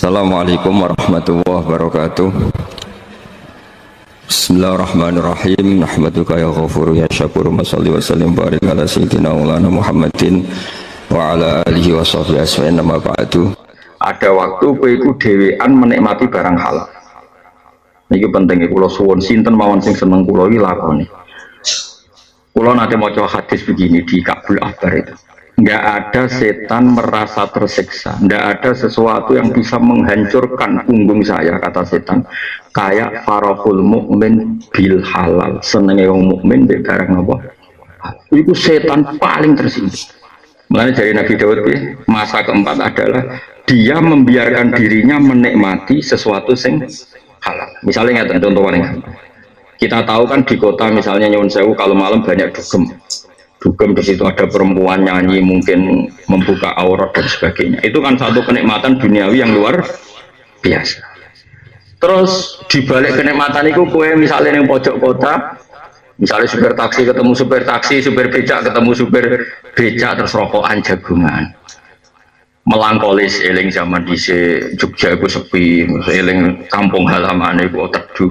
Assalamualaikum warahmatullahi wabarakatuh. Bismillahirrahmanirrahim. Nahmaduka ya ghafuru ya syakuru. Mashalli wa sallim barik ala sayyidina maulana Muhammadin wa ala alihi wa sahbihi asma'in nama ba'du. Ada waktu kowe iku dhewean menikmati barang halal. Niki penting kula suwun sinten mawon sing seneng kula iki lakoni. Kula nate maca hadis begini di Kabul Akbar itu. Enggak ada setan merasa tersiksa, enggak ada sesuatu yang bisa menghancurkan punggung saya, kata setan, kayak farahul mukmin bil halal, senenge wong mukmin mbek barang apa. Itu setan paling tersinggung. Mulanya dari Nabi Daud, masa keempat adalah dia membiarkan dirinya menikmati sesuatu yang halal. Misalnya contoh paling, kita tahu kan di kota misalnya Nyuwun Sewu kalau malam banyak dugem. Dugem di situ ada perempuan nyanyi, mungkin membuka aurat dan sebagainya. Itu kan satu kenikmatan duniawi yang luar biasa. Terus dibalik kenikmatan itu, kue misalnya yang pojok kota, misalnya supir taksi ketemu supir taksi, supir becak ketemu supir becak, terus rokokan jagungan. Melankolis eling zaman di Jogja itu sepi, eling kampung halaman itu teduh.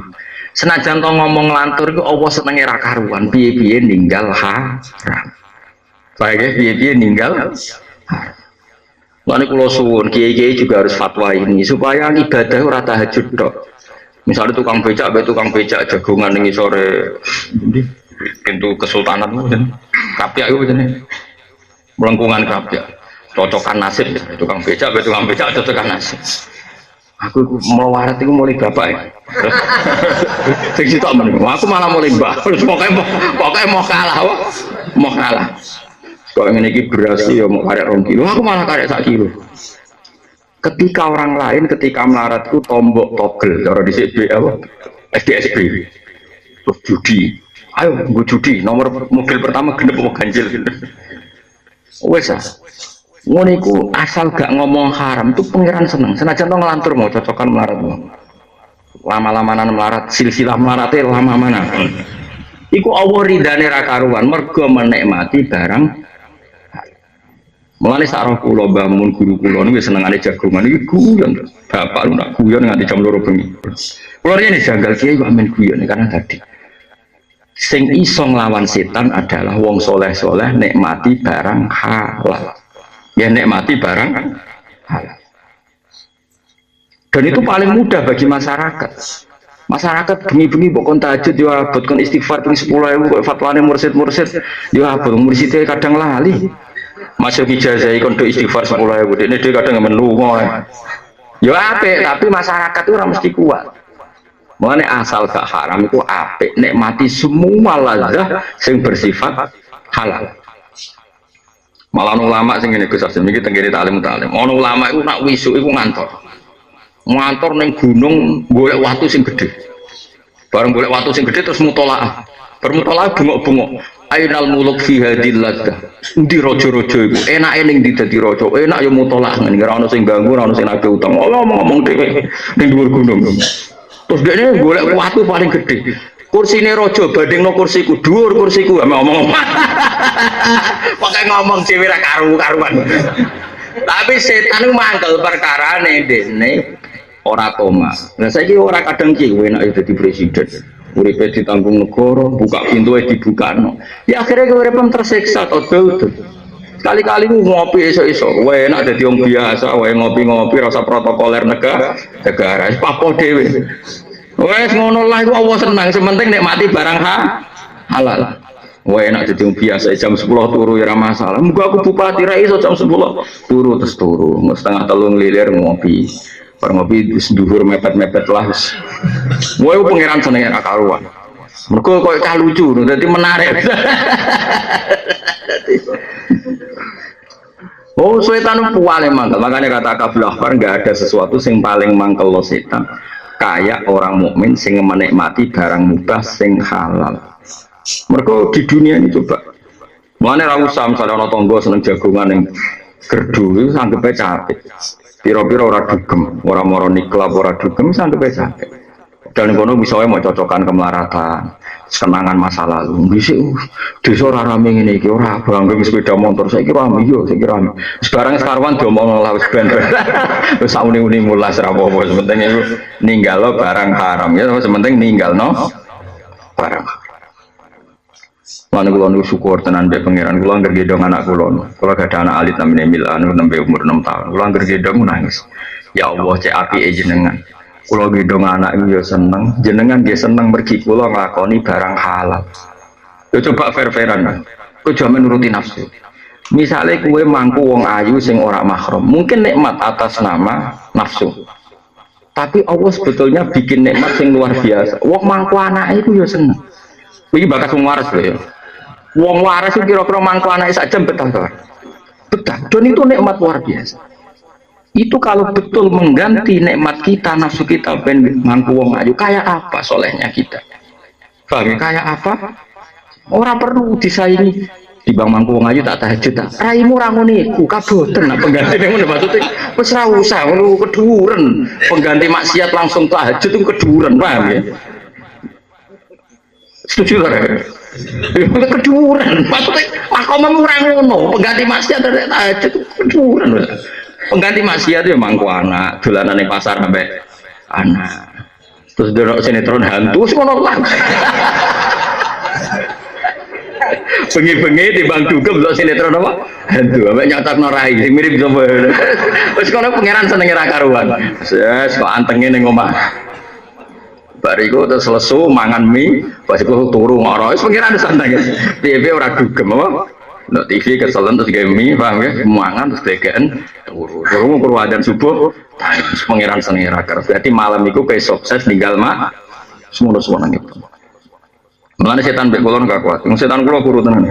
Senajan to ngomong lantur itu Allah senenge ra karuan, piye-piye ninggal haram. Baik piye-piye ninggal haram. Lan kula suwun kiai-kiai juga harus fatwa ini supaya ibadah ora tahajud tok. Misalnya tukang becak jagongan ning sore pintu kesultanan itu kapyak itu jenenge. Melengkungan kapyak. Cocokan nasib tukang becak cocokan nasib. Aku melawarat itu mulai bapak ya. Sing sitok men. Aku malah mulai mbah. Pokoknya mau kalah. Kok ngene iki beras ya mau karek 2 kilo, aku malah karek 1 kilo. Ketika orang lain ketika melarat itu tombok togel cara dhisik apa? SDSB. Terus judi. Ayo nggo judi, nomor mobil pertama genep apa ganjil. Wes ah. Ngono iku asal gak ngomong haram tuh pangeran seneng. Senajan to ngelantur mau cocokan melarat. Lama-lamanan melarat, silsilah melarate lama mana. Iku Allah ridane ra karuan mergo menikmati barang. Mulane sak roh kula bangun guru kula niku senengane jagongan iki guyon. Bapak lu nak guyon nganti jam 2 bengi. Kula rene janggal kiai kok men guyon karena tadi sing iso nglawan setan adalah wong soleh-soleh nikmati barang halal. Ya nikmati barang halal. Dan itu paling mudah bagi masyarakat. Masyarakat bengi-bengi bokon tahajud yo abot kon istighfar ping 10.000 kok fatwane mursid-mursid yo abot murside kadang lali. Masuk ijazah kon do istighfar 10.000 dekne dhewe kadang men lunga. Yo apik tapi masyarakat itu ora mesti kuat. Mulane asal gak haram itu apik nikmati semua lazat sing bersifat halal. Malah ulama sing ngene Gus Hasim iki tenggene taklim. Ono ulama iku nak wisuk iku ngantor ning gunung golek watu sing gedhe. Bareng golek watu sing gedhe terus mutolaah. Bermutolaah bengok-bengok. Ainal muluk fi hadil laddah. Endi raja-raja iku? Enake ning ndi dadi raja? Enak ya mutolaah ngene ora ono sing ganggu, ora ono sing nagih utang. Ngomong dhewe ning dhuwur gunung. Terus dekne golek watu paling gedhe. Kursine raja bandingno kursiku, dhuwur kursiku ame omong. Pakai ngomong dhewe ra karu-karuan. Tapi setan ku mangkel perkarane dene ora koma. Lah saiki ora kadang ki enak dadi presiden. Uripe ditanggung negara, buka pintu dibukano. Ya akhirnya uripem tersiksa to dul. Sekali-kali ngopi esuk-esuk, wae enak dadi wong biasa, wae ngopi-ngopi rasa protokoler negara, wis papo dhewe. Wes ngono lah iku Allah senang, sementing nikmati barang halal. Wah enak jadi biasa jam 10 turu ya masalah. Muga aku bupati ra iso jam 10 turu terus turu. Setengah 3 lilir ngopi. Bar ngopi wis dhuwur mepet-mepet lah wis. Wah pangeran senenge ra karuan. Mergo koyo cah lucu, dadi menarik. Oh setan paling mangkel. Makanya kata Kabul Akbar enggak ada sesuatu sing paling mangkel lo setan. Kayak orang mukmin sing menikmati barang mubah sing halal. Mereka di dunia ini coba. Mulane ra usah misalnya ana tangga seneng jagongan ning gerdu itu sanggepe capek. Pira-pira ora dugem, ora moro niklap ora dugem sanggepe capek. Dan kono misalnya mau cocokan kemelaratan, kenangan masa lalu. Bisa desa ora rame ngene iki ora bangga sepeda motor saiki rame yo saiki rame. Sekarang sarwan diomong lah wis ben. Wis sauni-uni mulas ra apa-apa, sementing iku ninggalo barang haram ya, sementing ninggalno barang. Lan kula nu syukur tenan mbek pangeran kula anggere gendong anak kula. Kula gak ada anak alit namine Milan nembe umur 6 tahun. Kula anggere gendong nangis. Ya Allah cek apike jenengan. Kula gendong anak iki ya seneng, jenengan nggih seneng mergi kula nglakoni barang halal. Yo coba fair-fairan. Kowe jamin nuruti nafsu. Misale kowe mangku wong ayu sing ora mahram, mungkin nikmat atas nama nafsu. Tapi Allah sebetulnya bikin nikmat sing luar biasa. Wong mangku anake iku ya seneng. Iki bakas wong waras lho ya. Wong waras itu kira-kira mangku anake sak jam betah to. Betah. Dan itu nikmat luar biasa. Itu kalau betul mengganti nikmat kita, nafsu kita ben mangku wong ayu, kayak apa solehnya kita? Paham kayak apa? Orang perlu disaingi di bang mangku wong ayu tak tahajud tak. Raimu ra ngene iku kaboten nak pengganti ngono maksudnya wis ra usah ngono keduren. Pengganti maksiat langsung tahajud itu keduren, paham ya? Setuju ta? Keduren. Maksudnya makommu ra ngono, pengganti maksiat tahajud keduren. Pengganti maksiat itu mangku anak, dolanan di pasar sampai anak. Terus dorok sinetron hantu, semua lah. Bengi-bengi di bang dugem dorok sinetron apa? Hantu, sampai nyatak norai, mirip sama. Terus kalau pangeran seneng ra karuan, yes, kok antengin yang ngomah. Bariku terus lesu mangan mie, pas aku turu ngoroh, pangeran santai. TV ora dugem apa? No TV keselen terus game mie, paham ya? Mangan terus degaan, turu kurwadan subuh, tangis pangeran seneng rakar. Berarti malam itu kayak sukses tinggal mak, semua itu. Mulane setan mbek kula gak kuat. Setan kula kuru tenan.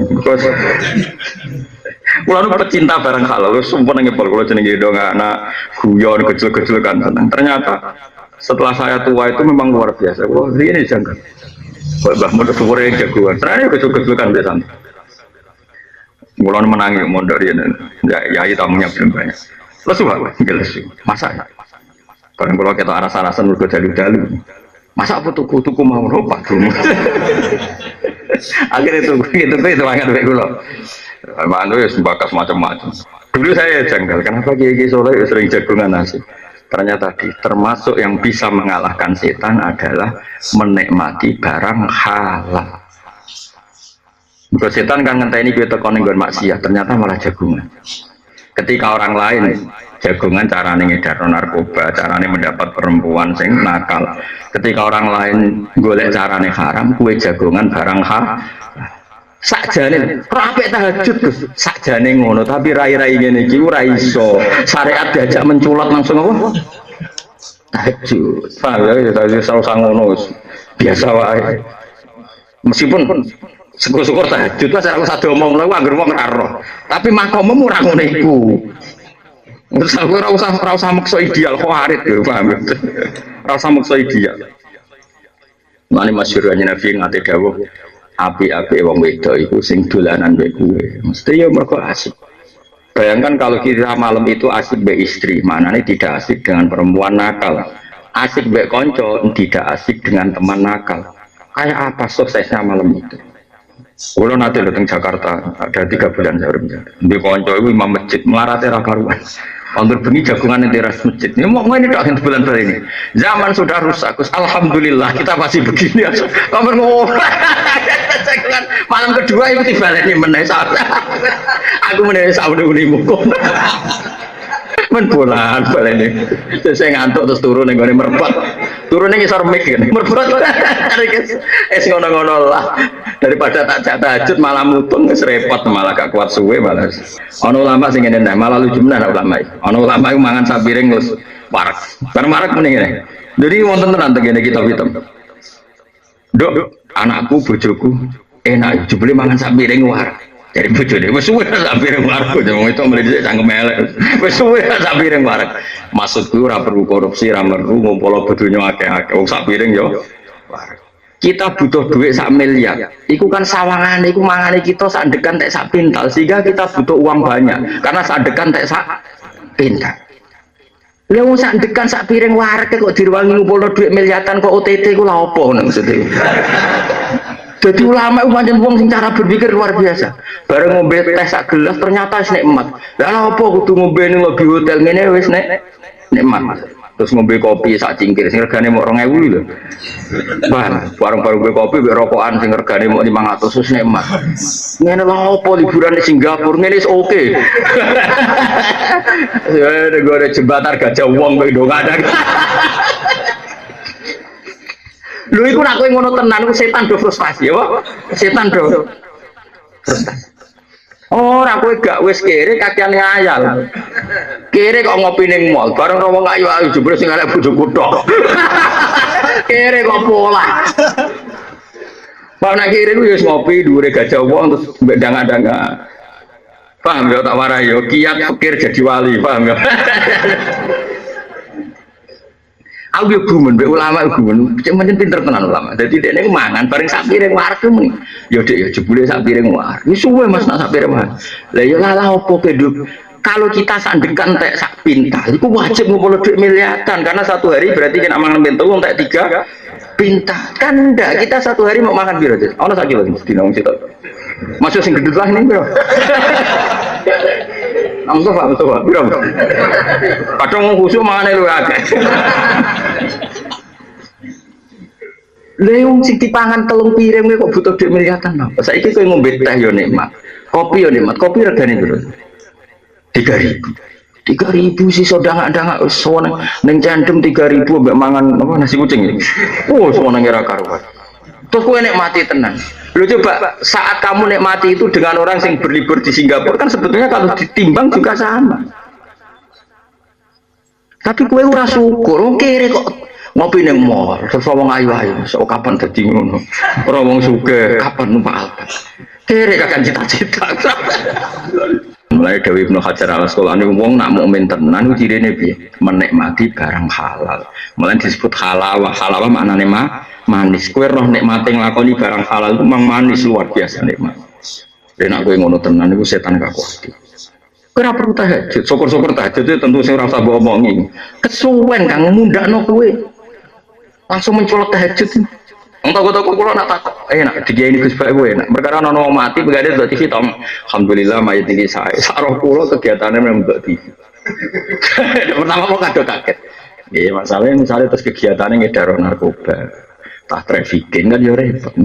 Kula nu pecinta barang halal, sumpah nang ngepel kula jenenge dong anak guyon kecil-kecil kan seneng. Ternyata setelah saya tua itu memang luar biasa. Wah, ini janggal. Mbah Mun syukure jagoan. Ternyata kecil-kecil kan biasa. Mulai menangi mondok dia ya tamunya belum banyak. Lesu pak, lesu. Masa? Barang kalau kita arah-arahan udah dalu-dalu. Masa apa tuku mau ropak dulu? Akhirnya itu banget baik gula. Mantu ya sembakas macam-macam. Dulu saya janggal. Kenapa Kiai Soleh sering jagungan nasi? Ternyata termasuk yang bisa mengalahkan setan adalah menikmati barang halal. Kalau setan kan ngenteni gue tekan nggon maksiat, ternyata malah jagungan. Ketika orang lain jagungan carane ngedar narkoba, carane mendapat perempuan sing nakal. Ketika orang lain golek carane haram, kue jagungan barang haram. Sakjane rapi tahajud Gus, sakjane ngono, tapi rai-rai ngene iki ora iso. Syariat diajak menculat langsung apa? Tahajud. Paham ya, tadi sausang ngono biasa wae. Meskipun syukur-syukur tahajud lah saya usah omong lho anggere wong ora roh. Tapi makommu ora ngono iku. Terus aku ora usah maksa ideal khawarit lho, paham. Ora usah maksa ideal. Mane masyhur Nabi ngate dawuh, api-api wong wedok iku sing dolanan mbek kowe. Mesti ya mergo asik. Bayangkan kalau kita malam itu asik mbek istri, manane tidak asik dengan perempuan nakal. Asik mbek konco, tidak asik dengan teman nakal. Kayak apa suksesnya malam itu? Kalau nanti datang Jakarta ada 3 bulan saya berbicara. Di konco itu imam masjid melarati rakaruan. Untuk bengi jagungan di teras masjid. Ini mau ini doang bulan ini. Zaman sudah rusak. Alhamdulillah kita masih begini. Kamu ngomong. Malam kedua itu tiba lagi menaik. Aku menaik saudara muka. Bulan ini. Saya ngantuk terus turun yang gue merpat. Turun yang ngisor mic kan. Merpat. Ngono-ngono lah. Daripada tak tahajud malah mutung repot malah gak kuat suwe malah. Ono ulama sing ngene malah lucu menan ulama iki. Ono ulama iku mangan sapiring terus warak. Bar marak mending ngene. Jadi wonten tenan tengene kitab hitam. Dok, anakku bojoku enak jebule mangan sapiring warak. Jadi bojone wis suwe sapiring warak wong itu mrene cangkem elek. Wis suwe sapiring warak. Maksudku ora perlu korupsi, ora perlu ngumpul donya akeh-akeh. Wong sapiring yo warak. Kita butuh duit 1 miliar, itu kan sawangan, itu mangane kita sadekan tek sak pintal, sehingga kita butuh uang banyak, karena sadekan tek sak pintal. Lha wong sak dekan sak piring wareg kok diruwangi ngumpulno dhuwit miliatan kok OTT ku lha opo ngono maksudnya. Jadi ulama itu pancen wong sing cara berpikir luar biasa. Bareng ngombe teh sak gelas ternyata wis nikmat. Lah apa kudu ngombe ning lobby hotel ngene wis nikmat. Terus ngombe kopi sak cingkir sing regane mok 2000 lho. Wah, warung-warung kopi mbek rokokan sing regane mok 500 wis nikmat. Ngene lho apa liburan di Singapura ngene wis oke. Ya negara jembatan gajah wong kok ndong ada. Lho iku nek kowe ngono tenan ku setan do frustasi ya, setan do. Ora kowe gak wis kere kakean ngayal. Kere kok ngopi ning mall, bareng wong ayu-ayu jebule sing arek bojoku tok. Kere kok pola. Pak nek kere ku wis ngopi dhuwure gajah wong terus mbek danga-danga. Paham ya tak warai yo kiat pikir jadi wali, paham ya. Aku yo gumun mbek ulama gumun, pancen pinter tenan ulama. Dadi dekne mangan bareng sak piring wareg muni. Yo Dik yo jebule sak piring wareg. Wis suwe Mas nak sak piring wareg. Lah yo lalah opo keduk. Kalau kita sandekan entek sak pintal, itu wajib ngumpul duit miliatan karena satu hari berarti kena mangan bento entek 3 pintal. Kan enggak, kita satu hari mau makan piro, Dik? Ono sak kilo dina wong sitok. Masuk sing gedut lah ning piro? Langsung Pak, betul Pak. Piro? Kadang wong khusuk mangane luwih akeh. Lha wong sing dipangan 3 piring kok butuh duit miliatan apa? Saiki kowe ngombe teh yo nikmat. Kopi yo nikmat. Kopi regane piro? 3.000 sih sodang-dang sono neng candem 3.000 mbak mangan apa nasi kucing ini. Sono ngira karuan. Terus kowe nikmati tenang. Lu coba saat kamu nikmati itu dengan orang yang berlibur di Singapura kan sebetulnya kalau ditimbang juga sama. Tapi kowe ora syukur, kere kok ngopi ning mall, terus wong ayu-ayu, sok kapan dadi ngono. Ora wong sugih, kapan numpak Alphard. Kere kakan cita-cita. Mulai Dewi Ibnu Hajar al-Asqalani wong nak mukmin tenan ku cirine piye? Menikmati barang halal. Mulai disebut halawah. Halawah maknane manis. Kowe roh nikmate nglakoni barang halal itu memang manis luar biasa nikmat. Nek nek kowe ngono tenan iku setan gak kuat. Kowe ora perlu tahajud. Syukur-syukur tahajud itu tentu sing ora usah mbok omongi. Kesuwen kang mundakno kowe. Langsung mencolot tahajud. Entah-entah kula nak takok, enak dikiai ini Gus Bae kowe enak. Perkara ana mati begade mbok TV tong. Alhamdulillah mayit iki sae. Sak roh kula kegiatane memang mbok TV. Pertama mau kado kaget. Nggih, masalahnya misalnya terus kegiatannya ngedaro narkoba. Tah trafficking kan yo repot.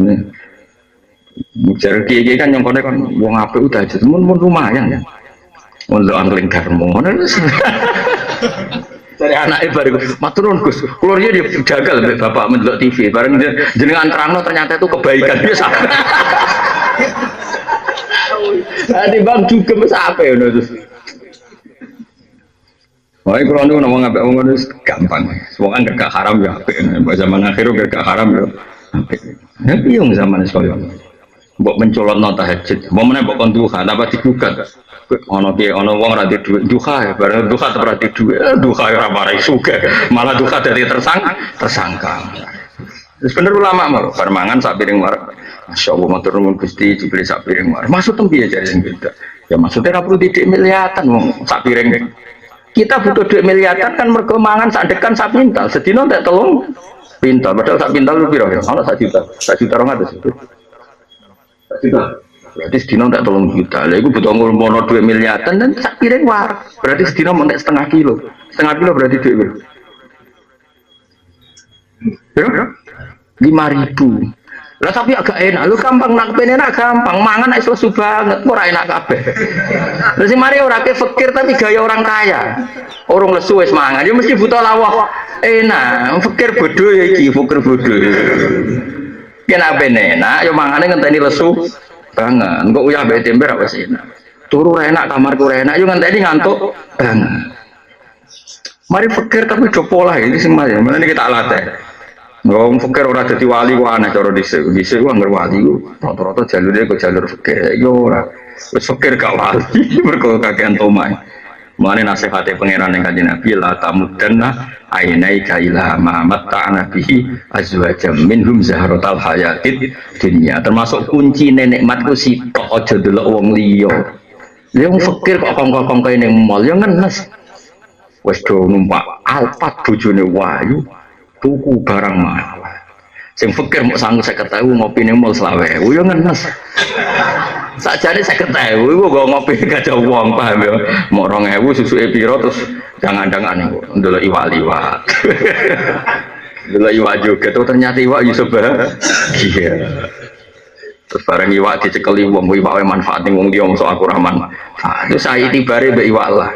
Mujar kiai kan nyongkone kan wong apik udah aja mun lumayan ya. Mun lo angling garmo. Dari anaknya baru maturun Gus, keluarnya dia jagal mbek bapak mendelok TV, bareng jenengan terangno ternyata itu kebaikan biasa. Tadi bang juga mesape ngono terus. Wah, kalau nu ngomong ngapik ngomong itu gampang. Semua kan gak haram ya apik. Zaman akhir gak haram ya apik. Ya piye zaman sekolah. Mbok mencolotno tahajud, mau meneh mbok kon duha, apa digugat. Ono piye ono wong ora duwe duha ya, bareng duha ora duwe, duha ora marai sugih. Malah duha dadi tersangka. Wis bener ulama mau bar mangan sak piring wareg. Masyaallah matur nuwun Gusti dibeli sak piring wareg. Maksud piye jare sing beda? Ya maksudnya ora perlu didik miliatan wong sak piring. Kita butuh duit miliatan kan mergo mangan sak dekan sak pintal. Sedina entek 3 pintal, padahal sak pintal lu piro ya? Ono 1 juta. 1 juta 200 itu. 1 juta. Berarti sedina tak 3 juta. Lah iku butuh ngono 2 miliatan dan sak piring wareg. Berarti sedina mentek setengah kilo. Setengah kilo berarti duit piro? Ya? 5.000. Lah tapi agak enak. Lu gampang nak enak gampang. Mangan iso lesu banget. Ora enak kabeh. Lah sing mari ora ke fakir tapi gaya orang kaya. Orang lesu wis mangan. Ya mesti butuh lawah. Enak. Fakir bodoh ya iki, fakir bodoh. Kena enak, yo mangane ngenteni lesu banget. Engko uyah mbek tempe ra wis enak. Turu ra enak, kamarku ra enak, yo ngenteni ngantuk banget. Mari fikir tapi do pola iki sing mari. Menene kita latih. Wong fikir ora dadi wali kok aneh cara dhisik. Dhisik ku anggere wali ku rata-rata jalure kok jalur fikir. Yo ora. Wis fikir gak wali mergo kakean tomai. Mulane nasihate pangeran ning Kanjeng Nabi la tamudanna ainaika ila ma matta'na bihi azwajam minhum zahratal hayatid dunya. Termasuk kunci nikmatku sitok aja delok wong liya. Wong fikir kok kongko-kongko ning mall yo ngenes. wis do numpak Alphard bojone wayu tuku barang mahal. Sing fakir mau sanggup 50.000 ngopi ning mall 20.000 yo ngenes. Sakjane 50.000 iku kok ngopi gak ada wong paham ya. Mau 2.000 susuke piro terus jangan-jangan ndelok iwak liwat. Ndelok iwak juga tuh ternyata iwak yo iya. Terus barang iwak dicekeli wong iwak manfaat ning wong liya mosok aku ra manfaat. Terus saya tibare mbek iwak lah.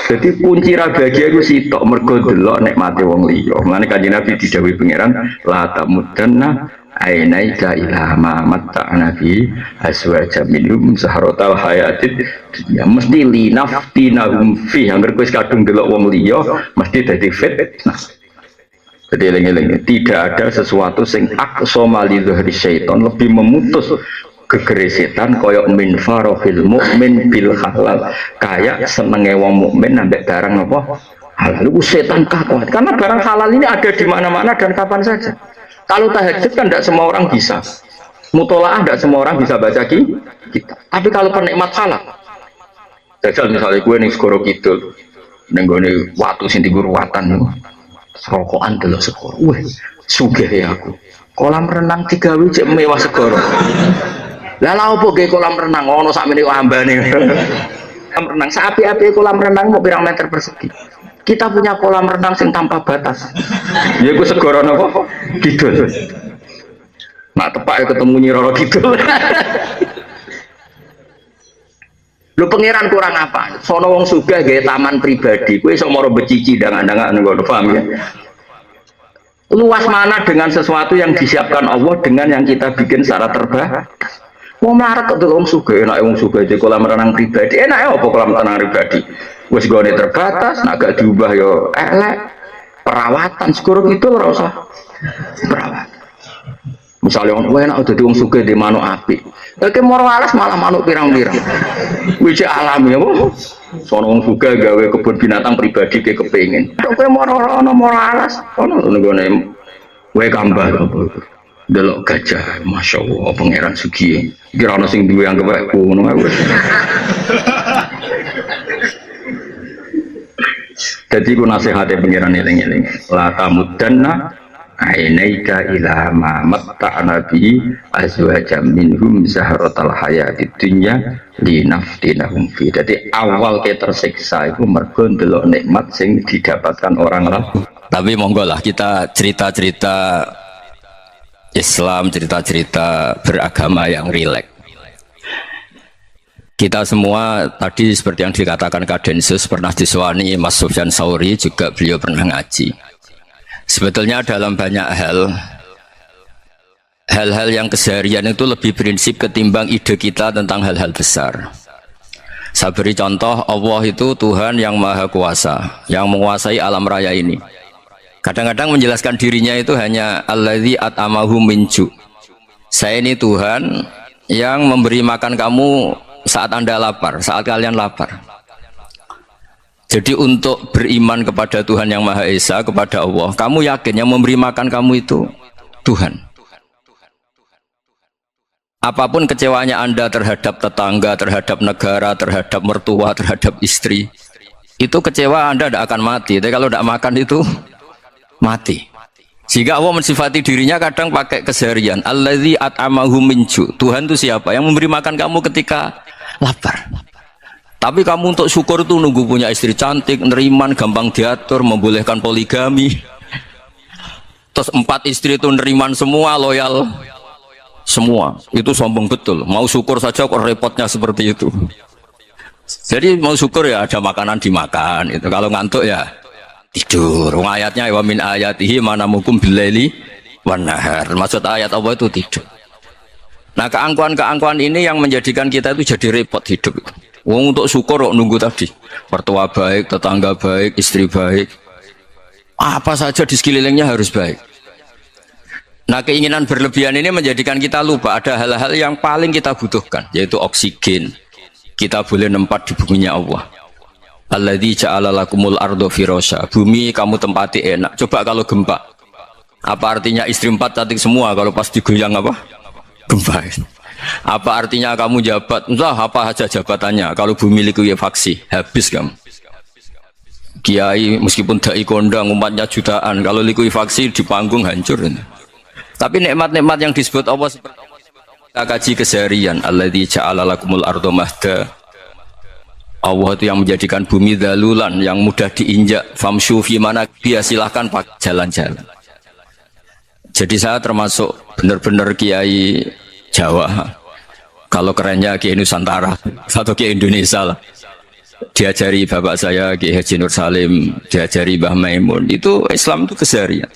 Jadi kunci ra bahagia iku sitok mergo delok nikmate wong liya. Mulane Kanjeng Nabi didhawuhi pangeran la tamudanna ainaika ila ma matta'na bi aswaja minhum zahratal hayatid dunya. Mesti linaftinahum fi angger kowe kadung delok wong liya mesti dadi fitnah. Jadi eling-eling tidak ada sesuatu sing aqsama li dzahri syaitan lebih memutus kegeresetan koyok min farahil mukmin bil halal kayak senenge wong mukmin ambek barang apa halal itu setan kuat karena barang halal ini ada di mana-mana dan kapan saja. Kalau tahajud kan tidak semua orang bisa, mutolaah tidak semua orang bisa baca kita. Tapi kalau penikmat halal, jajal misalnya gue nih segoro kidul nenggone watu sing diguru watan rokokan delok segoro, wah sugih ya aku kolam renang 3 cek mewah segoro. Lah opo ge kolam renang ono sakmene ambane. Kolam renang sapi-api kolam renang mau pirang meter persegi. Kita punya kolam renang sing tanpa batas. Ya iku segara napa? Kidul. Nak tepak ketemu Nyi Roro Kidul. Lu pangeran kurang apa? Sono wong sugih gawe taman pribadi. Kowe iso moro becici dangan-dangan ngono paham ya? Luas mana dengan sesuatu yang disiapkan Allah dengan yang kita bikin secara terbatas. Mau melarat kok wong sugih, enak wong sugih di kolam renang pribadi. Enak apa kolam renang pribadi? Wis gone terbatas, nak gak diubah yo elek. Perawatan segoro gitu ora usah. Perawatan. Misalnya wong enak dadi wong sugih di manuk apik. Lek moro alas malah manuk pirang-pirang. Wis alami apa? Sono wong sugih gawe kebun binatang pribadi ke kepengin. Kowe moro alas, ono nggone wae gambar apa. Delok gajah, masya Allah, pangeran sugi. Kira ono sing duwe anggap ngono wae. Jadi ku nasihate pangeran eling-eling. La tamudanna ainaika ila ma matta'na bi azwajam minhum zahratal hayatid dunya linaftinahum fi. Jadi awal kita tersiksa itu mergo ndelok nikmat sing didapatkan orang lain. Tapi monggo lah kita cerita-cerita Islam, cerita-cerita beragama yang rileks. Kita semua tadi seperti yang dikatakan Kak Densus pernah diswani Mas Sufyan Sauri, juga beliau pernah ngaji. Sebetulnya dalam banyak hal-hal yang keseharian itu lebih prinsip ketimbang ide kita tentang hal-hal besar. Saya beri contoh, Allah itu Tuhan yang Maha Kuasa, yang menguasai alam raya ini. Kadang-kadang menjelaskan dirinya itu hanya alladzi at'amahu min ju'. Saya ini Tuhan yang memberi makan kamu saat Anda lapar, saat kalian lapar. Jadi untuk beriman kepada Tuhan yang Maha Esa, kepada Allah, kamu yakin yang memberi makan kamu itu Tuhan. Apapun kecewanya Anda terhadap tetangga, terhadap negara, terhadap mertua, terhadap istri, itu kecewa Anda tidak akan mati. Tapi kalau tidak makan itu mati. Jika Allah mensifati dirinya kadang pakai keseharian. Alladzi at'amahu min ju'. Tuhan itu siapa? Yang memberi makan kamu ketika lapar. Tapi kamu untuk syukur itu nunggu punya istri cantik, neriman, gampang diatur, membolehkan poligami. Terus 4 istri itu neriman semua, loyal semua. Itu sombong betul. Mau syukur saja kok repotnya seperti itu. Jadi mau syukur ya ada makanan dimakan. Itu kalau ngantuk ya tidur. Ayatnya wa min ayatihi manamukum billaili wan nahar. Maksud ayat Allah itu tidur. Nah, keangkuhan-keangkuhan ini yang menjadikan kita itu jadi repot hidup. Wong untuk syukur kok nunggu tadi. Mertua baik, tetangga baik, istri baik. Apa saja di sekelilingnya harus baik. Nah, keinginan berlebihan ini menjadikan kita lupa ada hal-hal yang paling kita butuhkan, yaitu oksigen. Kita boleh nempat di buminya Allah. Alladzi ja'ala lakumul ardo firasya. Bumi kamu tempati enak. Coba kalau gempa. Apa artinya istri 4 cantik semua kalau pas digoyang apa? Gempa. Apa artinya kamu jabat? Entah apa saja jabatannya. Kalau bumi likuifaksi, habis kamu. kiai meskipun dai kondang umatnya jutaan, kalau likuifaksi di panggung hancur. Tapi nikmat-nikmat yang disebut Allah seperti kita kaji keseharian, alladzi ja'ala lakumul arda mahda. Allah itu yang menjadikan bumi dalulan, yang mudah diinjak. Famshu fi mana dia silahkan pak jalan-jalan. Jadi saya termasuk benar-benar kiai Jawa. Kalau kerennya kiai Nusantara atau kiai Indonesia lah. Diajari bapak saya Kiai Haji Nur Salim, diajari Mbah Maimun. Itu Islam itu keseharian.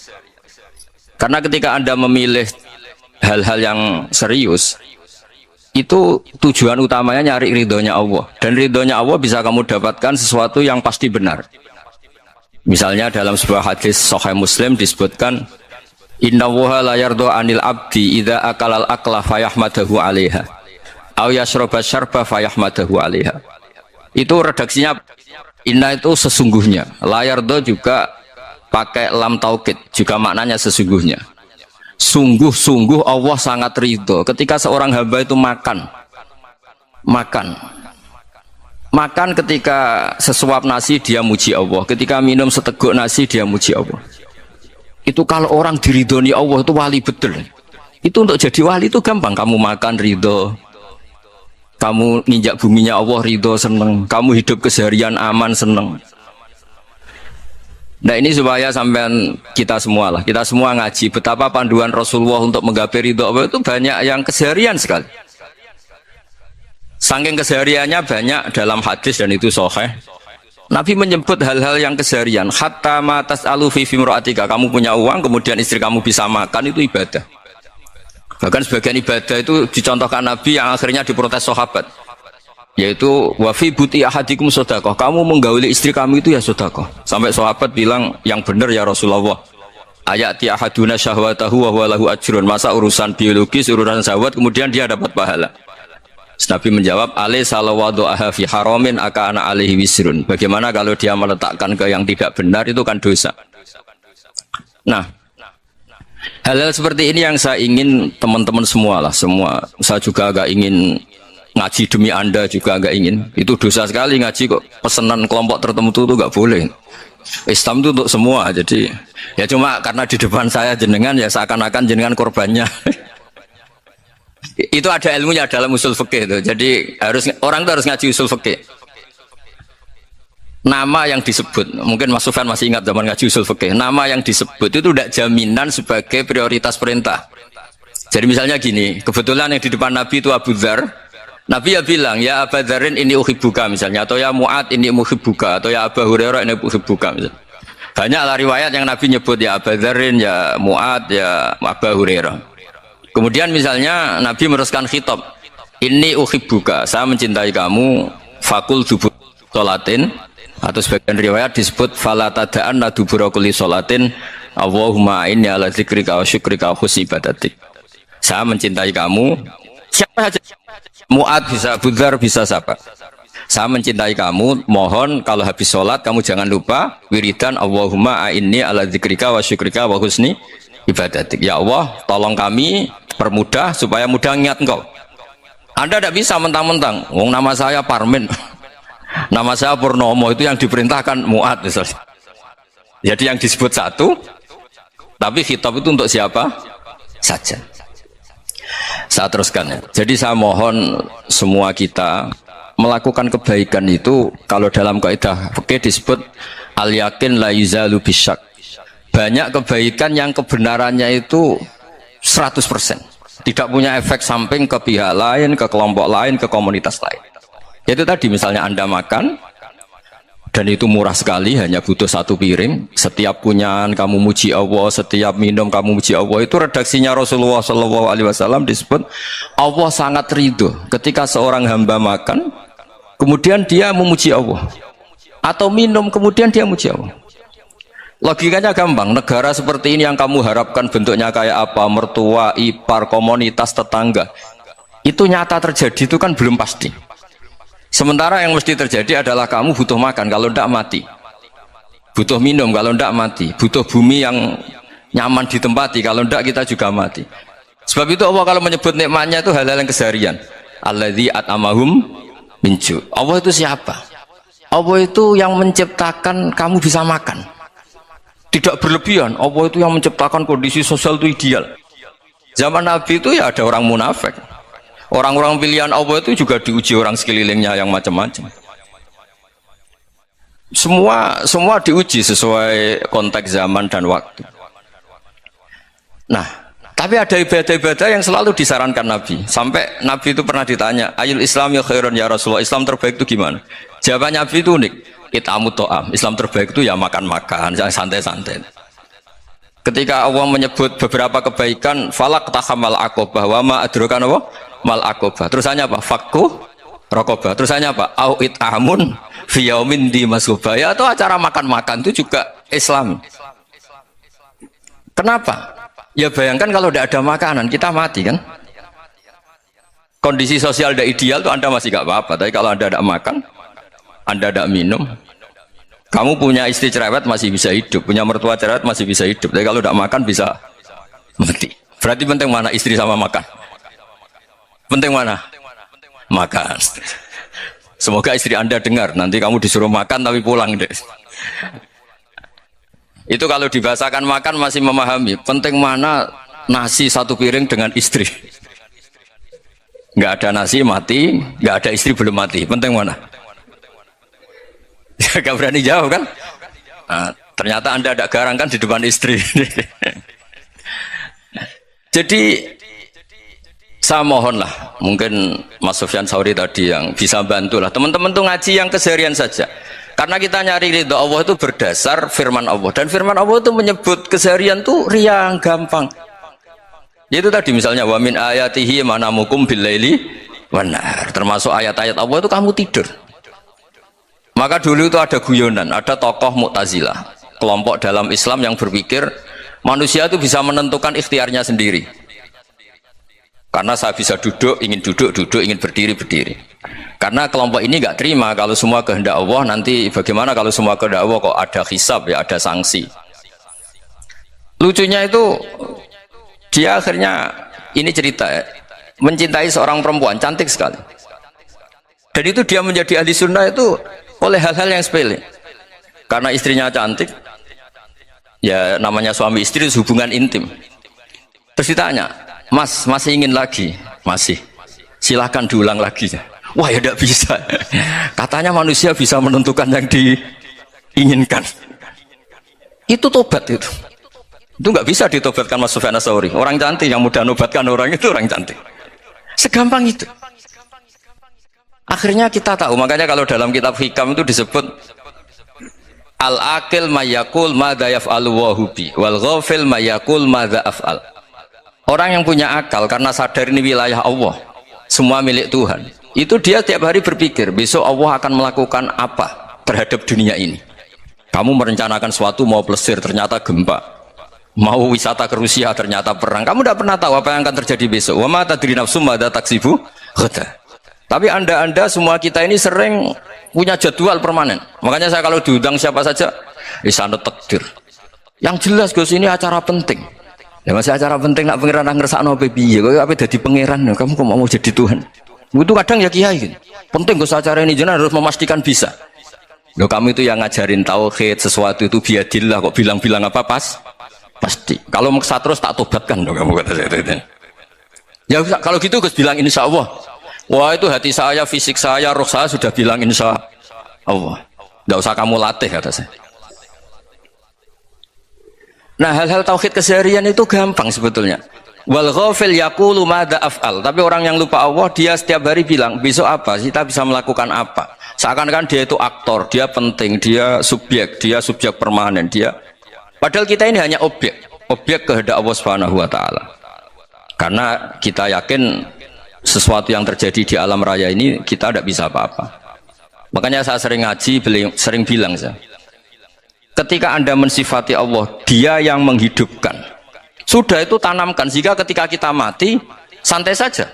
Karena ketika Anda memilih hal-hal yang serius, itu tujuan utamanya nyari ridhonya Allah. Dan ridhonya Allah bisa kamu dapatkan sesuatu yang pasti benar. Misalnya dalam sebuah hadis Sahih Muslim disebutkan, Inna woha la yardo anil abdi idha akalal akla fayahmadahu alaiha aw yashroba syarba fayahmadahu alaiha. Itu redaksinya inna itu sesungguhnya, la yardo juga pakai lam taukid, juga maknanya sesungguhnya. Sungguh-sungguh Allah sangat ridho ketika seorang hamba itu makan ketika sesuap nasi dia muji Allah, ketika minum seteguk nasi dia muji Allah. Itu kalau orang diridhoni Allah itu wali betul. Itu untuk jadi wali itu gampang, kamu makan ridho, kamu nginjak buminya Allah ridho seneng, kamu hidup keseharian aman seneng. Nah ini supaya sampean kita semua lah, kita semua ngaji betapa panduan Rasulullah untuk menggapai ridho Allah itu banyak yang keseharian sekali. Saking kesehariannya banyak dalam hadis dan itu sahih. Nabi menyebut hal-hal yang keseharian. Hatta ma tas'alu fi fimra'atika, kamu punya uang kemudian istri kamu bisa makan, itu ibadah. Bahkan sebagian ibadah itu dicontohkan Nabi yang akhirnya diprotes sahabat, yaitu wa fi buti ahadikum sedekah, kamu menggauli istri kamu itu ya sedekah. Sampai sahabat bilang, yang benar ya Rasulullah, ayati ahaduna syahwatahu wa huwa lahu ajrun, masa urusan biologis, urusan syahwat kemudian dia dapat pahala. Nabi menjawab, alai salawadu'aha fi haramin akana alaihi wisrun. Bagaimana kalau dia meletakkan ke yang tidak benar, itu kan dosa. Nah, hal-hal seperti ini yang saya ingin teman-teman semua lah, semua. Saya juga agak ingin ngaji demi Anda, juga agak ingin. Itu dosa sekali ngaji kok pesanan kelompok tertentu itu gak boleh. Islam itu untuk semua. Jadi ya cuma karena di depan saya jenengan, ya seakan-akan jenengan korbannya. Itu ada ilmunya dalam usul fikih itu. Jadi orang itu harus ngaji usul fikih. Nama yang disebut, mungkin Mas Sufyan masih ingat zaman ngaji usul fikih. Nama yang disebut itu tidak jaminan sebagai prioritas perintah. Jadi misalnya gini, kebetulan yang di depan Nabi itu Abu Dzar. Nabi ya bilang, ya Abu Dzarin ini uhibbuka misalnya, atau ya Mu'ad ini uhibbuka, atau ya Abu Hurairah ini uhibbuka misalnya. Banyaklah riwayat yang Nabi nyebut ya Abu Dzarin, ya Mu'ad, ya Abu Hurairah. Kemudian misalnya Nabi meneruskan khitab, ini uhibbuka, saya mencintai kamu, fakul dubur sholatin, atau sebagian riwayat disebut fala tada'anna dubura kulli sholatin Allahumma inni ala dzikrika wa syukrika wa husni ibadatik. Saya mencintai kamu, siapa saja, Mu'ad bisa, Abu Dzar bisa, siapa. Saya mencintai kamu, mohon kalau habis sholat kamu jangan lupa wiridan Allahumma inni ala dzikrika wa syukrika wa husni ibadatik. Ya Allah, tolong kami permudah supaya mudah ingat engkau. Anda tidak bisa mentang-mentang, wong nama saya Parmin, nama saya Purnomo, itu yang diperintahkan Mu'ad misalnya. Jadi yang disebut satu, tapi khitab itu untuk siapa saja. Saya teruskan ya. Jadi saya mohon semua kita melakukan kebaikan itu, kalau dalam kaidah fikih disebut al yakin la yuzalu bisyak. Banyak kebaikan yang kebenarannya itu 100%, tidak punya efek samping ke pihak lain, ke kelompok lain, ke komunitas lain. Itu tadi misalnya Anda makan dan itu murah sekali, hanya butuh satu piring, setiap punyaan kamu muji Allah, setiap minum kamu muji Allah. Itu redaksinya Rasulullah SAW disebut Allah sangat ridho ketika seorang hamba makan kemudian dia memuji Allah, atau minum kemudian dia muji Allah. Logikanya gampang, negara seperti ini yang kamu harapkan bentuknya kayak apa, mertua, ipar, komunitas, tetangga, itu nyata terjadi itu kan belum pasti. Sementara yang mesti terjadi adalah kamu butuh makan, kalau tidak mati, butuh minum, kalau tidak mati, butuh bumi yang nyaman ditempati, kalau tidak kita juga mati. Sebab itu Allah kalau menyebut nikmatnya itu hal-hal yang keseharian. Alladzi at'amahum min ju'. Allah itu siapa? Allah itu yang menciptakan kamu bisa makan. Tidak berlebihan. Allah itu yang menciptakan kondisi sosial itu ideal. Zaman Nabi itu ya ada orang munafik. Orang-orang pilihan Allah itu juga diuji orang sekelilingnya yang macam-macam. Semua diuji sesuai konteks zaman dan waktu. Nah, tapi ada ibadah-ibadah yang selalu disarankan Nabi. Sampai Nabi itu pernah ditanya, Ayul Islam ya khairun ya Rasulullah, Islam terbaik itu gimana? Jawaban Nabi itu unik. Itamu to'am. Islam terbaik itu ya makan-makan, jangan santai-santai. Ketika Allah menyebut beberapa kebaikan, falak tahamal aqobah, wa ma adrokan apa? Mal aqobah. Terusannya apa? Fakku rokobah. Terusannya apa? Au it'amun fiyaumin di masubah. Ya, atau acara makan-makan itu juga Islam. Kenapa? Ya bayangkan kalau tidak ada makanan, kita mati kan? Kondisi sosial tidak ideal tuh Anda masih gak apa-apa. Tapi kalau Anda tidak makan, Anda tidak minum, kamu punya istri cerewet masih bisa hidup, punya mertua cerewet masih bisa hidup. Tapi kalau tidak makan bisa mati. Berarti penting mana istri sama makan? Penting mana? Makan. Semoga istri Anda dengar. Nanti kamu disuruh makan tapi pulang deh. Itu kalau dibahasakan makan masih memahami. Penting mana nasi satu piring dengan istri. Nggak ada nasi mati, nggak ada istri belum mati. Penting mana? Gak berani jawab kan? Nah, ternyata Anda ada garang kan di depan istri. Jadi saya mohonlah, mungkin Mas Sufyan Sauri tadi yang bisa bantulah teman-teman tuh ngaji yang keseharian saja. Karena kita nyari ridho Allah itu berdasar firman Allah, dan firman Allah itu menyebut keseharian tuh riang gampang. Yaitu tadi misalnya wa min ayatihi manamukum billaili wan nahar. Termasuk ayat-ayat Allah itu kamu tidur. Maka dulu itu ada guyonan, ada tokoh Mu'tazilah, kelompok dalam Islam yang berpikir manusia itu bisa menentukan ikhtiarnya sendiri. Karena saya bisa duduk, ingin berdiri, berdiri. Karena kelompok ini nggak terima kalau semua kehendak Allah, nanti bagaimana kalau semua kehendak Allah kok ada hisab ya, ada sanksi. Lucunya itu dia akhirnya ini cerita ya, mencintai seorang perempuan cantik sekali. Dan itu dia menjadi ahli sunnah itu oleh hal-hal yang sepele. Karena istrinya cantik, ya namanya suami istri hubungan intim. Terus ditanya, Mas, masih ingin lagi? Masih. Silahkan diulang lagi. Wah ya tidak bisa. Katanya manusia bisa menentukan yang diinginkan. Itu tobat itu. Itu nggak bisa ditobatkan Mas Sufyan Ats-Tsauri. Orang cantik yang mudah nobatkan orang itu orang cantik. Segampang itu. Akhirnya kita tahu, makanya kalau dalam kitab Hikam itu disebut al-aqil mayakul madza yaf'alu wa hubi wal ghafil mayakul madza af'al. Orang yang punya akal karena sadar ini wilayah Allah, semua milik Tuhan, itu dia tiap hari berpikir besok Allah akan melakukan apa terhadap dunia ini. Kamu merencanakan sesuatu mau plesir ternyata gempa, mau wisata ke Rusia ternyata perang. Kamu tidak pernah tahu apa yang akan terjadi besok. Wa ma tadri nafsum madza taksibu ghadan. Tapi anda semua kita ini sering punya jadwal permanen. Makanya saya kalau diundang siapa saja, sana takdir. Yang jelas Gus ini acara penting. Ya masih acara penting nak pangeran ngersakno piye? Kok apa dadi pangeran? Kamu kok mau jadi Tuhan? Itu kadang ya kiai gitu. Penting Gus acara ini jenengan harus memastikan bisa. Loh kamu itu yang ngajarin tauhid, sesuatu itu biadillah kok bilang-bilang apa pasti. Kalau maksa terus tak tobatkan dong kamu kata saya itu. Ya kalau gitu Gus bilang insya Allah. Wah itu hati saya, fisik saya, roh saya sudah bilang insya Allah. Tidak usah kamu latih kata saya. Nah hal-hal tauhid keseharian itu gampang sebetulnya. Wal ghafil yaqulu madza af'al. Tapi orang yang lupa Allah dia setiap hari bilang besok apa? Kita bisa melakukan apa? Seakan-akan dia itu aktor, dia penting, dia subjek permanen, dia. Padahal kita ini hanya objek kehendak Allah Subhanahu wa taala. Karena kita yakin sesuatu yang terjadi di alam raya ini kita tidak bisa apa-apa. Makanya saya sering ngaji, sering bilang saya, ketika Anda mensifati Allah, dia yang menghidupkan, sudah itu tanamkan sehingga ketika kita mati santai saja.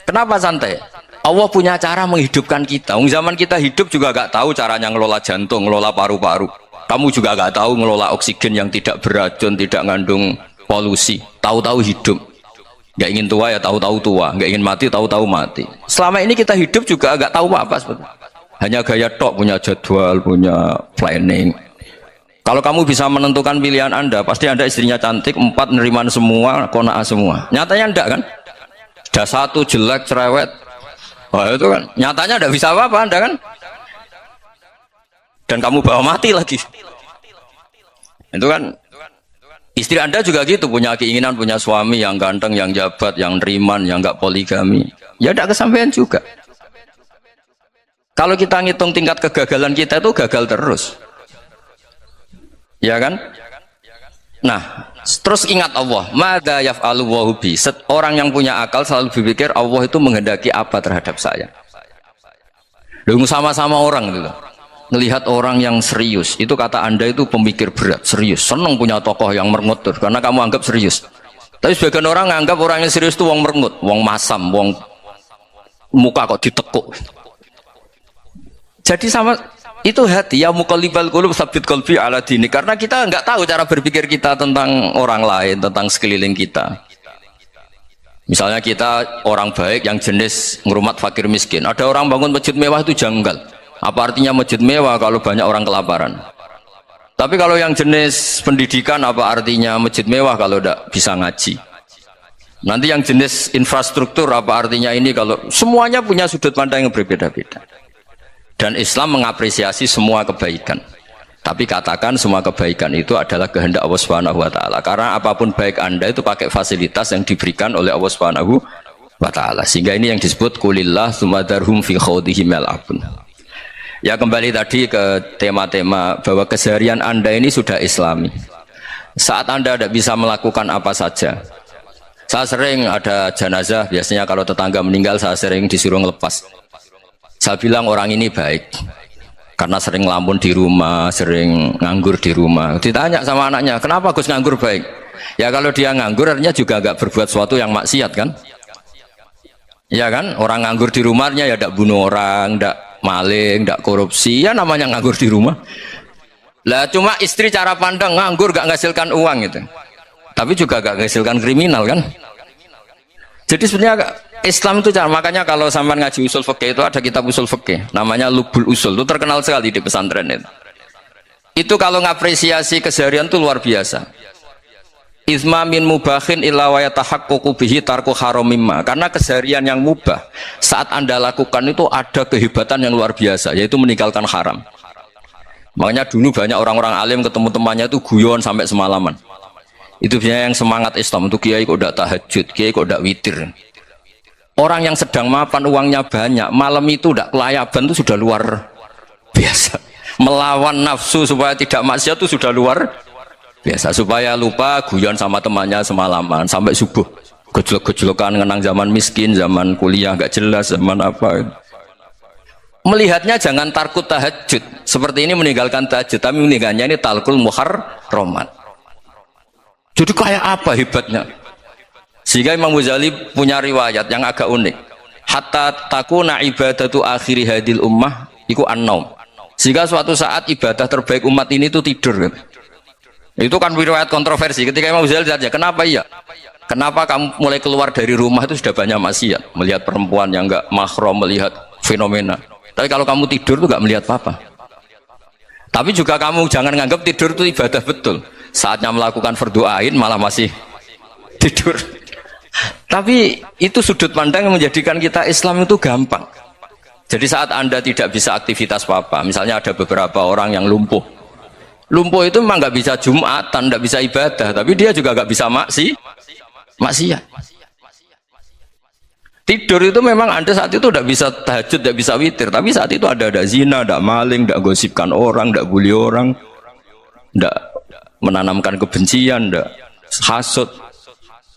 Kenapa santai? Allah punya cara menghidupkan kita. Zaman kita hidup juga gak tahu caranya ngelola jantung, ngelola paru-paru. Kamu juga gak tahu ngelola oksigen yang tidak beracun, tidak ngandung polusi. Tahu-tahu hidup. Gak ingin tua ya tahu-tahu tua, gak ingin mati tahu-tahu mati. Selama ini kita hidup juga agak tahu apa sebetulnya. Hanya gaya tok, punya jadwal, punya planning. Kalau kamu bisa menentukan pilihan Anda, pasti Anda istrinya cantik, 4 neriman semua, kona'ah semua. Nyatanya enggak kan? Ada 1 jelek, cerewet. Wah itu kan, nyatanya enggak bisa apa-apa Anda kan? Dan kamu bawa mati lagi. Itu kan, istri Anda juga gitu, punya keinginan, punya suami yang ganteng, yang jabat, yang neriman, yang enggak poligami. Ya enggak kesampaian juga. Kalau kita ngitung tingkat kegagalan kita itu gagal terus. Ya kan? Nah, terus ingat Allah, madza yaf'alu Allahu bi. Orang yang punya akal selalu berpikir Allah itu menghendaki apa terhadap saya. Lalu sama-sama orang gitu. Melihat orang yang serius, itu kata Anda itu pemikir berat, serius, senang punya tokoh yang merengut karena kamu anggap serius. Tapi sebagian orang anggap orang yang serius itu wong merengut, wong masam, wong muka kok ditekuk. Jadi sama itu hati ya muqallibal qulub tsabbit qalbi ala dini, karena kita nggak tahu cara berpikir kita tentang orang lain, tentang sekeliling kita. Misalnya kita orang baik yang jenis ngrumat fakir miskin, ada orang bangun masjid mewah itu janggal. Apa artinya masjid mewah kalau banyak orang kelaparan? Tapi kalau yang jenis pendidikan, apa artinya masjid mewah kalau tidak bisa ngaji? Nanti yang jenis infrastruktur, apa artinya ini kalau semuanya punya sudut pandang yang berbeda-beda. Dan Islam mengapresiasi semua kebaikan. Tapi katakan semua kebaikan itu adalah kehendak Allah Subhanahu wa taala. Karena apapun baik Anda itu pakai fasilitas yang diberikan oleh Allah Subhanahu wa taala. Sehingga ini yang disebut kulillah sumadarhum fi khawdihim yal'abun. Ya kembali tadi ke tema-tema bahwa keseharian Anda ini sudah Islami. Saat Anda tidak bisa melakukan apa saja. Saya sering ada jenazah, biasanya kalau tetangga meninggal saya sering disuruh ngelepas. Saya bilang orang ini baik karena sering ngelamun di rumah, sering nganggur di rumah. Ditanya sama anaknya, kenapa Gus nganggur baik? Ya kalau dia nganggur artinya juga agak berbuat sesuatu yang maksiat kan? Ya kan, orang nganggur di rumahnya ya tidak bunuh orang, tidak maling, tidak korupsi, ya namanya nganggur di rumah. Lah cuma istri cara pandang nganggur gak menghasilkan uang gitu, tapi juga gak menghasilkan kriminal kan? Jadi sebenarnya Islam itu makanya kalau sampai ngaji usul fikih itu ada kitab usul fikih namanya Lubul Usul, itu terkenal sekali di pesantren itu. Itu kalau ngapresiasi keseharian itu luar biasa. Izma min mubahin illa wa yatahaqququ bihi tarku haramimma. Karena keseharian yang mubah saat Anda lakukan itu ada kehebatan yang luar biasa, yaitu meninggalkan haram. Makanya dulu banyak orang-orang alim ketemu temannya itu guyon sampai semalaman. Itu biasanya yang semangat Islam itu kiai kok udah tahajud, kiai kok udah witir. Orang yang sedang mapan uangnya banyak, malam itu udah kelayaban itu sudah luar biasa. Melawan nafsu supaya tidak maksiat itu sudah luar biasa. Supaya lupa guyon sama temannya semalaman sampai subuh. Gejolak-gejolokan ngenang zaman miskin, zaman kuliah gak jelas, zaman apa. Melihatnya jangan tarkut tahajud. Seperti ini meninggalkan tahajud, tapi meninggalkannya ini talkul muharramat. Jadi kayak apa hebatnya? Sehingga Imam Ghazali punya riwayat yang agak unik. Hatta takuna ibadatu akhiri hadil ummah iku an-naum. Sehingga suatu saat ibadah terbaik umat ini itu tidur gitu. Itu kan riwayat kontroversi. Ketika Imam Ghazali ditanya, kenapa iya? Kenapa kamu mulai keluar dari rumah itu sudah banyak maksiat, melihat perempuan yang enggak mahram, melihat fenomena. Tapi kalau kamu tidur itu enggak melihat apa-apa. Tapi juga kamu jangan menganggap tidur itu ibadah betul. Saatnya melakukan fardu ain malah masih tidur. Tapi itu sudut pandang yang menjadikan kita Islam itu gampang. Jadi saat Anda tidak bisa aktivitas apa-apa, misalnya ada beberapa orang yang lumpuh. Lumpuh itu memang nggak bisa Jumatan, nggak bisa ibadah, tapi dia juga nggak bisa maksiat. Tidur itu memang Anda saat itu tidak bisa tahajud, tidak bisa witir, tapi saat itu ada zina, ada maling, tidak gosipkan orang, tidak bully orang, tidak menanamkan kebencian, tidak hasud.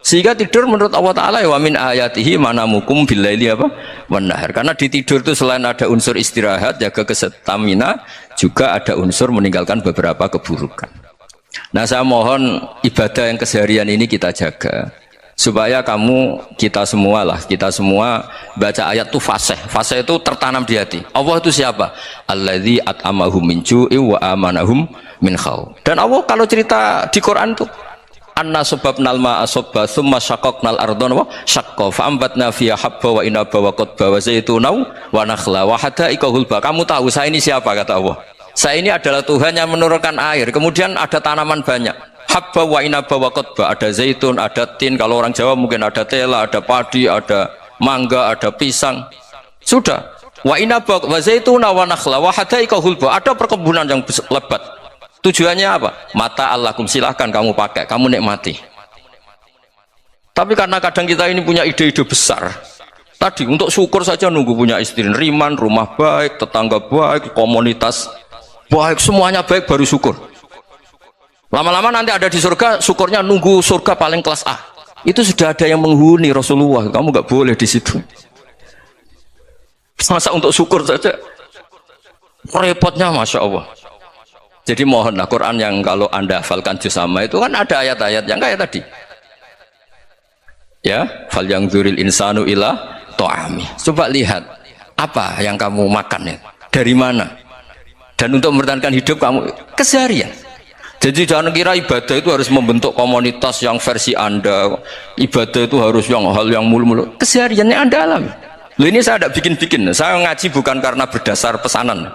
Sehingga tidur menurut Allah Ta'ala wa min ayatihi manamukum billaili apa? Wan-nahar. Karena di tidur itu selain ada unsur istirahat, jaga kestamina, juga ada unsur meninggalkan beberapa keburukan. Nah saya mohon ibadah yang keseharian ini kita jaga. Supaya kita semua baca ayat itu fasih. Fasih itu tertanam di hati. Allah itu siapa? Alladzi at'amahum min ju'i wa amanahum min khauf. Dan Allah kalau cerita di Quran itu anna sababnal ma'a sabba thumma syaqaqnal ardha wa syaqqa fa ambatna fiha habba wa inaba wa qadba wa zaituna wa nakhla wa hada'iqa hulba. Kamu tahu saya ini siapa, kata Allah? Saya ini adalah Tuhan yang menurunkan air, kemudian ada tanaman banyak, habba wa inaba wa qadba, ada zaitun, ada tin, kalau orang Jawa mungkin ada tela, ada padi, ada mangga, ada pisang. Sudah. Wa inaba wa zaituna wa nakhla wa hada'iqa hulba, ada perkebunan yang lebat. Tujuannya apa? Mata Allahkum, silahkan kamu pakai, kamu nikmati. Tapi karena kadang kita ini punya ide-ide besar. Tadi untuk syukur saja nunggu punya istri riman, rumah baik, tetangga baik, komunitas baik, semuanya baik baru syukur. Lama-lama nanti ada di surga, syukurnya nunggu surga paling kelas A. Itu sudah ada yang menghuni Rasulullah, kamu nggak boleh di situ. Masa untuk syukur saja repotnya, masya Allah. Jadi mohonlah Quran yang kalau anda hafalkan juz amma itu kan ada ayat-ayat yang kayak tadi. Ya, fal yang dzuril insanu ila ta'ami. Coba lihat apa yang kamu makan ya, dari mana, dan untuk mempertahankan hidup kamu keseharian. Jadi jangan kira ibadah itu harus membentuk komunitas yang versi anda, ibadah itu harus yang hal yang mulu-mulu. Kesehariannya anda alami. Loh, ini saya tidak bikin-bikin, saya ngaji bukan karena berdasar pesanan.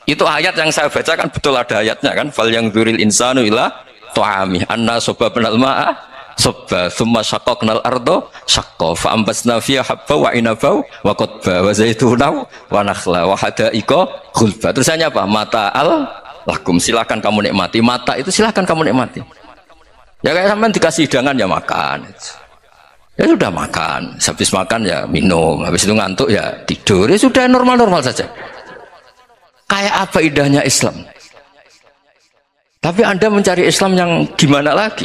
Itu ayat yang saya baca kan betul ada ayatnya kan, fal yang dzuril insanu ila ta'ami anna sababnal ma'a sabba thumma syaqaqnal ardha syaqqa fa ambasna fiha habba wa inaba wa qadba wa zaituna wa nakhla wa hada'iqa ghulba. Terusannya apa? Mata al lakum, silakan kamu nikmati. Mata itu silakan kamu nikmati. Ya kayak sampean dikasih hidangan ya makan. Ya sudah makan, habis makan ya minum, habis itu ngantuk ya tidur. Ya sudah normal-normal saja. Kayak apa indahnya Islam. Tapi anda mencari Islam yang gimana lagi?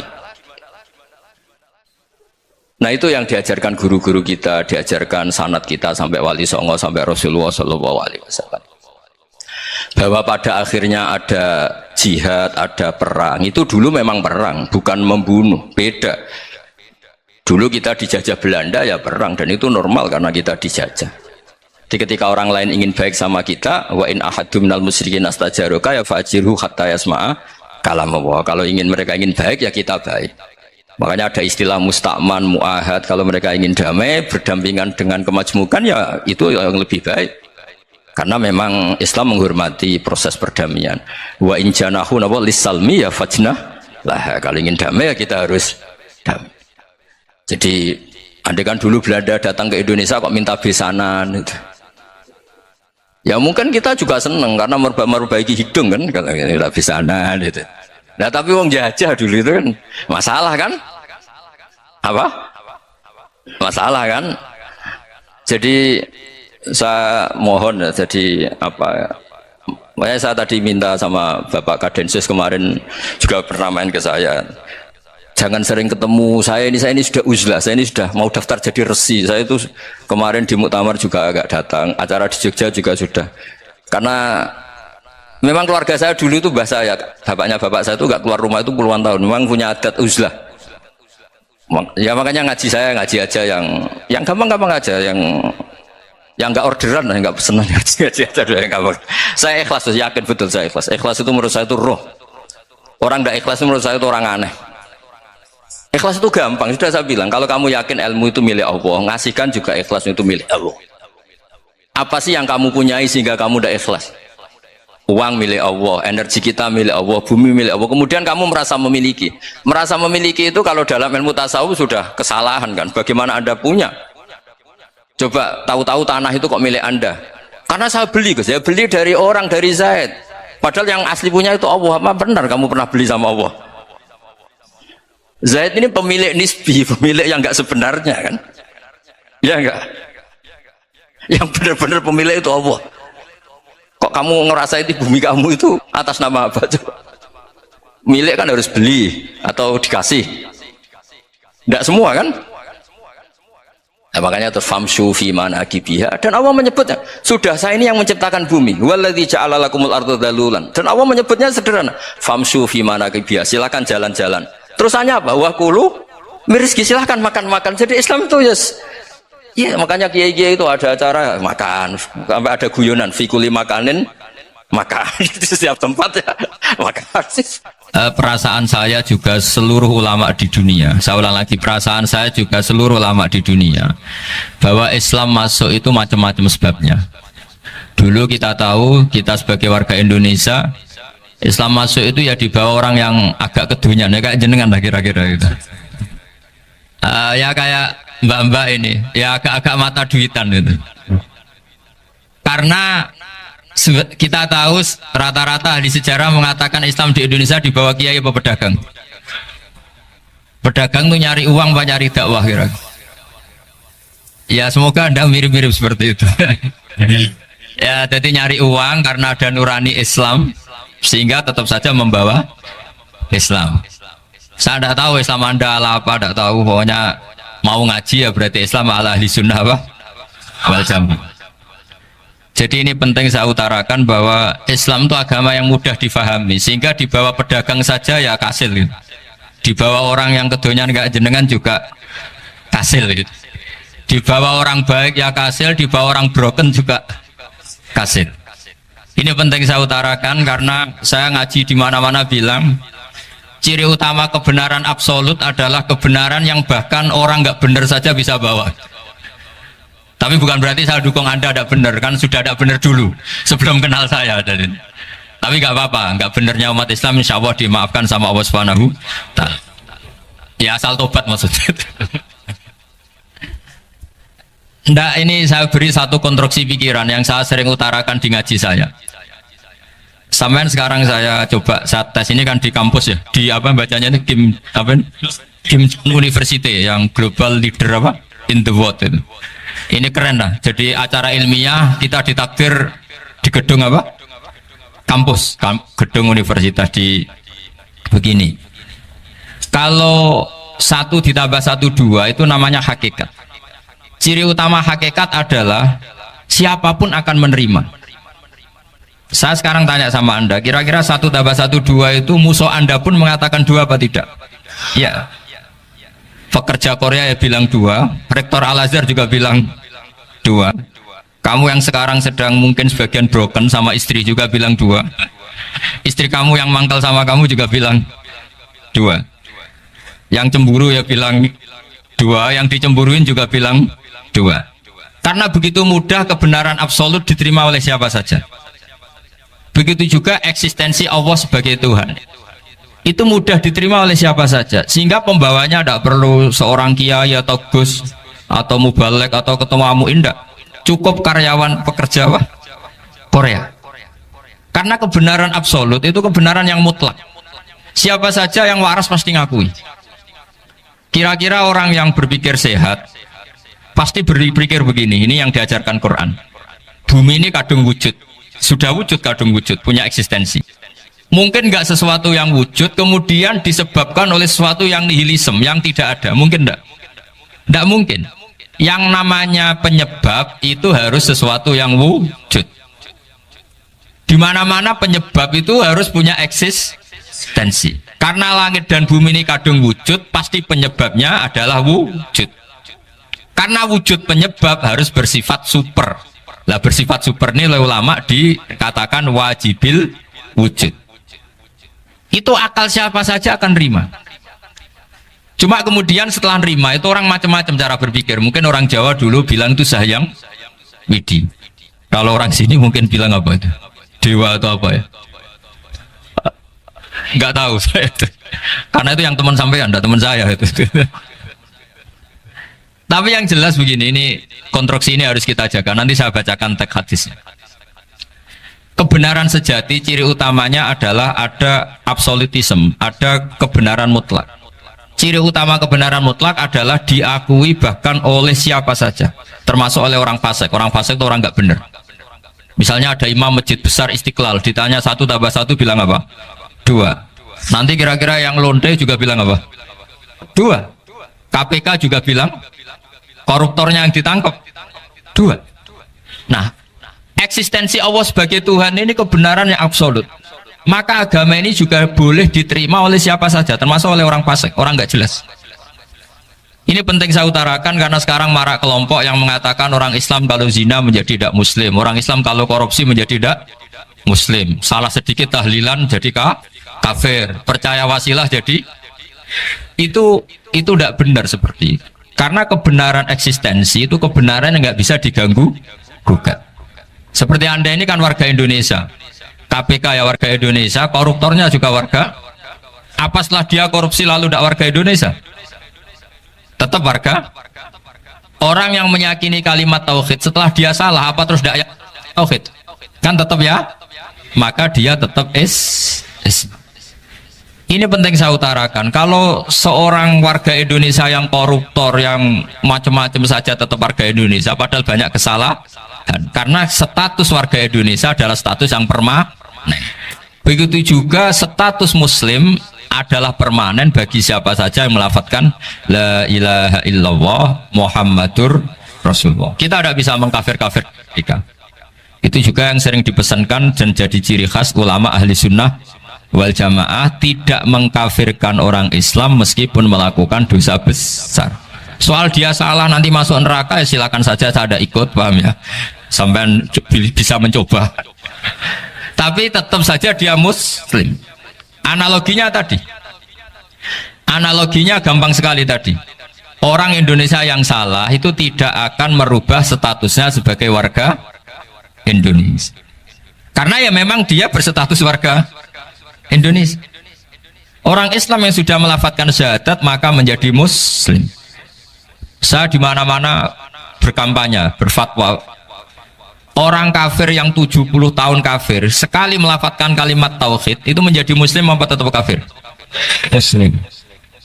Nah itu yang diajarkan guru-guru kita, diajarkan sanad kita sampai Wali Songo, sampai Rasulullah SAW. Bahwa pada akhirnya ada jihad, ada perang. Itu dulu memang perang, bukan membunuh, beda. Dulu kita dijajah Belanda ya perang, dan itu normal karena kita dijajah. Jadi ketika orang lain ingin baik sama kita, wa in ahadum minal musyrikin astajaruka ya fa'jirhu hatta yasma'a kalam Allah. Kalau mereka ingin baik ya kita baik. Makanya ada istilah musta'man, mu'ahad. Kalau mereka ingin damai, berdampingan dengan kemajmukan ya itu yang lebih baik. Karena memang Islam menghormati proses perdamaian. Wa in janahu lis-salmi ya fajnah lah. Kalau ingin damai ya kita harus damai. Jadi andai kan dulu Belanda datang ke Indonesia kok minta besanan itu. Ya mungkin kita juga seneng karena memperbaiki hidung kan, kalau kita besanan gitu. Nah tapi wong jajah dulu itu kan masalah kan? Apa? Masalah kan? Jadi saya mohon ya, jadi apa? Makanya saya tadi minta sama Bapak Kadensus kemarin juga pernah main ke saya. Jangan sering ketemu saya ini sudah uzlah, saya ini sudah mau daftar jadi resi. Saya itu kemarin di muktamar juga agak datang, acara di Jogja juga sudah. Karena memang keluarga saya dulu itu mbah saya, bapaknya bapak saya itu nggak keluar rumah itu puluhan tahun, memang punya adat uzlah. Ya makanya ngaji saya ngaji aja yang gampang-gampang aja, yang nggak orderan, yang nggak pesenan, ngaji aja dulu yang gampang. Saya ikhlas, yakin betul saya ikhlas. Ikhlas itu menurut saya itu roh. Orang nggak ikhlas menurut saya itu orang aneh. Ikhlas itu gampang, sudah saya bilang, kalau kamu yakin ilmu itu milik Allah, ngasihkan juga ikhlas itu milik Allah. Apa sih yang kamu punyai sehingga kamu tidak ikhlas? Uang milik Allah, energi kita milik Allah, bumi milik Allah, kemudian kamu merasa memiliki. Merasa memiliki itu kalau dalam ilmu tasawuf sudah kesalahan kan, bagaimana anda punya? Coba tahu-tahu tanah itu kok milik anda? Karena saya beli, saya beli dari orang, dari Zaid. Padahal yang asli punya itu Allah. Apa benar kamu pernah beli sama Allah? Zaid ini pemilik nisbi, pemilik yang enggak sebenarnya kan? Ya enggak? Yang benar-benar pemilik itu Allah. Kok kamu ngerasa itu bumi kamu itu atas nama apa? Coba. Milik kan harus beli atau dikasih. Enggak semua kan? Nah, makanya terfamsu fi manakibiha, dan Allah menyebutnya, sudah saya ini yang menciptakan bumi, waladzi ja'ala lakumul arda dalulan, dan Allah menyebutnya sederhana, famsu fi manakibiha, silakan jalan-jalan. Terusannya apa? Wa kulu mirizki, silahkan makan-makan. Jadi Islam itu yes. Ya makanya kiai-kiai itu ada acara makan, sampai ada guyonan fikuli makanin maka itu setiap tempat ya maka perasaan saya juga seluruh ulama di dunia, saya ulang lagi, perasaan saya juga seluruh ulama di dunia, bahwa Islam masuk itu macam-macam sebabnya. Dulu kita tahu, kita sebagai warga Indonesia, Islam masuk itu ya dibawa orang yang agak kedunian, ya kayak jenengan lah kira-kira gitu. Ya kayak mbak-mbak ini, ya agak-agak mata duitan gitu. Karena kita tahu rata-rata ahli sejarah mengatakan Islam di Indonesia dibawa kiai apa pedagang. Pedagang tuh nyari uang apa nyari dakwah kira. Ya semoga Anda mirip-mirip seperti itu. Ya jadi nyari uang karena ada nurani Islam sehingga tetap saja membawa Islam. Saya tidak tahu Islam Anda ala apa, tidak tahu, pokoknya mau ngaji ya berarti Islam ala ahli sunnah apa? Wal jamaah. Jadi ini penting saya utarakan bahwa Islam itu agama yang mudah difahami, sehingga dibawa pedagang saja ya kasil gitu. Dibawa orang yang kedonyan nggak jenengan juga kasil gitu. Dibawa orang baik ya kasil, dibawa orang broken juga kasil. Ini penting saya utarakan karena saya ngaji di mana-mana bilang ciri utama kebenaran absolut adalah kebenaran yang bahkan orang nggak benar saja bisa bawa. Tapi bukan berarti saya dukung Anda tidak benar, kan sudah tidak benar dulu sebelum kenal saya. Tapi nggak apa-apa, nggak benarnya umat Islam insya Allah dimaafkan sama Allah Subhanahu. Ya asal tobat maksudnya. Nggak, ini saya beri satu konstruksi pikiran yang saya sering utarakan di ngaji saya. Sampai sekarang saya coba saat tes ini kan di kampus ya, di apa bacanya itu Kim University yang global leader apa in the world itu. Ini keren lah. Jadi acara ilmiah kita ditakdir di gedung apa? Kampus, gedung universitas di begini. Kalau 1 ditambah 1 2 itu namanya hakikat. Ciri utama hakikat adalah siapapun akan menerima. Saya sekarang tanya sama Anda, kira-kira 1 tambah 1 2 itu musuh Anda pun mengatakan 2 apa tidak? Ya. Pekerja Korea ya bilang 2, rektor Al-Azhar juga bilang 2. Kamu yang sekarang sedang mungkin sebagian broken sama istri juga bilang 2. Istri kamu yang mangkal sama kamu juga bilang 2. Yang cemburu ya bilang 2, yang dicemburuin juga bilang 2. Karena begitu mudah kebenaran absolut diterima oleh siapa saja. Begitu juga eksistensi Allah sebagai Tuhan. Itu mudah diterima oleh siapa saja, sehingga pembawanya tidak perlu seorang kiai atau gus atau mubalek atau ketua muin, tidak cukup karyawan pekerja Korea. Karena kebenaran absolut itu kebenaran yang mutlak, siapa saja yang waras pasti ngakui. Kira-kira orang yang berpikir sehat pasti berpikir begini, ini yang diajarkan Quran, bumi ini kadung wujud, sudah wujud kadung wujud, punya eksistensi. Mungkin nggak sesuatu yang wujud kemudian disebabkan oleh sesuatu yang nihilisme, yang tidak ada. Mungkin enggak? Enggak mungkin. Yang namanya penyebab itu harus sesuatu yang wujud. Di mana-mana penyebab itu harus punya eksistensi. Karena langit dan bumi ini kadung wujud, pasti penyebabnya adalah wujud. Karena wujud penyebab harus bersifat super. Lah bersifat super ini oleh ulama dikatakan wajibil wujud. Itu akal siapa saja akan nerima. Cuma kemudian setelah nerima itu orang macam-macam cara berpikir. Mungkin orang Jawa dulu bilang itu Sahyang Widi. Kalau orang sini mungkin bilang apa itu? Dewa atau apa ya? Nggak tahu saya itu. Karena itu yang teman sampean, enggak teman saya itu. Tapi yang jelas begini, ini konstruksi ini harus kita jaga. Nanti saya bacakan teks hadisnya. Kebenaran sejati ciri utamanya adalah ada absolutisme, ada kebenaran mutlak. Ciri utama kebenaran mutlak adalah diakui bahkan oleh siapa saja, termasuk oleh orang fasik. Orang fasik itu orang nggak benar. Misalnya ada imam masjid besar Istiqlal, ditanya 1 tambah 1 bilang apa? 2. Nanti kira-kira yang lonte juga bilang apa? 2. KPK juga bilang, koruptornya yang ditangkap 2. Nah, eksistensi Allah sebagai Tuhan ini kebenaran yang absolut. Maka agama ini juga boleh diterima oleh siapa saja, termasuk oleh orang fasik, orang nggak jelas. Ini penting saya utarakan karena sekarang marak kelompok yang mengatakan orang Islam kalau zina menjadi tidak muslim, orang Islam kalau korupsi menjadi tidak Muslim. Salah sedikit tahlilan jadi kafir. Percaya wasilah jadi itu tidak benar seperti itu. Karena kebenaran eksistensi itu kebenaran yang nggak bisa diganggu gugat. Seperti Anda ini kan warga Indonesia. KPK ya warga Indonesia, koruptornya juga warga. Apa setelah dia korupsi lalu tidak warga Indonesia? Tetap warga. Orang yang meyakini kalimat tauhid setelah dia salah apa terus tidak tauhid? Kan tetap ya? Maka dia tetap Ini penting saya utarakan. Kalau seorang warga Indonesia yang koruptor, yang macam-macam saja tetap warga Indonesia, padahal banyak kesalahan. Karena status warga Indonesia adalah status yang permanen. Begitu juga status Muslim adalah permanen bagi siapa saja yang melafadzkan La ilaha illallah Muhammadur Rasulullah. Kita tidak bisa mengkafir-kafir mereka. Itu juga yang sering dipesankan dan jadi ciri khas ulama ahli sunnah wal jamaah, tidak mengkafirkan orang Islam meskipun melakukan dosa besar. Soal dia salah nanti masuk neraka ya silakan saja, saya ada ikut, paham ya, sampai bisa mencoba. Tapi tetap saja dia Muslim. Analoginya tadi, analoginya gampang sekali tadi. Orang Indonesia yang salah itu tidak akan merubah statusnya sebagai warga Indonesia, karena ya memang dia berstatus warga Indonesia. Orang Islam yang sudah melafadzkan syahadat maka menjadi Muslim. Saya di mana-mana berkampanye, berfatwa. Orang kafir yang 70 tahun kafir sekali melafadzkan kalimat tauhid itu menjadi Muslim apa tetap kafir? Muslim.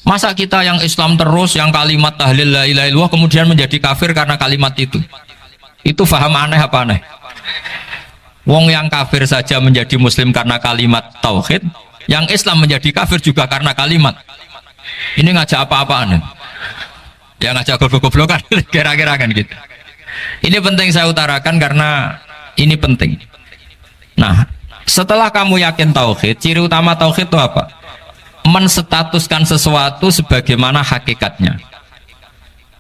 Masa kita yang Islam terus yang kalimat tahlil la ilaha illallah kemudian menjadi kafir karena kalimat itu? Itu faham aneh apa aneh? Wong yang kafir saja menjadi Muslim karena kalimat tauhid, yang Islam menjadi kafir juga karena kalimat. Ini ngajak apa-apaan? Ya ngajak goblok-goblokan, kira-kira kan gitu. Ini penting saya utarakan karena ini penting. Nah, setelah kamu yakin tauhid, ciri utama tauhid itu apa? Menstatuskan sesuatu sebagaimana hakikatnya.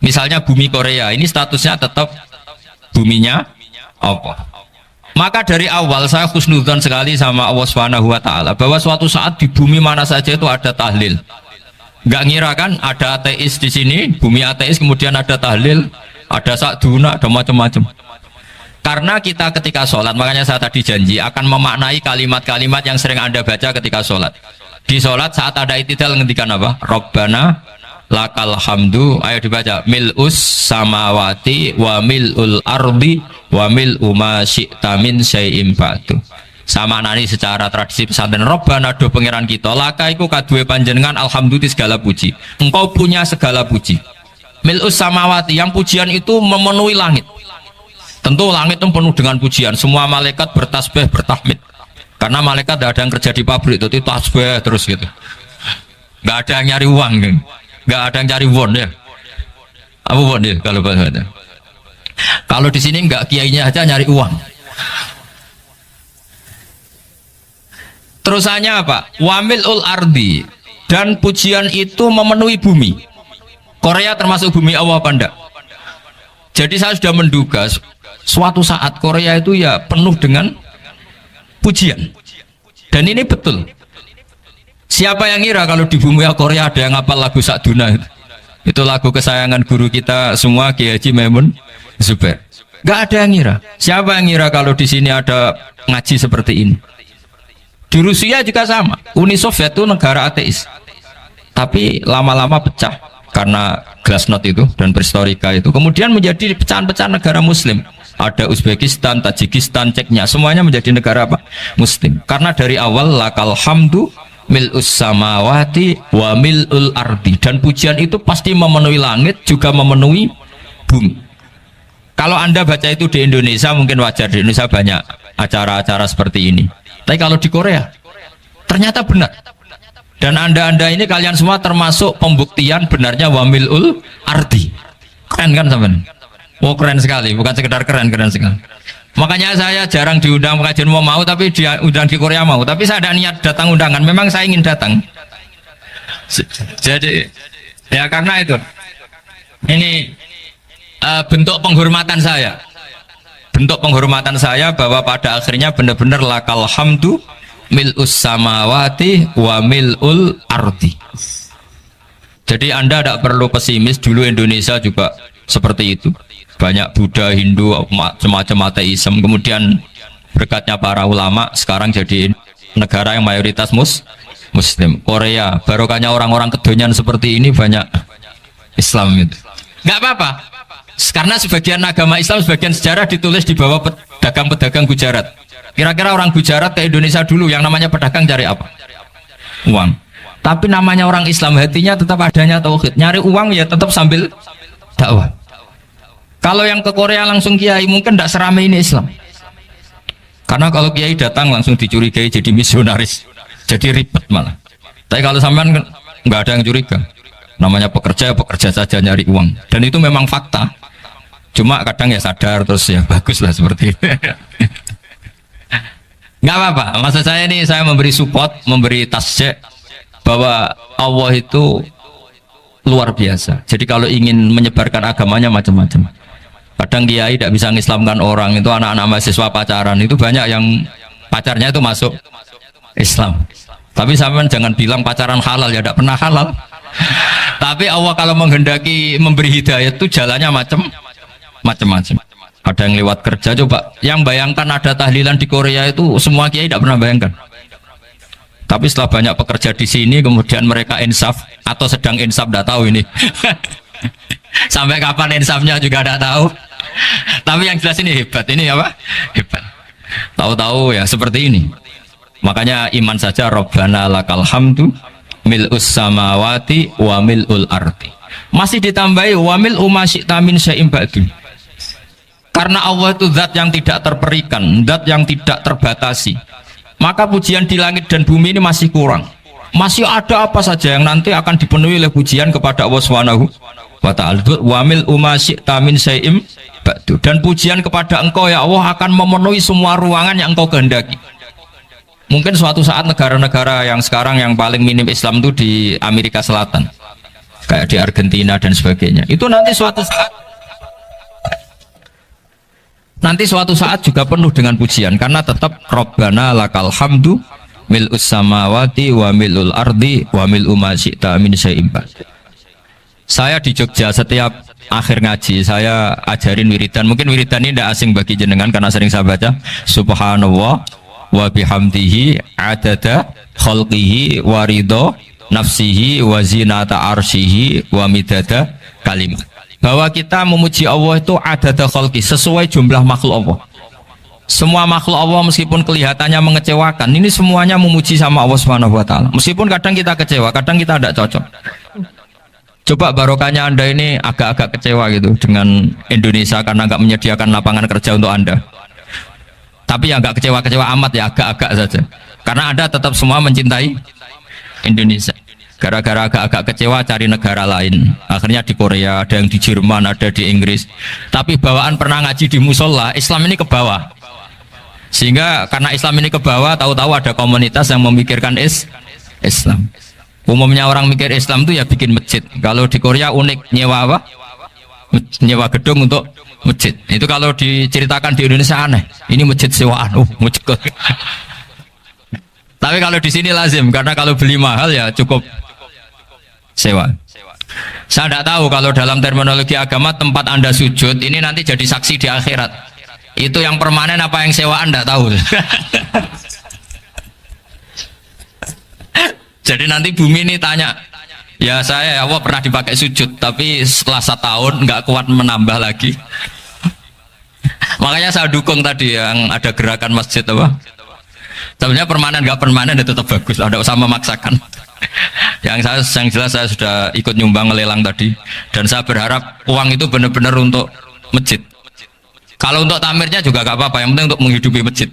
Misalnya bumi Korea, ini statusnya tetap buminya apa? Maka dari awal saya husnudzon sekali sama Allah Subhanahu wa taala bahwa suatu saat di bumi mana saja itu ada tahlil. Enggak ngira kan ada ateis di sini, bumi ateis kemudian ada tahlil, ada sakduna, ada macam-macam. Karena kita ketika sholat, makanya saya tadi janji akan memaknai kalimat-kalimat yang sering Anda baca ketika sholat. Di sholat saat ada itidal ngendikan apa? Rabbana lakal hamdu, ayo dibaca, mil'us samawati wa mil'ul ardi wa mil'u ma syi'ta min syai'im ba'du. Sama nani secara tradisi pesantren, Rabbana do pangeran kita laka iku kaduwe panjenengan alhamdulillah segala puji, engkau punya segala puji. Mil'us samawati, yang pujian itu memenuhi langit. Tentu langit itu penuh dengan pujian, semua malaikat bertasbih bertahmid. Karena malaikat tidak ada yang kerja di pabrik itu tasbih terus gitu, nggak ada yang nyari uang kan? Nggak ada yang cari won ya. Apa won ya kalau bahasa? Kalau di sini nggak kiainya aja nyari uang. Terusannya apa? Wamilul ardi, dan pujian itu memenuhi bumi. Korea termasuk bumi Allah apa enggak? Jadi saya sudah menduga suatu saat Korea itu ya penuh dengan pujian. Dan ini betul. Siapa yang ngira kalau di bumi Korea ada yang hafal lagu Sakduna itu lagu kesayangan guru kita semua Kiai Haji Maimun Zubair. Gak ada yang ngira. Siapa yang ngira kalau di sini ada ngaji seperti ini? Di Rusia juga sama. Uni Soviet itu negara ateis, tapi lama-lama pecah karena glasnost itu dan perestorika itu. Kemudian menjadi pecahan-pecahan negara Muslim. Ada Uzbekistan, Tajikistan, Ceknya, semuanya menjadi negara apa? Muslim. Karena dari awal lakal hamdu mil'us samawati wa mil'ul ardi, dan pujian itu pasti memenuhi langit juga memenuhi bumi. Kalau Anda baca itu di Indonesia mungkin wajar, di Indonesia banyak acara-acara seperti ini. Tapi kalau di Korea ternyata benar. Dan anda ini kalian semua termasuk pembuktian benarnya wa mil'ul ardi. Keren kan teman? Oh keren sekali, bukan sekedar keren, keren sekali. Makanya saya jarang diundang pengajian mau, tapi diundang di Korea mau. Tapi saya ada niat datang undangan, memang saya ingin datang. Jadi ya karena itu ini bentuk penghormatan saya. bentuk penghormatan saya bahwa pada akhirnya benar-benar lakal hamdu mil'us samawati wa mil'ul ardi. Jadi Anda tidak perlu pesimis, dulu Indonesia juga seperti itu. Banyak Buddha, Hindu, semacam ateisme. Kemudian berkatnya para ulama sekarang jadi negara yang mayoritas Muslim. Korea, barokahnya orang-orang kedonyan seperti ini banyak Islam itu. Nggak apa-apa. Karena sebagian agama Islam, sebagian sejarah ditulis di bawah pedagang-pedagang Gujarat. Kira-kira orang Gujarat ke Indonesia dulu yang namanya pedagang cari apa? Uang. Tapi namanya orang Islam, hatinya tetap adanya tauhid. Nyari uang ya tetap sambil dakwah. Kalau yang ke Korea langsung kiai mungkin tidak seramai ini Islam. Karena kalau kiai datang langsung dicurigai jadi misionaris, jadi ribet malah. Tapi kalau sampean nggak ada yang curiga. Namanya pekerja saja nyari uang. Dan itu memang fakta. Cuma kadang ya sadar terus ya bagus lah seperti itu. Nggak apa-apa. Maksud saya ini saya memberi support, memberi tasjek bahwa Allah itu luar biasa. Jadi kalau ingin menyebarkan agamanya macam-macam. Kadang kiai tidak bisa mengislamkan orang, itu anak-anak mahasiswa pacaran itu banyak yang pacarnya itu masuk Islam. Tapi sampean jangan bilang pacaran halal, ya tidak pernah halal. Tapi Allah kalau menghendaki memberi hidayah itu jalannya macam-macam. Ada yang lewat kerja, coba yang bayangkan ada tahlilan di Korea itu semua kiai tidak pernah bayangkan. Tapi setelah banyak pekerja di sini kemudian mereka insaf atau sedang insaf tidak tahu ini. Sampai kapan insafnya juga tidak tahu. Tapi yang jelas ini hebat. Ini apa? Hebat. Tahu-tahu ya seperti ini. Makanya iman saja Rabbana lakal hamdu mil'us samawati wa mil'ul ardi. Masih ditambahi wa mil'u ma syi'ta min syai'in ba'du. Karena Allah itu zat yang tidak terperikan, zat yang tidak terbatasi. Maka pujian di langit dan bumi ini masih kurang. Masih ada apa saja yang nanti akan dipenuhi oleh pujian kepada Allah Subhanahu wa ta'ala. Wa mil'u ma syi'ta min syai'in ba'du. Dan pujian kepada Engkau ya Allah akan memenuhi semua ruangan yang Engkau kehendaki. Mungkin suatu saat negara-negara yang sekarang yang paling minim Islam itu di Amerika Selatan, kayak di Argentina dan sebagainya, itu nanti suatu saat juga penuh dengan pujian karena tetap Rabbana lakal hamdu mil'us samawati wa mil'ul ardi wa mil'u ma syi'ta min syai'in ba'd. Saya di Jogja setiap akhir ngaji saya ajarin wiridan. Mungkin wiridan ini tidak asing bagi jenengan karena sering saya baca subhanallah wa bihamdihi adada khalqihi wa ridho nafsihi wa zinata arsyihi wa midada kalimat. Bahwa kita memuji Allah itu adada khalqi, sesuai jumlah makhluk Allah. Semua makhluk Allah meskipun kelihatannya mengecewakan, ini semuanya memuji sama Allah Subhanahu wa ta'ala. Meskipun kadang kita kecewa, kadang kita tidak cocok. Coba barokahnya Anda ini agak-agak kecewa gitu dengan Indonesia karena nggak menyediakan lapangan kerja untuk Anda. Tapi ya nggak kecewa-kecewa amat ya, agak-agak saja. Karena Anda tetap semua mencintai Indonesia. Gara-gara agak-agak kecewa cari negara lain. Akhirnya di Korea, ada yang di Jerman, ada di Inggris. Tapi bawaan pernah ngaji di musola, Islam ini ke bawah. Sehingga karena Islam ini ke bawah, tahu-tahu ada komunitas yang memikirkan Islam. Umumnya orang mikir Islam itu ya bikin masjid. Kalau di Korea unik, nyewa apa? Nyewa gedung untuk masjid. Itu kalau diceritakan di Indonesia aneh. Ini masjid sewaan. Masjid. Tapi kalau di sini lazim karena kalau beli mahal ya cukup sewa. Saya tidak tahu kalau dalam terminologi agama tempat Anda sujud ini nanti jadi saksi di akhirat. Itu yang permanen apa yang sewaan tidak tahu. Jadi nanti bumi ini tanya, ya saya ya Allah pernah dipakai sujud, tapi setelah 1 tahun nggak kuat menambah lagi. Makanya saya dukung tadi yang ada gerakan masjid apa. Sebenarnya permanen nggak permanen itu tetap bagus, ada usah memaksakan. yang jelas saya sudah ikut nyumbang lelang tadi, dan saya berharap uang itu benar-benar untuk masjid. Kalau untuk tamirnya juga nggak apa-apa, yang penting untuk menghidupi masjid.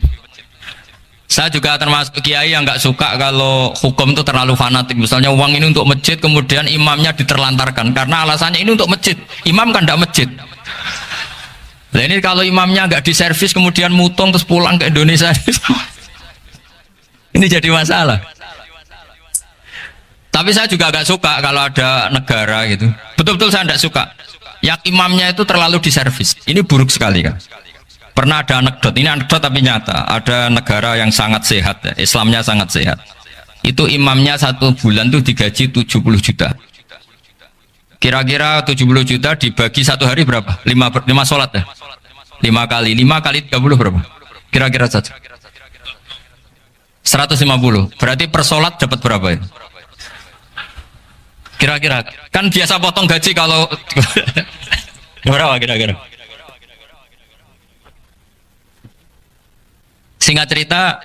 Saya juga termasuk kiai yang nggak suka kalau hukum itu terlalu fanatik. Misalnya uang ini untuk masjid, kemudian imamnya diterlantarkan karena alasannya ini untuk masjid. Imam kan tidak masjid. Nah ini kalau imamnya nggak diservis kemudian mutung terus pulang ke Indonesia, ini jadi masalah. Tapi saya juga nggak suka kalau ada negara gitu. Betul-betul saya tidak suka yang imamnya itu terlalu diservis. Ini buruk sekali kan. Pernah ada anekdot, ini anekdot tapi nyata. Ada negara yang sangat sehat, ya, Islamnya sangat sehat. Itu imamnya satu bulan tuh digaji 70 juta. Kira-kira 70 juta dibagi satu hari berapa? 5 sholat ya? 5 kali 30 berapa? Kira-kira saja. 150. Berarti per sholat dapat berapa ya? Kira-kira. Kan biasa potong gaji kalau berapa kira-kira? Singkat cerita,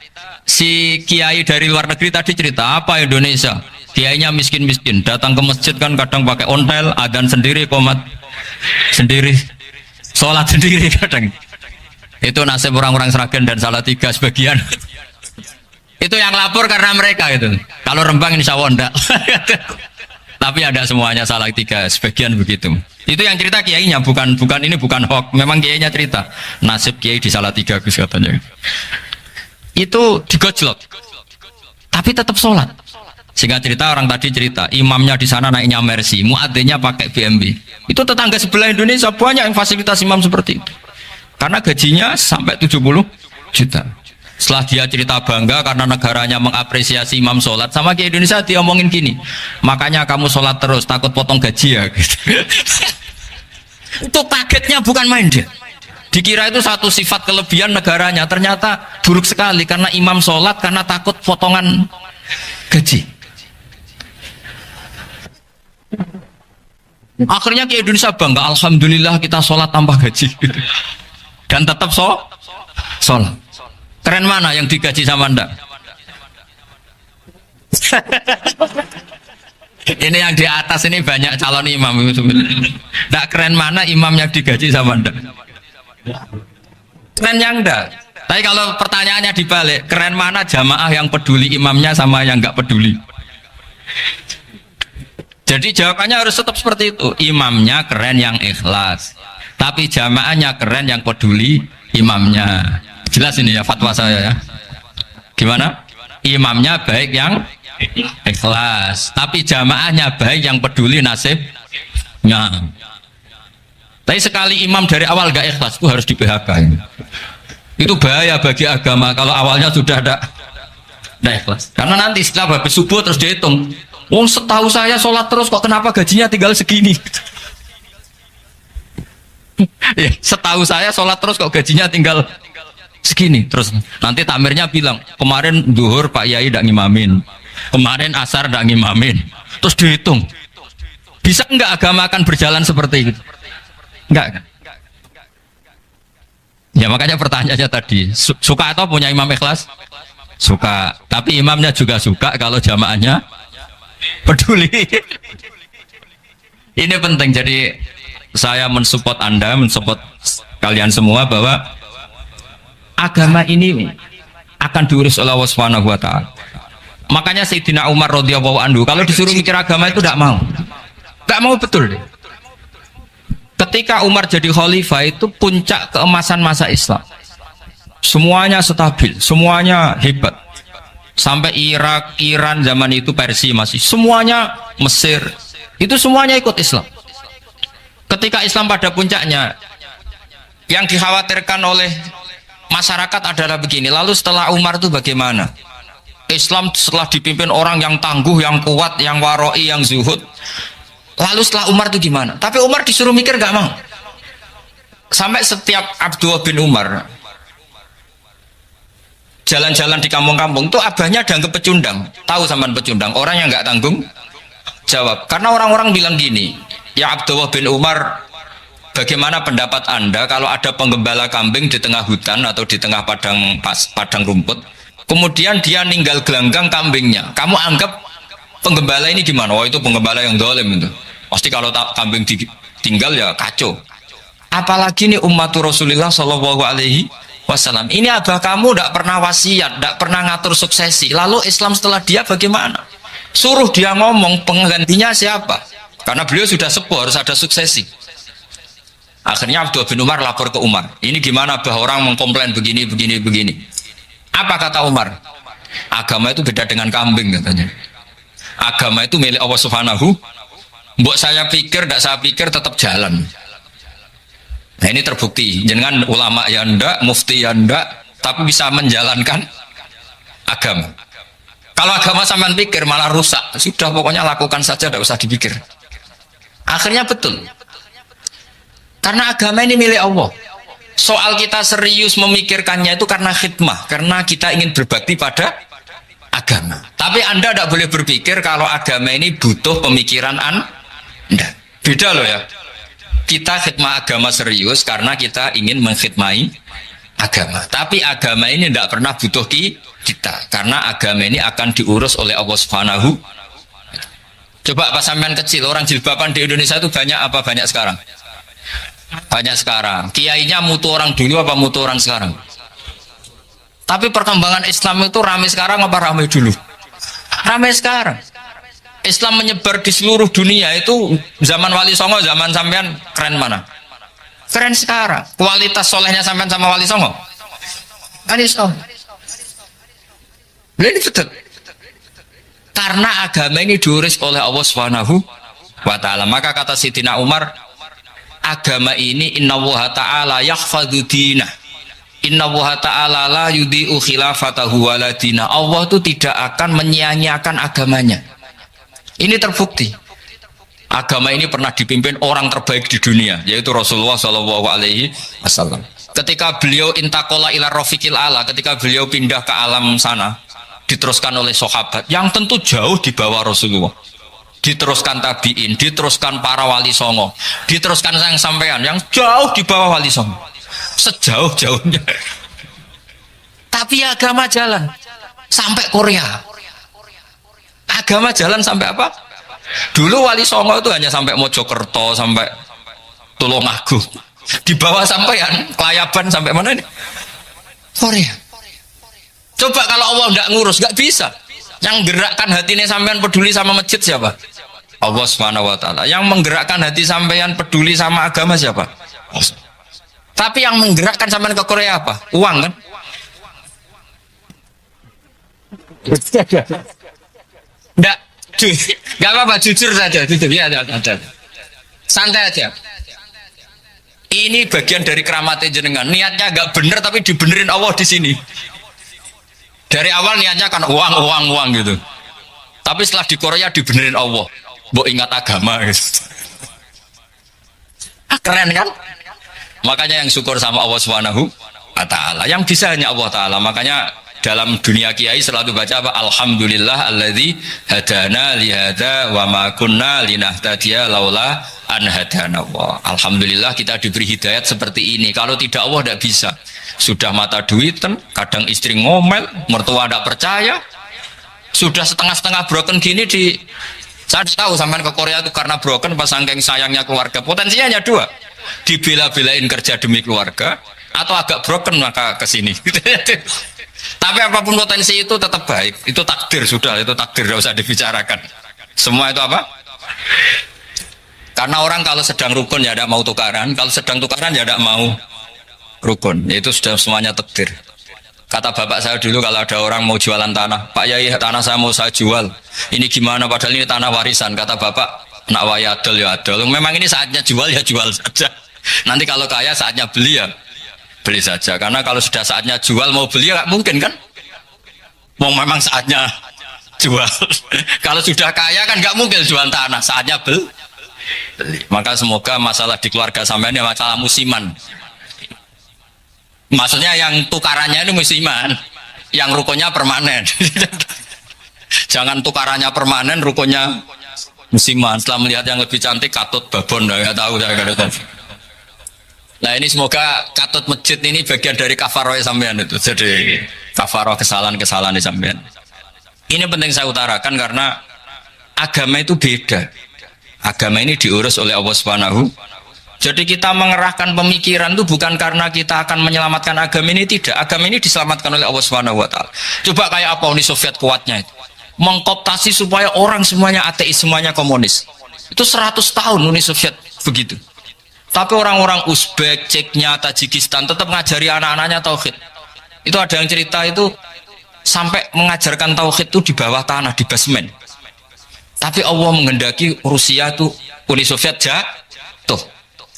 si kiai dari luar negeri tadi cerita apa Indonesia? Kiainya miskin-miskin, datang ke masjid kan kadang pakai ontel, adzan sendiri, komat sendiri, sholat sendiri kadang. Itu nasib orang-orang Sragen dan Salatiga sebagian. Itu yang lapor karena mereka itu. Kalau Rembang insya Allah enggak. Tapi ada semuanya Salatiga, sebagian begitu. Itu yang cerita kiainya, bukan ini bukan hoax. Memang kiainya cerita nasib kiai di Salatiga Gus katanya. Itu digojlok, tapi tetap sholat. Sehingga cerita orang tadi cerita, imamnya di sana naiknya Mercy, muadzinnya pakai BMW. Itu tetangga sebelah Indonesia banyak yang fasilitas imam seperti itu. Karena gajinya sampai 70 juta. Setelah dia cerita bangga karena negaranya mengapresiasi imam sholat, sama kayak Indonesia dia omongin gini, makanya kamu sholat terus, takut potong gaji ya. Gitu. Itu kagetnya bukan main dia. Dikira itu satu sifat kelebihan negaranya, ternyata buruk sekali karena imam sholat karena takut potongan gaji. Akhirnya ke Indonesia bangga, alhamdulillah kita sholat tambah gaji dan tetap sholat. Keren mana yang digaji sama Anda? Ini yang di atas ini banyak calon imam. Tidak keren mana imam yang digaji sama Anda? Keren yang enggak. Tapi kalau pertanyaannya dibalik, keren mana jamaah yang peduli imamnya sama yang enggak peduli? Jadi jawabannya harus tetap seperti itu. Imamnya keren yang ikhlas, tapi jamaahnya keren yang peduli imamnya. Jelas ini ya fatwa saya ya. Gimana? Imamnya baik yang ikhlas, tapi jamaahnya baik yang peduli nasibnya. Tapi sekali imam dari awal gak ikhlas itu harus di PHK. Itu bahaya bagi agama kalau awalnya sudah ada ikhlas. Karena nanti setelah habis subuh terus dihitung. Wong setahu saya sholat terus kok kenapa gajinya tinggal segini? Ya, setahu saya sholat terus kok gajinya tinggal segini. Terus nanti takmirnya bilang kemarin duhur Pak Yai tidak ngimamin, kemarin asar tidak ngimamin. Terus dihitung. Bisa enggak agama akan berjalan seperti itu? Enggak kan? Ya makanya pertanyaannya tadi, suka atau punya imam ikhlas? Suka, tapi imamnya juga suka kalau jamaahnya peduli. Ini penting, jadi saya mensupport Anda, mensupport kalian semua bahwa agama ini akan diurus oleh Allah Subhanahu wa taala. Makanya Sayyidina Umar radhiyallahu anhu kalau disuruh mikir agama itu tidak mau. Tidak mau betul deh. Ketika Umar jadi khalifah itu puncak keemasan masa Islam. Semuanya stabil, semuanya hebat. Sampai Irak, Iran zaman itu Persia masih, semuanya Mesir, itu semuanya ikut Islam. Ketika Islam pada puncaknya, yang dikhawatirkan oleh masyarakat adalah begini. Lalu setelah Umar itu bagaimana? Islam setelah dipimpin orang yang tangguh, yang kuat, yang waroi, yang zuhud. Lalu setelah Umar itu gimana? Tapi Umar disuruh mikir gak mau. Sampai setiap Abdullah bin Umar jalan-jalan di kampung-kampung itu abahnya dianggap pecundang. Tahu sampean pecundang? Orang yang nggak tanggung jawab. Karena orang-orang bilang gini, ya Abdullah bin Umar, bagaimana pendapat Anda kalau ada penggembala kambing di tengah hutan atau di tengah padang rumput, kemudian dia ninggal gelanggang kambingnya, kamu anggap penggembala ini gimana? Oh itu penggembala yang dolim itu. Pasti kalau kambing ditinggal ya kacau. Apalagi ini umat Rasulullah Shallallahu Alaihi Wasallam. Ini abah kamu tidak pernah wasiat, tidak pernah ngatur suksesi. Lalu Islam setelah dia bagaimana? Suruh dia ngomong penggantinya siapa? Karena beliau sudah sepuh, harus ada suksesi. Akhirnya Abdullah bin Umar lapor ke Umar. Ini gimana bah orang mengkomplain begini. Apa kata Umar? Agama itu beda dengan kambing katanya. Agama itu milik Allah Subhanahu. Mbok saya pikir, tidak saya pikir tetap jalan. Nah ini terbukti, jangan ulama ya ndak, mufti ya ndak, tapi bisa menjalankan agama. Kalau agama sampean pikir malah rusak, sudah pokoknya lakukan saja, tidak usah dipikir. Akhirnya betul, karena agama ini milik Allah. Soal kita serius memikirkannya itu karena khidmah, karena kita ingin berbakti pada agama. Tapi Anda tidak boleh berpikir kalau agama ini butuh pemikiran Anda. Beda loh ya. Kita khidmah agama serius karena kita ingin mengkhidmati agama. Tapi agama ini tidak pernah butuh kita, karena agama ini akan diurus oleh Allah Subhanahu. Coba pas sampean kecil, orang jilbaban di Indonesia itu banyak apa banyak sekarang? Banyak sekarang. Kiainya mutu orang dulu apa mutu orang sekarang? Tapi perkembangan Islam itu ramai sekarang apa ramai dulu? Ramai sekarang. Islam menyebar di seluruh dunia itu zaman Wali Songo, zaman sampean keren mana? Keren sekarang. Kualitas solehnya sampean sama Wali Songo? Wali Songo. Ini betul. Karena agama ini diurus oleh Allah Subhanahu wa ta'ala. Maka kata Sidina Umar, agama ini innallaha ta'ala yahfadhu dinah. Innallaha ta'ala la yudhi'u khilafatahu waladina. Allah itu tidak akan menyia-nyiakan agamanya. Ini terbukti. Agama ini pernah dipimpin orang terbaik di dunia, yaitu Rasulullah SAW. Ketika beliau intakola ila rofiqil ala, ketika beliau pindah ke alam sana, diteruskan oleh sahabat yang tentu jauh di bawah Rasulullah. Diteruskan tabiin, diteruskan para wali songo, diteruskan sang sampean yang jauh di bawah wali songo, sejauh-jauhnya. Tapi agama jalan sampai Korea. Agama jalan sampai apa? Dulu Wali Songo itu hanya sampai Mojokerto, sampai Tulungagung. Di bawah sampean, Kelayaban sampai mana ini? Korea. Coba kalau Allah tidak ngurus, nggak bisa. Yang gerakkan hatinya sampean peduli sama masjid siapa? Allah Subhanahu wa ta'ala. Yang menggerakkan hati sampean peduli sama agama siapa? Tapi yang menggerakkan sampean ke Korea apa? Uang kan? Enggak apa-apa, jujur saja, jujur ya, ada. Santai aja. Ini bagian dari keramatnya jenengan. Niatnya agak bener tapi dibenerin Allah di sini. Dari awal niatnya kan uang gitu. Tapi setelah di Korea dibenerin Allah. Mbok ingat agama gitu. Keren kan? Makanya yang syukur sama Allah Subhanahu wa ta'ala. Yang bisa hanya Allah ta'ala. Makanya dalam dunia kiai selalu baca apa? Alhamdulillah alladzi hadana lihada wa ma kunna linahtadiya laula an hadana Allah. Alhamdulillah kita diberi hidayat seperti ini. Kalau tidak Allah tidak bisa. Sudah mata duitan, kadang istri ngomel, mertua tidak percaya. Sudah setengah-setengah broken gini di saya tahu sampai ke Korea itu karena broken pas saking sayangnya keluarga. Potensinya hanya dua. Dibela-belain kerja demi keluarga atau agak broken maka ke sini. Tapi apapun potensi itu tetap baik. Itu takdir sudah, itu takdir, tidak usah dibicarakan. Semua itu apa? Karena orang kalau sedang rukun ya tidak mau tukaran, kalau sedang tukaran ya tidak mau rukun. Itu sudah semuanya takdir. Kata bapak saya dulu kalau ada orang mau jualan tanah, Pak Yai tanah saya mau saya jual. Ini gimana? Padahal ini tanah warisan. Kata bapak, nak waya adol ya adol. Memang ini saatnya jual ya jual saja. Nanti kalau kaya saatnya beli ya beli saja, karena kalau sudah saatnya jual mau beli ya nggak mungkin kan, mau memang saatnya jual. Kalau sudah kaya kan nggak mungkin jual tanah, saatnya beli. Maka semoga masalah di keluarga sampean ya masalah musiman, maksudnya yang tukarannya ini musiman, yang rukunnya permanen. Jangan tukarannya permanen, rukunnya musiman. Setelah melihat yang lebih cantik katut babon, nggak tahu saya kata. Nah ini semoga katut masjid ini bagian dari kafaroh sampean itu. Jadi kafaroh kesalahan-kesalahan di sampean. Ini penting saya utarakan karena agama itu beda. Agama ini diurus oleh Allah Subhanahu. Jadi kita mengerahkan pemikiran itu bukan karena kita akan menyelamatkan agama ini, tidak. Agama ini diselamatkan oleh Allah Subhanahu wa ta'ala. Coba kayak apa Uni Soviet kuatnya itu. Mengkooptasi supaya orang semuanya ateis, semuanya komunis. Itu 100 tahun Uni Soviet begitu. Tapi orang-orang Uzbek, Ceknya, Tajikistan tetap mengajari anak-anaknya tauhid. Itu ada yang cerita itu sampai mengajarkan tauhid itu di bawah tanah, di basement. Tapi Allah menghendaki Rusia itu, Uni Soviet jatuh.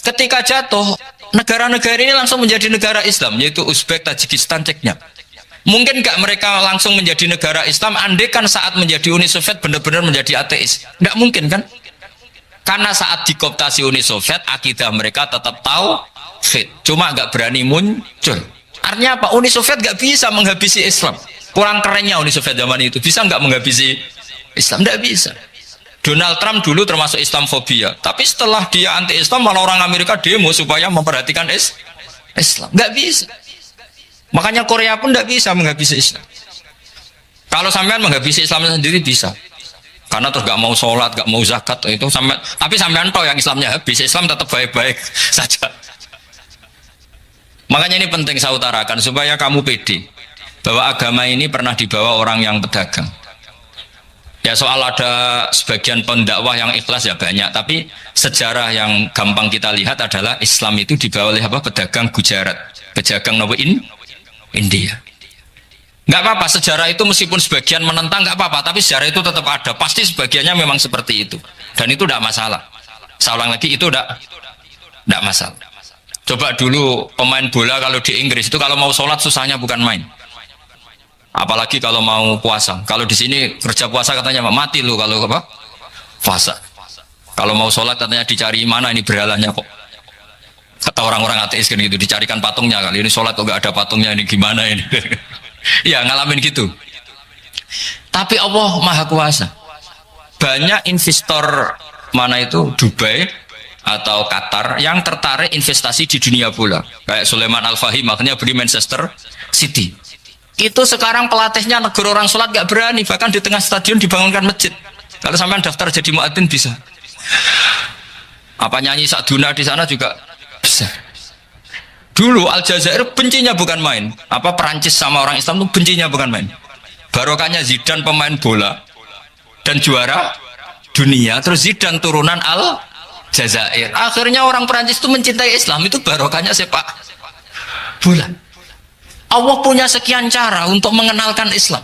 Ketika jatuh, negara-negara ini langsung menjadi negara Islam, yaitu Uzbek, Tajikistan, Ceknya. Mungkin nggak mereka langsung menjadi negara Islam, andai kan saat menjadi Uni Soviet benar-benar menjadi ateis. Nggak mungkin kan? Karena saat dikooptasi Uni Soviet, akidah mereka tetap tauhid, cuma nggak berani muncul. Artinya apa? Uni Soviet nggak bisa menghabisi Islam. Kurang kerennya Uni Soviet zaman itu, bisa nggak menghabisi Islam? Nggak bisa. Donald Trump dulu termasuk Islamfobia, tapi setelah dia anti-Islam malah orang Amerika demo supaya memperhatikan Islam. Nggak bisa. Makanya Korea pun nggak bisa menghabisi Islam. Kalau sampean menghabisi Islam sendiri bisa, karena terus nggak mau sholat, nggak mau zakat itu sampai. Tapi sampean tahu yang Islamnya habis, Islam tetap baik-baik saja. Makanya ini penting saya utarakan supaya kamu pede bahwa agama ini pernah dibawa orang yang pedagang. Ya soal ada sebagian pendakwah yang ikhlas ya banyak, tapi sejarah yang gampang kita lihat adalah Islam itu dibawa oleh apa? Pedagang Gujarat, pedagang India. Nggak apa-apa, sejarah itu meskipun sebagian menentang nggak apa-apa, tapi sejarah itu tetap ada. Pasti sebagiannya memang seperti itu, dan itu tidak masalah. Saya ulang lagi, itu tidak masalah. Coba dulu pemain bola kalau di Inggris itu kalau mau sholat susahnya bukan main. Apalagi kalau mau puasa. Kalau di sini kerja puasa katanya mati lu kalau apa? Puasa. Kalau mau sholat katanya dicari mana ini berhalanya kok. Kata orang-orang ateis kan gitu, dicarikan patungnya kali ini sholat kok gak ada patungnya ini gimana ini. Ya ngalamin gitu. Tapi Allah Maha Kuasa. Banyak investor mana itu Dubai atau Qatar yang tertarik investasi di dunia bola. Kayak Sulaiman Al-Fahim makanya beli Manchester City. Itu sekarang pelatihnya negara orang sholat gak berani, bahkan di tengah stadion dibangunkan masjid. Kalau sampai daftar jadi muadzin bisa. Apa nyanyi Sakduna di sana juga bisa. Dulu Aljazair bencinya bukan main. Apa Perancis sama orang Islam itu bencinya bukan main. Barokahnya Zidane pemain bola dan juara dunia, terus Zidane turunan Aljazair. Akhirnya orang Perancis itu mencintai Islam, itu barokahnya sepak bola. Allah punya sekian cara untuk mengenalkan Islam.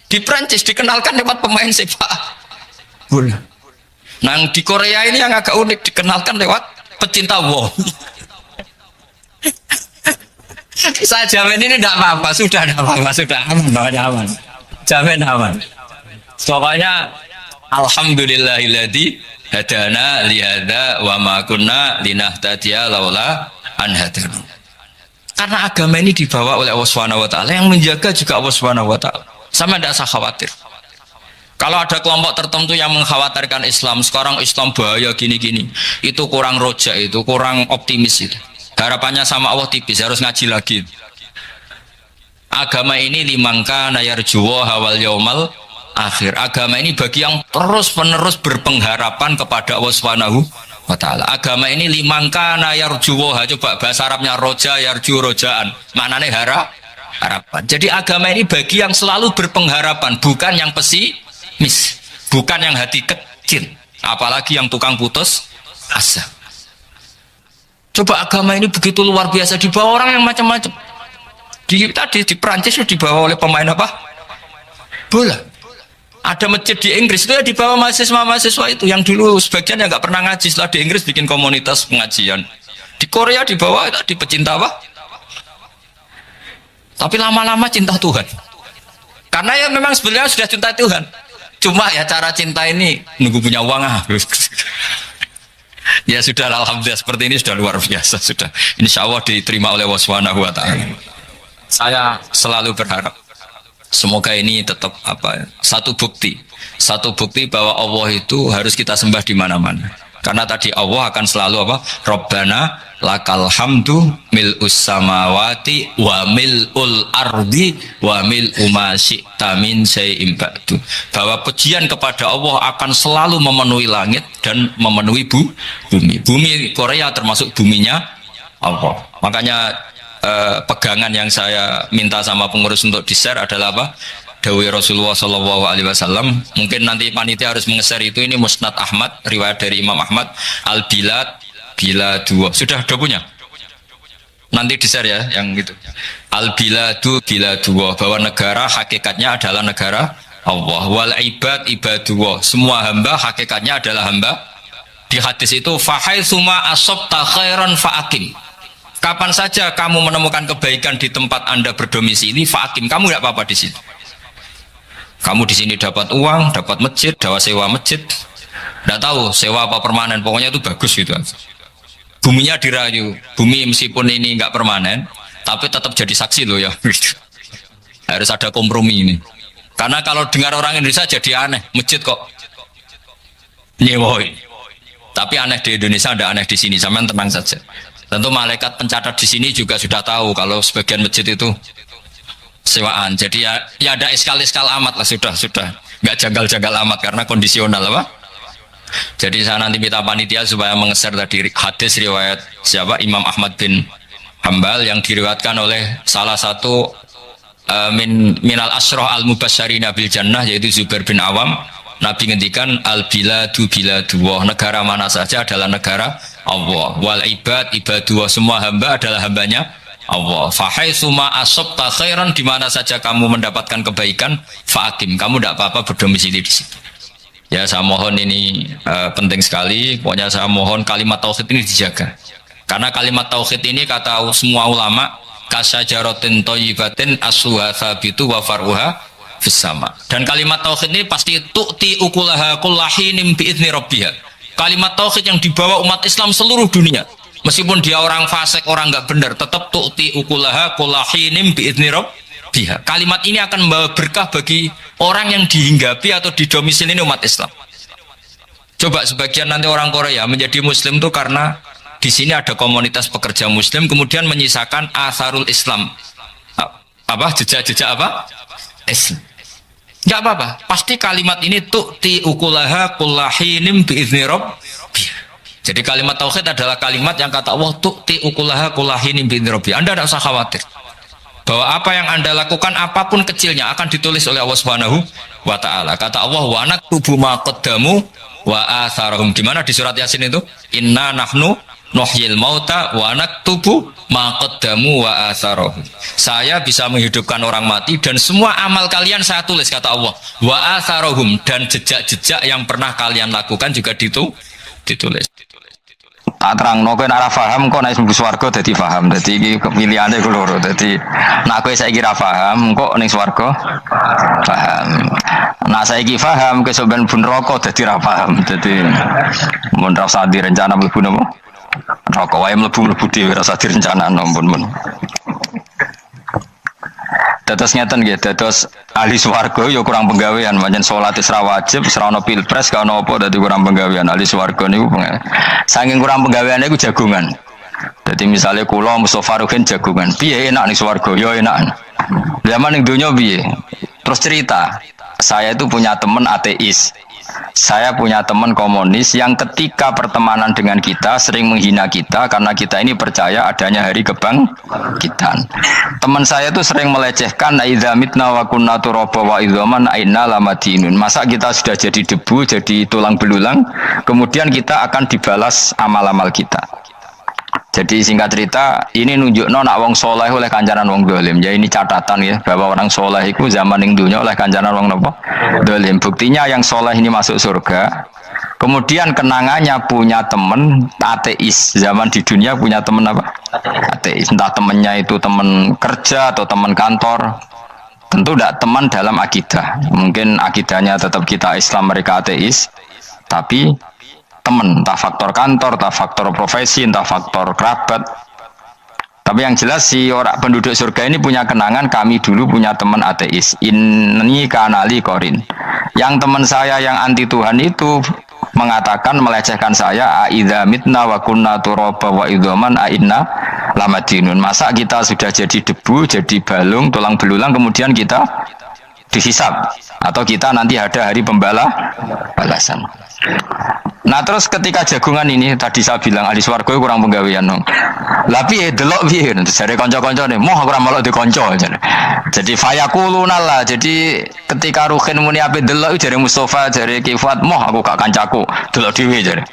Di Prancis dikenalkan lewat pemain sepak bola. Nah di Korea ini yang agak unik, dikenalkan lewat pecinta wow. Saya jamin ini tidak apa-apa, sudah tidak apa-apa, sudah aman. Jamin aman. Pokoknya alhamdulillahilladzi hadana lihada wa ma kunna linahtadiya laula an hadana. Karena agama ini dibawa oleh Allah Subhanahu wa taala, yang menjaga juga Allah Subhanahu wa taala. Sama tidak usah khawatir. Kalau ada kelompok tertentu yang mengkhawatirkan Islam, sekarang Islam bahaya gini-gini, itu kurang roja, itu kurang optimis itu. Harapannya sama Allah tipis, harus ngaji lagi. Agama ini limangka nayarjuwa hawal yaumal akhir. Agama ini bagi yang terus-menerus berpengharapan kepada Allah Subhanahu wa ta'ala. Agama ini limangka nayarjuwa, coba bahasa Arabnya roja yarju rojaan, maknanya harapan. Jadi agama ini bagi yang selalu berpengharapan, bukan yang pesimis, bukan yang hati kecil, apalagi yang tukang putus asa. Coba agama ini begitu luar biasa, dibawa orang yang macam-macam. Tadi di Prancis dibawa oleh pemain apa? Bola. Ada masjid di Inggris itu ya dibawa mahasiswa-mahasiswa itu yang dulu sebagian yang nggak pernah ngaji, setelah di Inggris bikin komunitas pengajian. Di Korea dibawa tadi pecinta apa? Tapi lama-lama cinta Tuhan. Karena ya memang sebenarnya sudah cinta Tuhan. Cuma ya cara cinta ini nunggu punya uang Ya sudah, alhamdulillah seperti ini sudah luar biasa sudah. Insya Allah diterima oleh Allah Subhanahu wa ta'ala. Saya selalu berharap semoga ini tetap satu bukti bahwa Allah itu harus kita sembah di mana-mana. Karena tadi Allah akan selalu Rabbana lakal hamdu mil'us samawati wa mil'ul ardi wa mil'u ma syi'ta min syai'in ba'du. Bahwa pujian kepada Allah akan selalu memenuhi langit dan memenuhi bumi. Bumi Korea termasuk buminya Allah. Makanya pegangan yang saya minta sama pengurus untuk di-share adalah dawai Rasulullah Shallallahu Alaihi Wasallam. Mungkin nanti panitia harus mengeser itu. Ini Musnad Ahmad, riwayat dari Imam Ahmad. Al-Bilad bila dua sudah punya. Nanti di-share ya yang gitu. Al-Biladu bila dua, bahwa negara hakikatnya adalah negara Allah. Wal ibad ibadullah, semua hamba hakikatnya adalah hamba Di hadis itu fahaitsuma asabta khairan fa'akim. Kapan saja kamu menemukan kebaikan di tempat Anda berdomisili, fa'akim, kamu tidak apa-apa di situ. Kamu di sini dapat uang, dapat masjid, dapat sewa masjid. Tidak tahu sewa apa permanen, pokoknya itu bagus gitu. Buminya dirayu, bumi meskipun ini nggak permanen, tapi tetap jadi saksi loh ya. Harus ada kompromi ini. Karena kalau dengar orang Indonesia jadi aneh, masjid kok nyewoi. Tapi aneh di Indonesia, ada aneh di sini. Sampean tenang saja. Tentu malaikat pencatat di sini juga sudah tahu kalau sebagian masjid itu sewaan. Jadi ya ada eskal amat lah, sudah nggak janggal amat karena kondisional apa. Jadi saya nanti minta panitia supaya mengeser tadi hadis riwayat siapa Imam Ahmad bin Hambal yang diriwayatkan oleh salah satu minal asroh al mubasysyirina bil jannah, yaitu Zubair bin Awam. Nabi ngendikan al biladu biladullah, negara mana saja adalah negara Allah, wal ibad ibadullah, semua hamba adalah hambanya Allah. Fahaitsuma asabta khairan, di mana saja kamu mendapatkan kebaikan, fa'akim, kamu tidak apa-apa berdomisili di situ. Ya, saya mohon ini penting sekali. Pokoknya saya mohon kalimat tauhid ini dijaga. Karena kalimat tauhid ini kata semua ulama kasyajaratin thayyibatin asluha tsabitu wa far'uha fis sama. Dan kalimat tauhid ini pasti tu'ti ukulaha kullahinim bi'izni rabbiha. Kalimat tauhid yang dibawa umat Islam seluruh dunia. Meskipun dia orang fasik, orang enggak benar, tetap tu'ti ukulaha kullahinim bi'izni rabbiha. Kalimat ini akan membawa berkah bagi orang yang dihinggapi atau didomisili umat Islam. Coba sebagian nanti orang Korea menjadi muslim itu karena di sini ada komunitas pekerja muslim, kemudian menyisakan asarul Islam. Apa? Jejak-jejak apa? Islam. Enggak apa-apa, pasti kalimat ini tu'ti ukulaha kullahinim bi'izni rabbiha. Jadi kalimat tauhid adalah kalimat yang kata Allah tu'ti ukulaha kullahinim bi'izni rabbiha. Anda tidak usah khawatir bahwa apa yang Anda lakukan apapun kecilnya akan ditulis oleh Allah Subhanahu wa taala. Kata Allah wa naktubu ma qaddamu wa atharahum. Di mana di surat Yasin itu? Inna nahnu nuhyil mauta wa naktubu ma qaddamu wa atharahum. Saya bisa menghidupkan orang mati dan semua amal kalian saya tulis, kata Allah. Wa atharahum, dan jejak-jejak yang pernah kalian lakukan juga ditulis. Tak terangno kowe nek ora paham kok nek mlebu swarga dadi paham. Dadi iki pilihane ku loro. Dadi nek kowe saiki ra paham kok ning swarga paham. Nek saiki paham kowe sok ben bun neraka dadi ra paham. Dadi mun ra usah direncana mlebu napa? Neraka wae mlebu dhewe ra usah direncana ampun. Dados ngeten nggih, dados ahli swarga ya kurang penggawean, pancen salat wis ra wajib, wis ra ono pilpres, gak ono apa dadi kurang penggawean. Ahli swarga niku saking kurang penggaweane iku jagungan. Dadi misale kula Mustofa Ruhin jagungan, piye enak ning swarga? Ya enak. Zaman ning donya piye? Terus cerita, saya itu punya teman ateis. Saya punya teman komunis yang ketika pertemanan dengan kita sering menghina kita karena kita ini percaya adanya hari kebangkitan. Teman saya itu sering melecehkan idza mitna wa kunna turaba wa idzaman inna lamadinun. Masa kita sudah jadi debu, jadi tulang belulang, kemudian kita akan dibalas amal-amal kita. Jadi singkat cerita, ini nunjukno nak wong soleh oleh kancanan wong dolim. Ya ini catatan ya, bahwa orang soleh itu zaman ning dunya oleh kancanan wong napa? Dolim. Buktinya yang soleh ini masuk surga. Kemudian kenangannya punya teman ateis. Zaman di dunia punya teman apa? Ateis. Entah temannya itu teman kerja atau teman kantor. Tentu tidak teman dalam akidah. Mungkin akidahnya tetap kita Islam, mereka ateis. Tapi teman, entah faktor kantor, entah faktor profesi, entah faktor kerabat. Tapi yang jelas si orang penduduk surga ini punya kenangan, kami dulu punya teman ateis. Ini kanali korin. Yang teman saya yang anti Tuhan itu mengatakan, melecehkan saya, aidza mitna wa kunna turaba wa idzaman inna lamadinun. Masa kita sudah jadi debu, jadi balung, tulang belulang, kemudian kita dihisab, atau kita nanti ada hari balasan. Nah terus ketika jagungan ini tadi saya bilang ahli swarga kurang penggawean dong. Lah piye delok piye jare kanca-kancane, moh ora melok di kanca. Jadi fayakuluna lah. Jadi ketika Ruhin muni ape delok jare Mustofa, jare Kifat, moh aku gak kancaku, delok dhewe jare.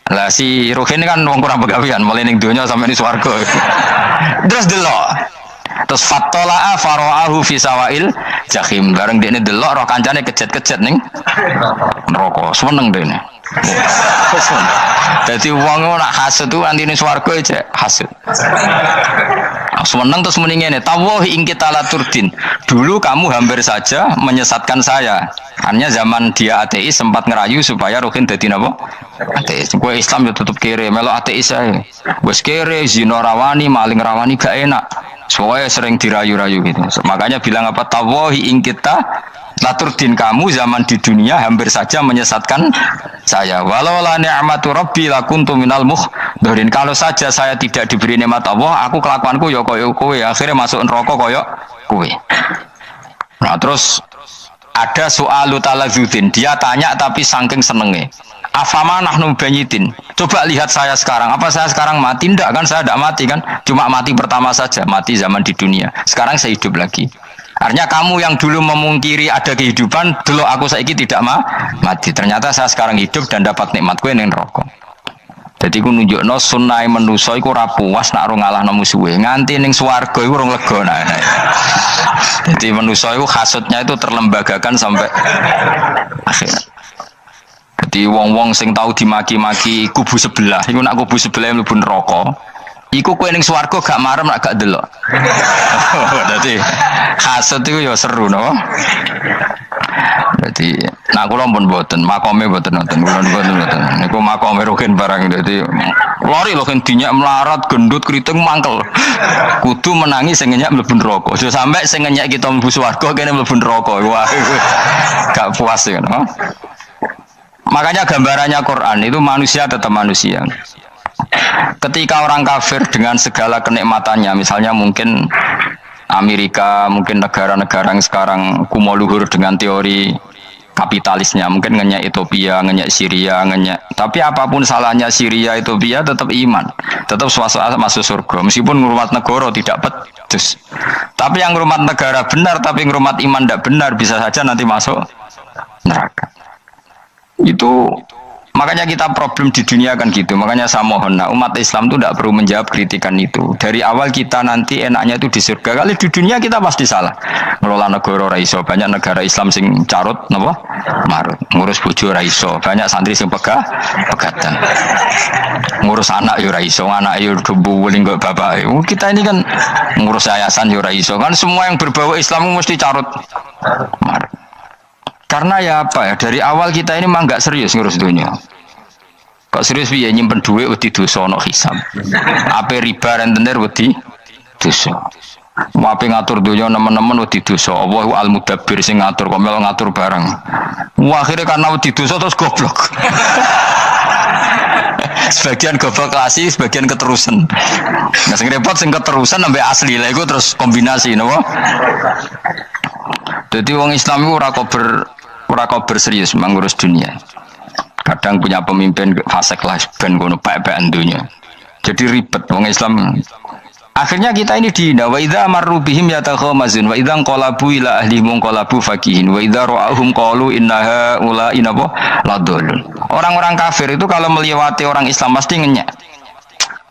Lah si Ruhin kan wong kurang penggawean, mulai ning donya sampai ning swarga. Terus delok. Terus fatola'a faro'ahu fi sawail jahim. Bareng dekne delok roh kancane kejet-kejet ning neraka. Seneng dekne. Jadi wong nak hasud tuh antine swarga aja hasud. Semeneng terus muni ngene, tawahi ing kita laturdin. Dulu kamu hampir saja menyesatkan saya. Hanya zaman dia ateis sempat ngerayu supaya Ruhin dadi napa? Ateis. Kowe Islam ya tetep kere, melok ateis ae. Wis kere, zina rawani, maling rawani gak enak. Soalnya sering dirayu-rayu gitu. Makanya bilang apa? Tawahi ing kita laturdin, kamu zaman di dunia hampir saja menyesatkan saya. Walau la ni'matu rabbi lakuntu minal muhdharin. Kalau saja saya tidak diberi nikmat Allah, aku kelakuanku ya koyo kowe, akhirnya masuk neraka koyo kowe. Nah, terus ada soalu taladzudin. Dia tanya tapi saking senenge. Afama nahnu banyitin. Coba lihat saya sekarang. Apa saya sekarang mati? Tidak kan, saya tidak mati kan. Cuma mati pertama saja, mati zaman di dunia. Sekarang saya hidup lagi. Artinya kamu yang dulu memungkiri ada kehidupan, dulu aku saiki tidak mati. Ternyata saya sekarang hidup dan dapat nikmat kue ning neraka. Jadi ku nunjukno sunnahe manusa iku ora puas nak ora ngalahno musuhe. Nganti ning swarga iku ora lega nah. Jadi manusa iku hasudnya itu terlembagakan sampai akhirat. Jadi wong-wong sing tahu dimaki-maki kubu sebelah, iku nak kubu sebelah mlebu neraka. Iku kowe ning swarga gak marem nak gak delok. Dadi hasud iku ya seru no. Dadi nak kula pun mboten, makome mboten nonton, kula mboten. Niku makome Ruhin barang dadi lori lho kan dinyak melarat, gendut, kriting mangkel. Kudu menangi sing ngenyak mlebu neraka. Aja sampe sing ngenyak kita mlebu swarga kene mlebu neraka. Wah, gak puas ya no. Makanya gambarannya Quran itu manusia tetap manusia. Ketika orang kafir dengan segala kenikmatannya, misalnya mungkin Amerika, mungkin negara-negara yang sekarang kumo luhur dengan teori kapitalisnya, mungkin ngenyak Ethiopia, ngenyak Syria, ngenyak. Tapi apapun salahnya Syria, Ethiopia tetap iman, tetap swasta masuk surga. Meskipun ngurmat negara tidak pedes. Tapi yang ngurmat negara benar, tapi ngurmat iman tidak benar, bisa saja nanti masuk neraka. Itu makanya kita problem di dunia kan gitu. Makanya saya mohon, nah, umat Islam itu tidak perlu menjawab kritikan itu. Dari awal kita nanti enaknya itu di surga. Kali di dunia kita pasti salah. Ngelola negara raiso, banyak negara Islam sing carut, napa? Marut. Ngurus bojo raiso, banyak santri sing pegatan. Ngurus anak yo raiso, anak yo debu wuling kok bapak. Kita ini kan ngurus yayasan yo raiso. Kan semua yang berbau Islam mesti carut, marut. Karena ya apa ya, dari awal kita ini mah nggak serius ngurus dunia. Kok serius piye nyimpen duit wedi dosa ono hisab. Ape riba rentenir wedi dosa. Wape ngatur dunia nemen-nemen wedi dosa. Allahu al-mudabbir sing ngatur, kok melo ngatur barang. Wah, akhirnya karena wedi dosa terus goblok. Sebagian goblok klasik, sebagian keterusan. Nah, sing repot sing keterusan sampai asli lah iku terus kombinasi napa? Jadi wong Islam itu ora kober serius mengurus dunia. Kadang punya pemimpin fasik lah ben ngono pek-pekan dunia. Jadi ribet wong Islam. Akhirnya kita ini dihina. Wa idza marru bihim yatakhamazun wa idza qalabu ila ahlihim qalabu fakihin wa idza ra'ahum qalu innaha ula inapa ladallun. Orang-orang kafir itu kalau melewati orang Islam pasti ngenyek.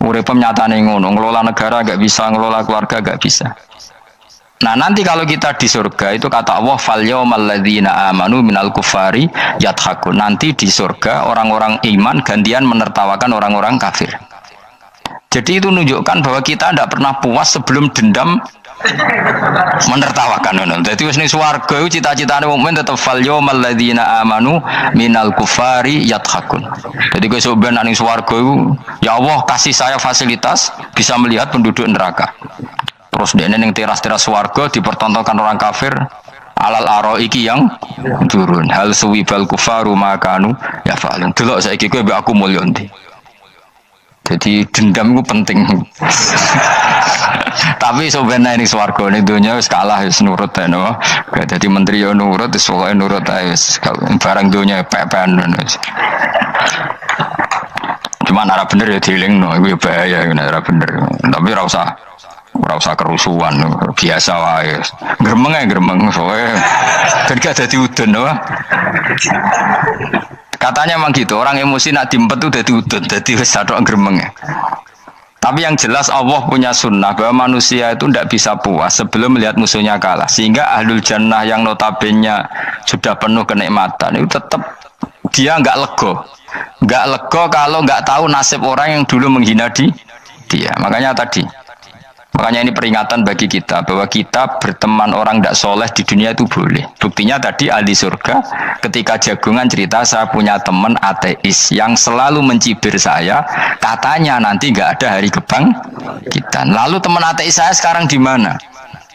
Urip nyatane ngono, ngelola negara enggak bisa, ngelola keluarga enggak bisa. Nah, nanti kalau kita di surga itu kata Allah fal yaumal ladzina amanu minal kufari yadhakun. Nanti di surga orang-orang iman gantian menertawakan orang-orang kafir. Jadi itu menunjukkan bahwa kita tidak pernah puas sebelum dendam menertawakan. Jadi wis ning swarga iku cita-citane mukmin tetep fal yaumal ladzina amanu minal kufari yadhakun. Jadi kowe sok ben ning swarga iku ya Allah kasih saya fasilitas bisa melihat penduduk neraka. Terus dia neng teras-teras warga dipertontonkan orang kafir alal aroiki yang turun hal suwibal kufaru makanu ya fa'alun delok saiki kowe mbek aku mulya ndi. Jadi dendam itu penting. Tapi sebenarnya ini swarga ning donya wis kalah wis nurut ae no. Dadi menteri yo nurut wis pokoke nurut ae wis barang donya pepen wis. Cuma ora bener ya dielingno iku bahaya ora bener. Tapi ora usah kerusuhan, biasa wae. Gremeng soalnya ketika jadi udun no? Katanya memang gitu, orang emosi nak dimpet tuh jadi udun, jadi wis sadok gremeng. Tapi yang jelas Allah punya sunnah bahwa manusia itu tidak bisa puas sebelum melihat musuhnya kalah. Sehingga ahlul jannah yang notabene sudah penuh kenikmatan itu tetap dia nggak lego kalau nggak tahu nasib orang yang dulu menghina dia. Makanya ini peringatan bagi kita bahwa kita berteman orang tidak soleh di dunia itu boleh. Buktinya tadi ahli surga ketika Jagungan cerita saya punya teman ateis yang selalu mencibir saya, katanya nanti nggak ada hari kebangkitan. Lalu teman ateis saya sekarang di mana?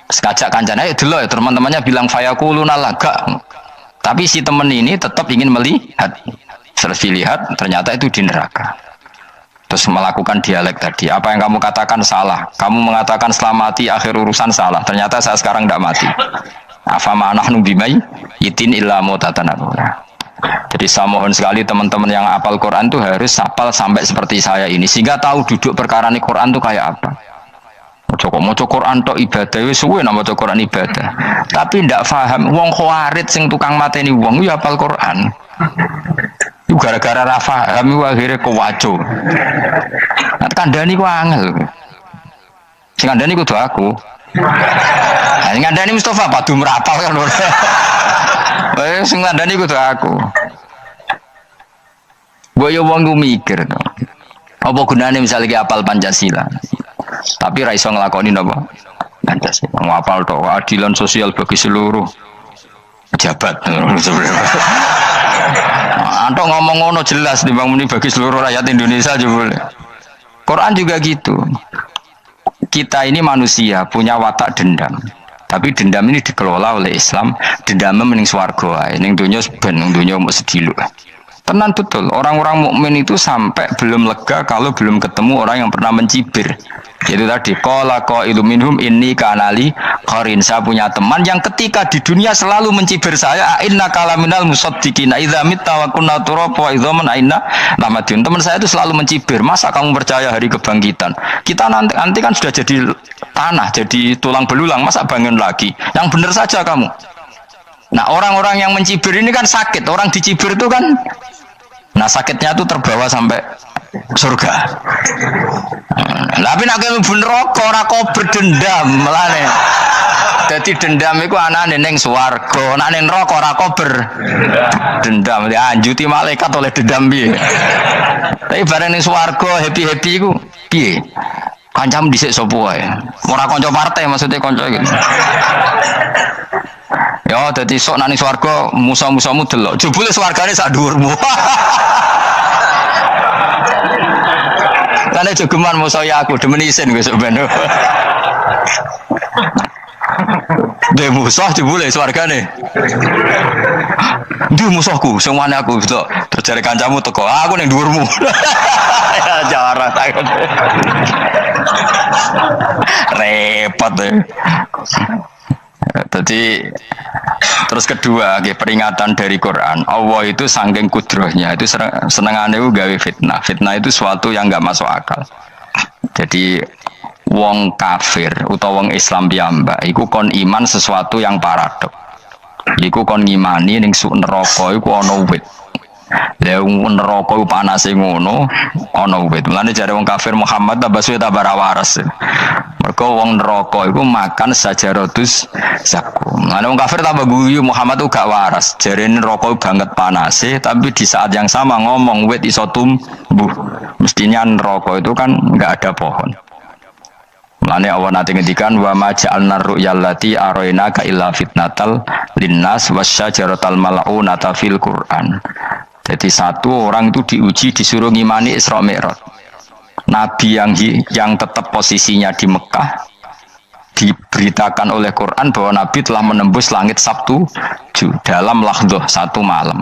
Sekajak kancana dulu ya teman-temannya bilang fayakuluna laga. Tapi si teman ini tetap ingin melihat. Selesai lihat ternyata itu di neraka. Terus melakukan dialek tadi, apa yang kamu katakan salah, kamu mengatakan setelah mati akhir urusan salah, ternyata saya sekarang tidak mati. Afama nahnu bimai itin illa mutatanabuna. Jadi saya mohon sekali teman-teman yang hafal Quran itu harus hafal sampai seperti saya ini, sehingga tahu duduk perkara ini Quran itu kayak apa. Mau Quran tok ibadah, wis suwe nama Quran ibadah. Tapi ndak paham, wong khawarit sing tukang mateni wong ya hafal Quran. Itu gara-gara rafa kami akhirnya kewaco. Nah, kandani ku angel. Sing kandani kudu aku. Nah, sing kandani Mustafa padu merapal kan. Sing kandani kudu aku. Boyo wong ku mikir to. Apa gunane misalnya ki apal Pancasila. Tapi ra iso nglakoni napa? Pancasila. Ngapal to keadilan sosial bagi seluruh pejabat. Antok ngomong ngono jelas dibang muni bagi seluruh rakyat Indonesia aja boleh. Quran juga gitu. Kita ini manusia punya watak dendam. Tapi dendam ini dikelola oleh Islam. Dendamnya mending swarga, ning dunya ben ning dunya mau sedilu. Tenan betul, orang-orang mukmin itu sampai belum lega kalau belum ketemu orang yang pernah mencibir. Itu tadi qala qailu minhum inni kanali qarin, saya punya teman yang ketika di dunia selalu mencibir saya, inna kalaminal musaddiqina idza mitta wa kunna turaba wa idzaman aina lamadun. Teman saya itu selalu mencibir, masa kamu percaya hari kebangkitan? Kita nanti kan sudah jadi tanah, jadi tulang belulang, masa bangun lagi? Yang benar saja kamu. Nah, orang-orang yang mencibir ini kan sakit, orang dicibir itu kan, nah sakitnya itu terbawa sampai surga. Tapi nak kamu bener ora kok berdendam melane. Jadi dendam itu anane ning swarga, nek ning neraka ora kok berdendam. Dianjuti malaikat oleh dendam piye. Tapi bareng ning swarga happy-happy iku piye? Kancamu dhisik sapa wae. Ora kanca partai maksudnya kanca iki. Ya dadi sok nang swarga musa-musamu delok. Jebule swargane sak dhuwurmu. Karena jogeman musuh ya aku demen isin gue sebenarnya. Dia musuh jebule swargane. Dia musuhku, semuanya aku itu terjadi kancamu teko. Aku ning dhuwurmu. Ya jarang takut. Repot deh. Jadi terus kedua, peringatan dari Quran. Allah itu saking kudrohnya, itu senengane gawe fitnah. Fitnah itu suatu yang nggak masuk akal. Jadi wong kafir utawa wong Islam piyambak iku kon iman sesuatu yang paradok. Iku kon ngimani ning suk neraka iku ana wit. Lah neraka iku panase ngono, ana wit. Mulane jare wong kafir Muhammad tambah suwe tambah waras. Mergo wong neraka iku makan sajaratus zakum. Mulane wong kafir tambah guyu Muhammad itu gak waras. Jarene neraka banget panase, tapi di saat yang sama ngomong wit iso tumbuh. Mestinya neraka itu kan enggak ada pohon. Mulane Allah nanti ngendikan wa ma ja'alna ru'yallati arainaka illa fitnatal linnas wasyajaratal mal'unata fil Qur'an. Jadi satu orang itu diuji disuruh ngimani Isra Mi'raj. Nabi yang tetap posisinya di Mekah diberitakan oleh Quran bahwa Nabi telah menembus langit Sabtu dalam lahdoh satu malam.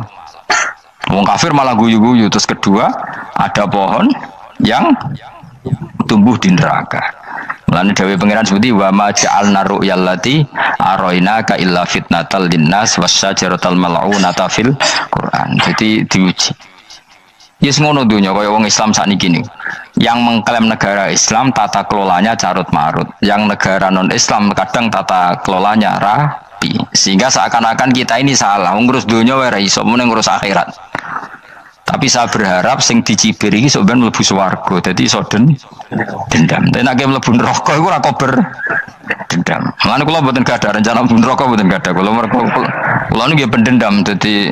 Wong kafir malah guyu-guyu. Terus kedua ada pohon yang tumbuh di neraka. Mulane dawuh pangeran sebuti wa ma ja'alna ru'yallati arainaka illa fitnatal linnas wasyajaratal mal'unata fil Quran. Jadi diuji. Yes ngono dunya kaya wong Islam sakniki niku. Yang mengklaim negara Islam tata kelolanya carut marut. Yang negara non Islam kadang tata kelolanya rapi. Sehingga seakan-akan kita ini salah. Ngurus dunya wae ra iso, mending ngurus akhirat. Tapi saya berharap sing dicibir iki sok ben mlebu swarga. Dadi iso dendam. Tapi nek mlebu neraka iku ora kober dendam. Mulane kula mboten gadah rencana mlebu neraka mboten gadah. Kula niku nggih pendendam dadi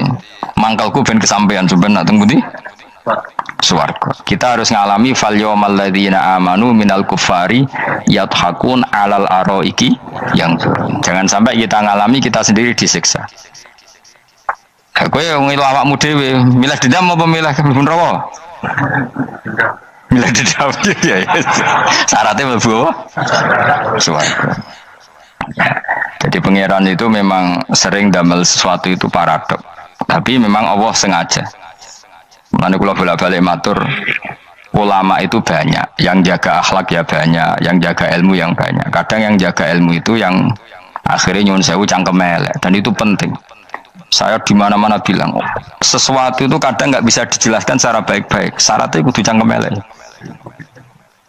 mangkalku ben kesampaian sampeyan nak teng pundi? Swarga. Kita harus ngalami fal yawmal ladzina amanu minal kufari yadhakun alal araiki yang jangan sampai kita ngalami kita sendiri disiksa. Kowe ngilu awakmu dhewe, milih dendam apa milih mlebu neraka? Milih dendam ya. Syaratnya mlebu swarga. Jadi pangeran itu memang sering damel sesuatu itu paradok. Tapi memang Allah sengaja. Mulane kula bolak-balik matur, ulama itu banyak, yang jaga akhlak ya banyak, yang jaga ilmu yang banyak. Kadang yang jaga ilmu itu yang akhirnya nyuwun sewu cangkem elek dan itu penting. Saya di mana-mana bilang, sesuatu itu kadang nggak bisa dijelaskan secara baik-baik. Syaratnya kudu cangkem elek.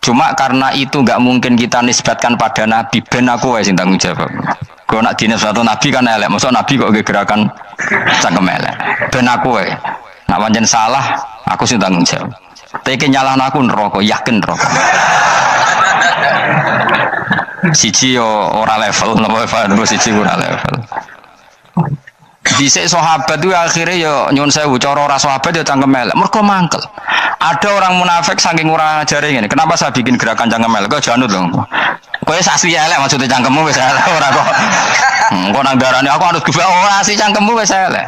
Cuma karena itu nggak mungkin kita nisbatkan pada Nabi, ben aku wae sing tanggung jawab. Kalau nak dinisbatkan Nabi kan elek, maksud Nabi kok gerakan cangkem elek. Ben aku wae. Nak pancen salah, aku sing tanggung jawab. Teke nyalahno aku neraka, yakin neraka. Siji yo ora level, napa siji ora level. Dhisik sahabat itu akhirnya ya nyun sewu cara ora sahabat ya cangkem elek. Mergo mangkel. Ada orang munafik saking ora ngajare ngene. Kenapa saya bikin gerakan cangkem elek? Kok janut lho. Kowe asli elek maksudnya cangkemmu wis elek ora kok. Kok nang darane aku harus gebak ora asli cangkemmu wis elek.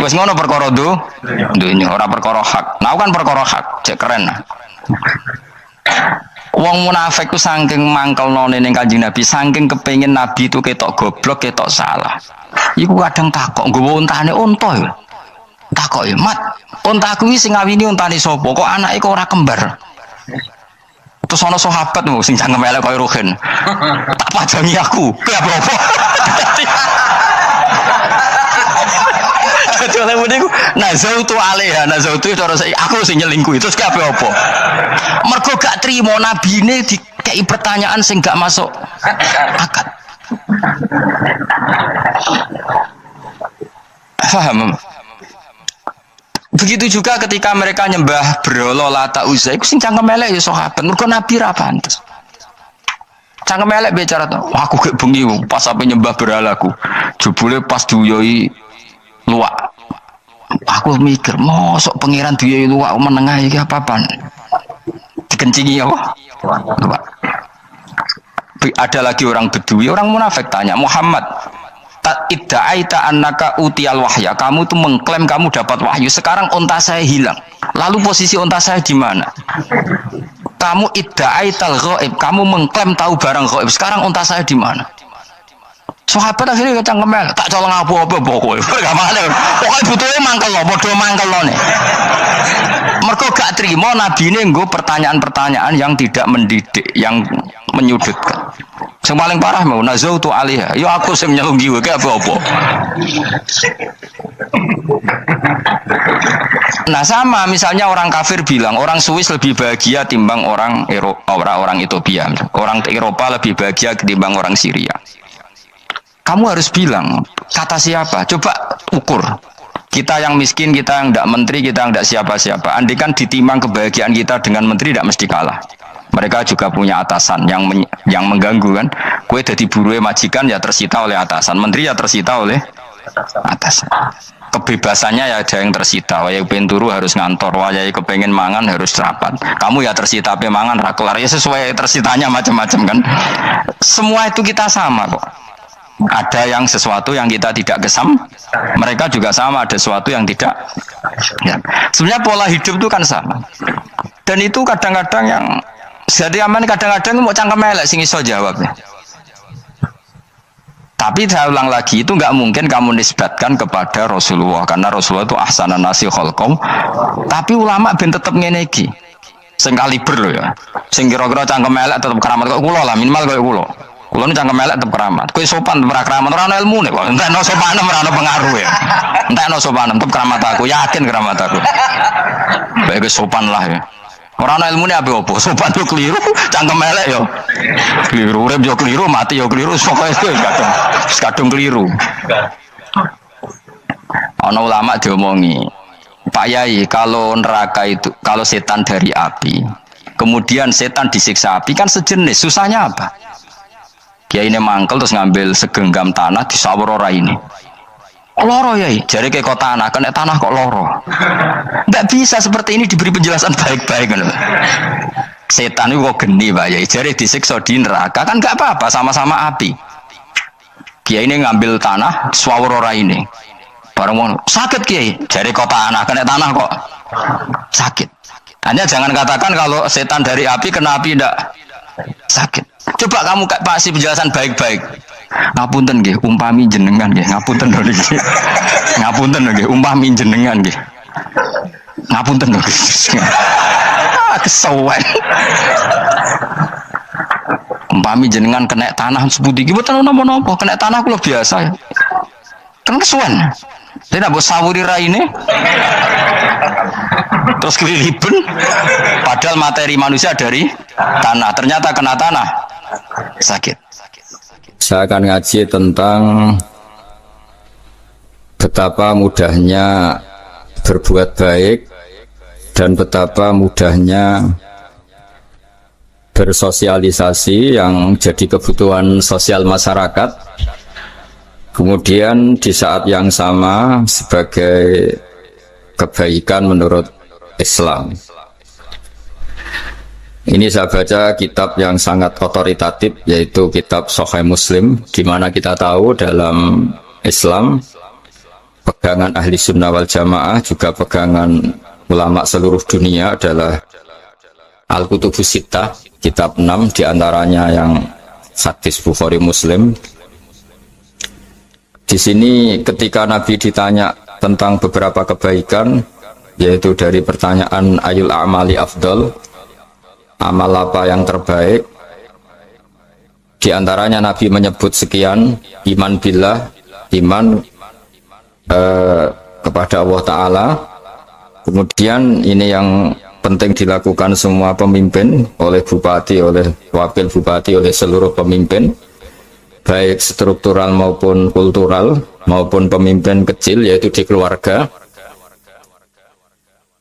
Wis ngono perkara dunya ora perkara hak. Nah kan perkara hak, cek keren. Wong munafik ku saking mangkelno ning Kanjeng Nabi, saking kepengin Nabi itu ketok goblok, ketok salah. Iku kadang takok nggowo untane unta ya. Takok ya, "Mat, untaku iki sing ngawini untane sapa? Kok anake kok ora kembar?" Terus ana sahabat sing cangkem elek koyo Ruhin. Tak pajangi aku. Ki apa? Dadi oleh muni ku nazautu alaiha, nazautu cara aku sing nyelingkuhi. Terus ki apa? Mergo gak trimo nabine dikei pertanyaan sing gak masuk akal. Paham? Begitu juga ketika mereka nyembah berhala Lata Uzza iku sing cangkem elek ya sahabat. Mergo Nabi ra pantes. Cangkem elek bicara to. Aku gek bengi pas sampe nyembah berhalaku. Jebule pas duyoi luwak. Aku mikir, mosok pangeran duyoi luwak menengah iki apa-apaan. Dikencingi apa? Luwak. Ada lagi orang Bedui, orang munafik tanya, Muhammad, idda'aita annaka utiyal wahya, kamu itu mengklaim kamu dapat wahyu, sekarang unta saya hilang. Lalu posisi unta saya di mana? Kamu idda'aital ghaib, kamu mengklaim tahu barang ghaib, sekarang unta saya di mana? Sahabat akhirnya cangkem elek, tak colong apa-apa pokoknya. Pokoknya butuhnya mangkel lo, bodoh mangkel lo nih. Mergo gak terima Nabi ini nggo pertanyaan-pertanyaan yang tidak mendidik, yang menyudutkan. Yang paling parah mau nazautu alaiha. Ya aku sing nyelunggi wae apa-apa. Nah sama misalnya orang kafir bilang orang Swiss lebih bahagia timbang orang Eropa, orang Ethiopia. Orang Eropa lebih bahagia ketimbang orang Syria. Kamu harus bilang kata siapa? Coba ukur. Kita yang miskin, kita yang tidak menteri, kita yang tidak siapa-siapa. Andai kan ditimang kebahagiaan kita dengan menteri tidak mesti kalah. Mereka juga punya atasan yang mengganggu kan. Kue jadi buruh majikan ya tersita oleh atasan, menteri ya tersita oleh atasan. Kebebasannya ya ada yang tersita. Wayai pengen turu harus ngantor, wayai kepengen mangan harus rapat. Kamu ya tersita pe mangan rakelar ya sesuai tersitanya macam-macam kan. Semua itu kita sama kok. Ada yang sesuatu yang kita tidak gesam, mereka juga sama ada sesuatu yang tidak. Ya. Sebenarnya pola hidup itu kan sama. Dan itu kadang-kadang yang jadi aman, kadang-kadang mau cangkem elek sing iso jawabnya. Tapi saya ulang lagi itu nggak mungkin kamu nisbatkan kepada Rasulullah karena Rasulullah itu ahsanan nasi khalqom. Tapi ulama ben tetep ngene iki. Sing kaliber lho ya. Sing kira-kira cangkem elek tetep keramat kok kula lah minimal kaya kula. Kulo ini cangkem elek tetep keramat. Kowe sopan tetep keramat, ora ono ilmune kok. Entekno sopan ora ono pengaruh ya. Entekno sopan tetep keramat aku, yakin keramat aku. Baik sopan lah ya. Ora ono ilmune apa-apa. Sopan yo keliru, cangkem elek yo keliru, urip yo keliru, mati yo keliru, pokoke kadung keliru. Ana ulama diomongi. Pak Yai, kalau neraka itu, kalau setan dari api, kemudian setan disiksa api kan sejenis, susahnya apa? Kiai ini mangkel terus ngambil segenggam tanah disawur ora ini. Loro Yai, jari kayak kok tanah, kena tanah kok loro. Nggak bisa seperti ini diberi penjelasan baik-baik. Setan itu kok geni Pak Yai, jari disiksa di neraka kan nggak apa-apa, sama-sama api. Kiai ini ngambil tanah, disawur ora ini. Barang mau sakit Kiai, jari kota anak kena tanah kok sakit. Hanya jangan katakan kalau setan dari api kena api tidak sakit. Coba kamu kasih penjelasan baik-baik. Ngapunten nggih, umpami jenengan nggih, ngapunten lho nggih. Ngapunten lho nggih, umpami jenengan nggih. Ngapunten lho nggih. Kesuwen. Umpami jenengan kena tanah sepundi iki mboten napa-napa, kena tanah kula biasa ya. Kan kesuwen. Tidak bos sawuri raine terus kelilipan padahal materi manusia dari tanah ternyata kena tanah sakit. Saya akan ngaji tentang betapa mudahnya berbuat baik dan betapa mudahnya bersosialisasi yang jadi kebutuhan sosial masyarakat. Kemudian di saat yang sama sebagai kebaikan menurut Islam. Ini saya baca kitab yang sangat otoritatif, yaitu kitab Sahih Muslim, di mana kita tahu dalam Islam pegangan ahli sunnah wal jamaah juga pegangan ulama seluruh dunia adalah Al-Kutubus Sittah, kitab 6 diantaranya yang hadis Bukhari Muslim. Di sini ketika Nabi ditanya tentang beberapa kebaikan, yaitu dari pertanyaan ayul a'mali afdol, amal apa yang terbaik, di antaranya Nabi menyebut sekian: iman billah, iman kepada Allah Ta'ala. Kemudian ini yang penting dilakukan semua pemimpin, oleh bupati, oleh wakil bupati, oleh seluruh pemimpin, baik struktural maupun kultural, maupun pemimpin kecil, yaitu di keluarga.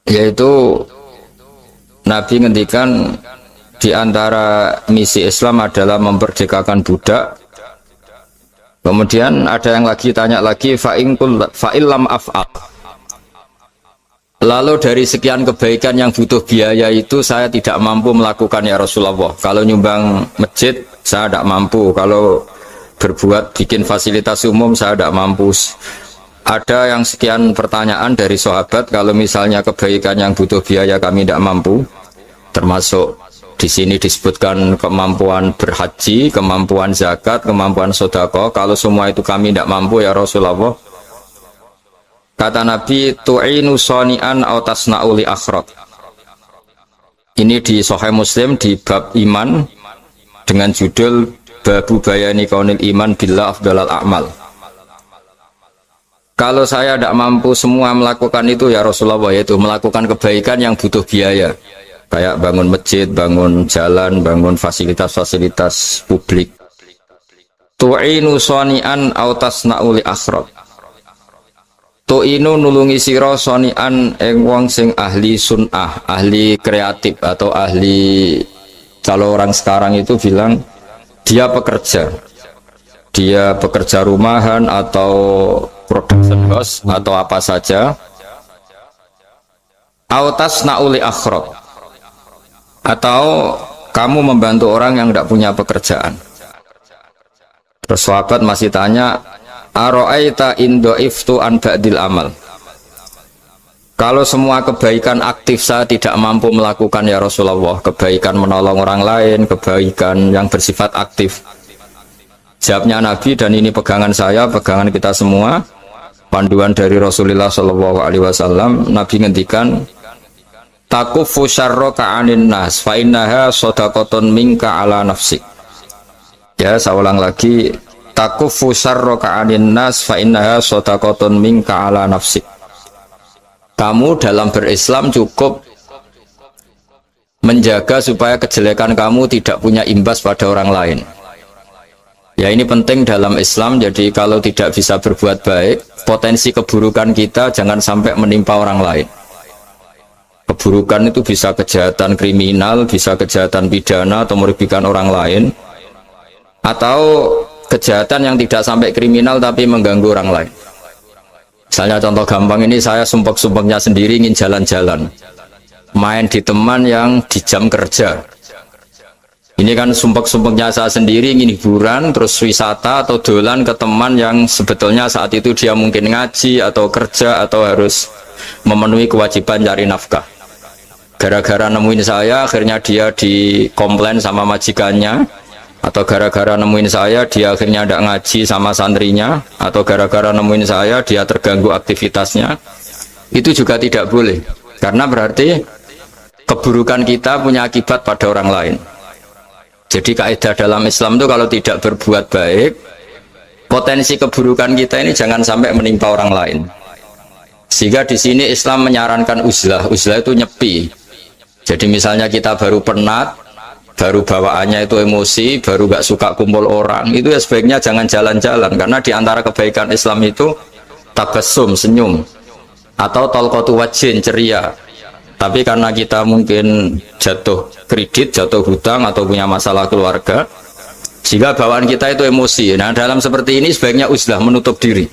Yaitu Nabi ngendikan di antara misi Islam adalah memerdekakan budak. Kemudian ada yang lagi tanya lagi, fa'illam af'al. Lalu dari sekian kebaikan yang butuh biaya itu saya tidak mampu melakukan ya Rasulullah. Kalau nyumbang masjid saya tidak mampu, kalau berbuat bikin fasilitas umum saya tidak mampu. Ada yang sekian pertanyaan dari sahabat, kalau misalnya kebaikan yang butuh biaya kami tidak mampu, termasuk di sini disebutkan kemampuan berhaji, kemampuan zakat, kemampuan sedekah. Kalau semua itu kami tidak mampu ya Rasulullah. Kata Nabi, tu'inu shani'an aw tasna'u li akhrat. Ini di Sahih Muslim di bab iman dengan judul Babu bayani kaunil iman billah afdalal a'mal. Kalau saya tidak mampu semua melakukan itu ya Rasulullah, yaitu melakukan kebaikan yang butuh biaya, kayak bangun masjid, bangun jalan, bangun fasilitas-fasilitas publik. Tu'inu shani'an aw tasna'u li akhrat. Tu'inu nulungi sira shani'an ing wong sing ahli sun'ah, ahli kreatif, atau ahli, kalau orang sekarang itu bilang dia pekerja rumahan atau production house atau apa saja. Autas nauli akhrat, atau kamu membantu orang yang tidak punya pekerjaan. Terus sahabat masih tanya, aro'aita indo'iftu an ba'dil amal. Kalau semua kebaikan aktif saya tidak mampu melakukan ya Rasulullah, kebaikan menolong orang lain, kebaikan yang bersifat aktif. Jawabnya Nabi, dan ini pegangan saya, pegangan kita semua, panduan dari Rasulullah SAW. Nabi ngendikan, takufu syarroka anin nas, fa innaha sodakotun minka ala nafsik. Ya, saya ulang lagi, takufu syarroka anin nas, fa innaha sodakotun minka ala nafsik. Kamu dalam berislam cukup menjaga supaya kejelekan kamu tidak punya imbas pada orang lain. Ya, ini penting dalam Islam. Jadi kalau tidak bisa berbuat baik, potensi keburukan kita jangan sampai menimpa orang lain. keburukan itu bisa kejahatan kriminal, bisa kejahatan pidana atau merugikan orang lain, atau kejahatan yang tidak sampai kriminal tapi mengganggu orang lain. Misalnya contoh gampang ini, saya sumpek-sumpeknya sendiri ingin jalan-jalan, main di teman yang di jam kerja. Ini kan sumpek-sumpeknya saya sendiri ingin hiburan, terus wisata atau dolan ke teman yang sebetulnya saat itu dia mungkin ngaji atau kerja atau harus memenuhi kewajiban cari nafkah. Gara-gara nemuin saya, akhirnya dia dikomplain sama majikannya, atau gara-gara nemuin saya, dia akhirnya tidak ngaji sama santrinya, atau gara-gara nemuin saya, dia terganggu aktivitasnya. Itu juga tidak boleh, karena berarti keburukan kita punya akibat pada orang lain. Jadi kaidah dalam Islam itu kalau tidak berbuat baik, potensi keburukan kita ini jangan sampai menimpa orang lain. Sehingga di sini Islam menyarankan uzlah. Uzlah itu nyepi. Jadi misalnya kita baru penat, baru bawaannya itu emosi, baru gak suka kumpul orang, itu ya sebaiknya jangan jalan-jalan, karena di antara kebaikan Islam itu tabassum, senyum, atau talqatu wajhin, ceria. Tapi karena kita mungkin jatuh kredit, jatuh hutang, atau punya masalah keluarga, sehingga bawaan kita itu emosi. Nah, dalam seperti ini sebaiknya uzlah, menutup diri.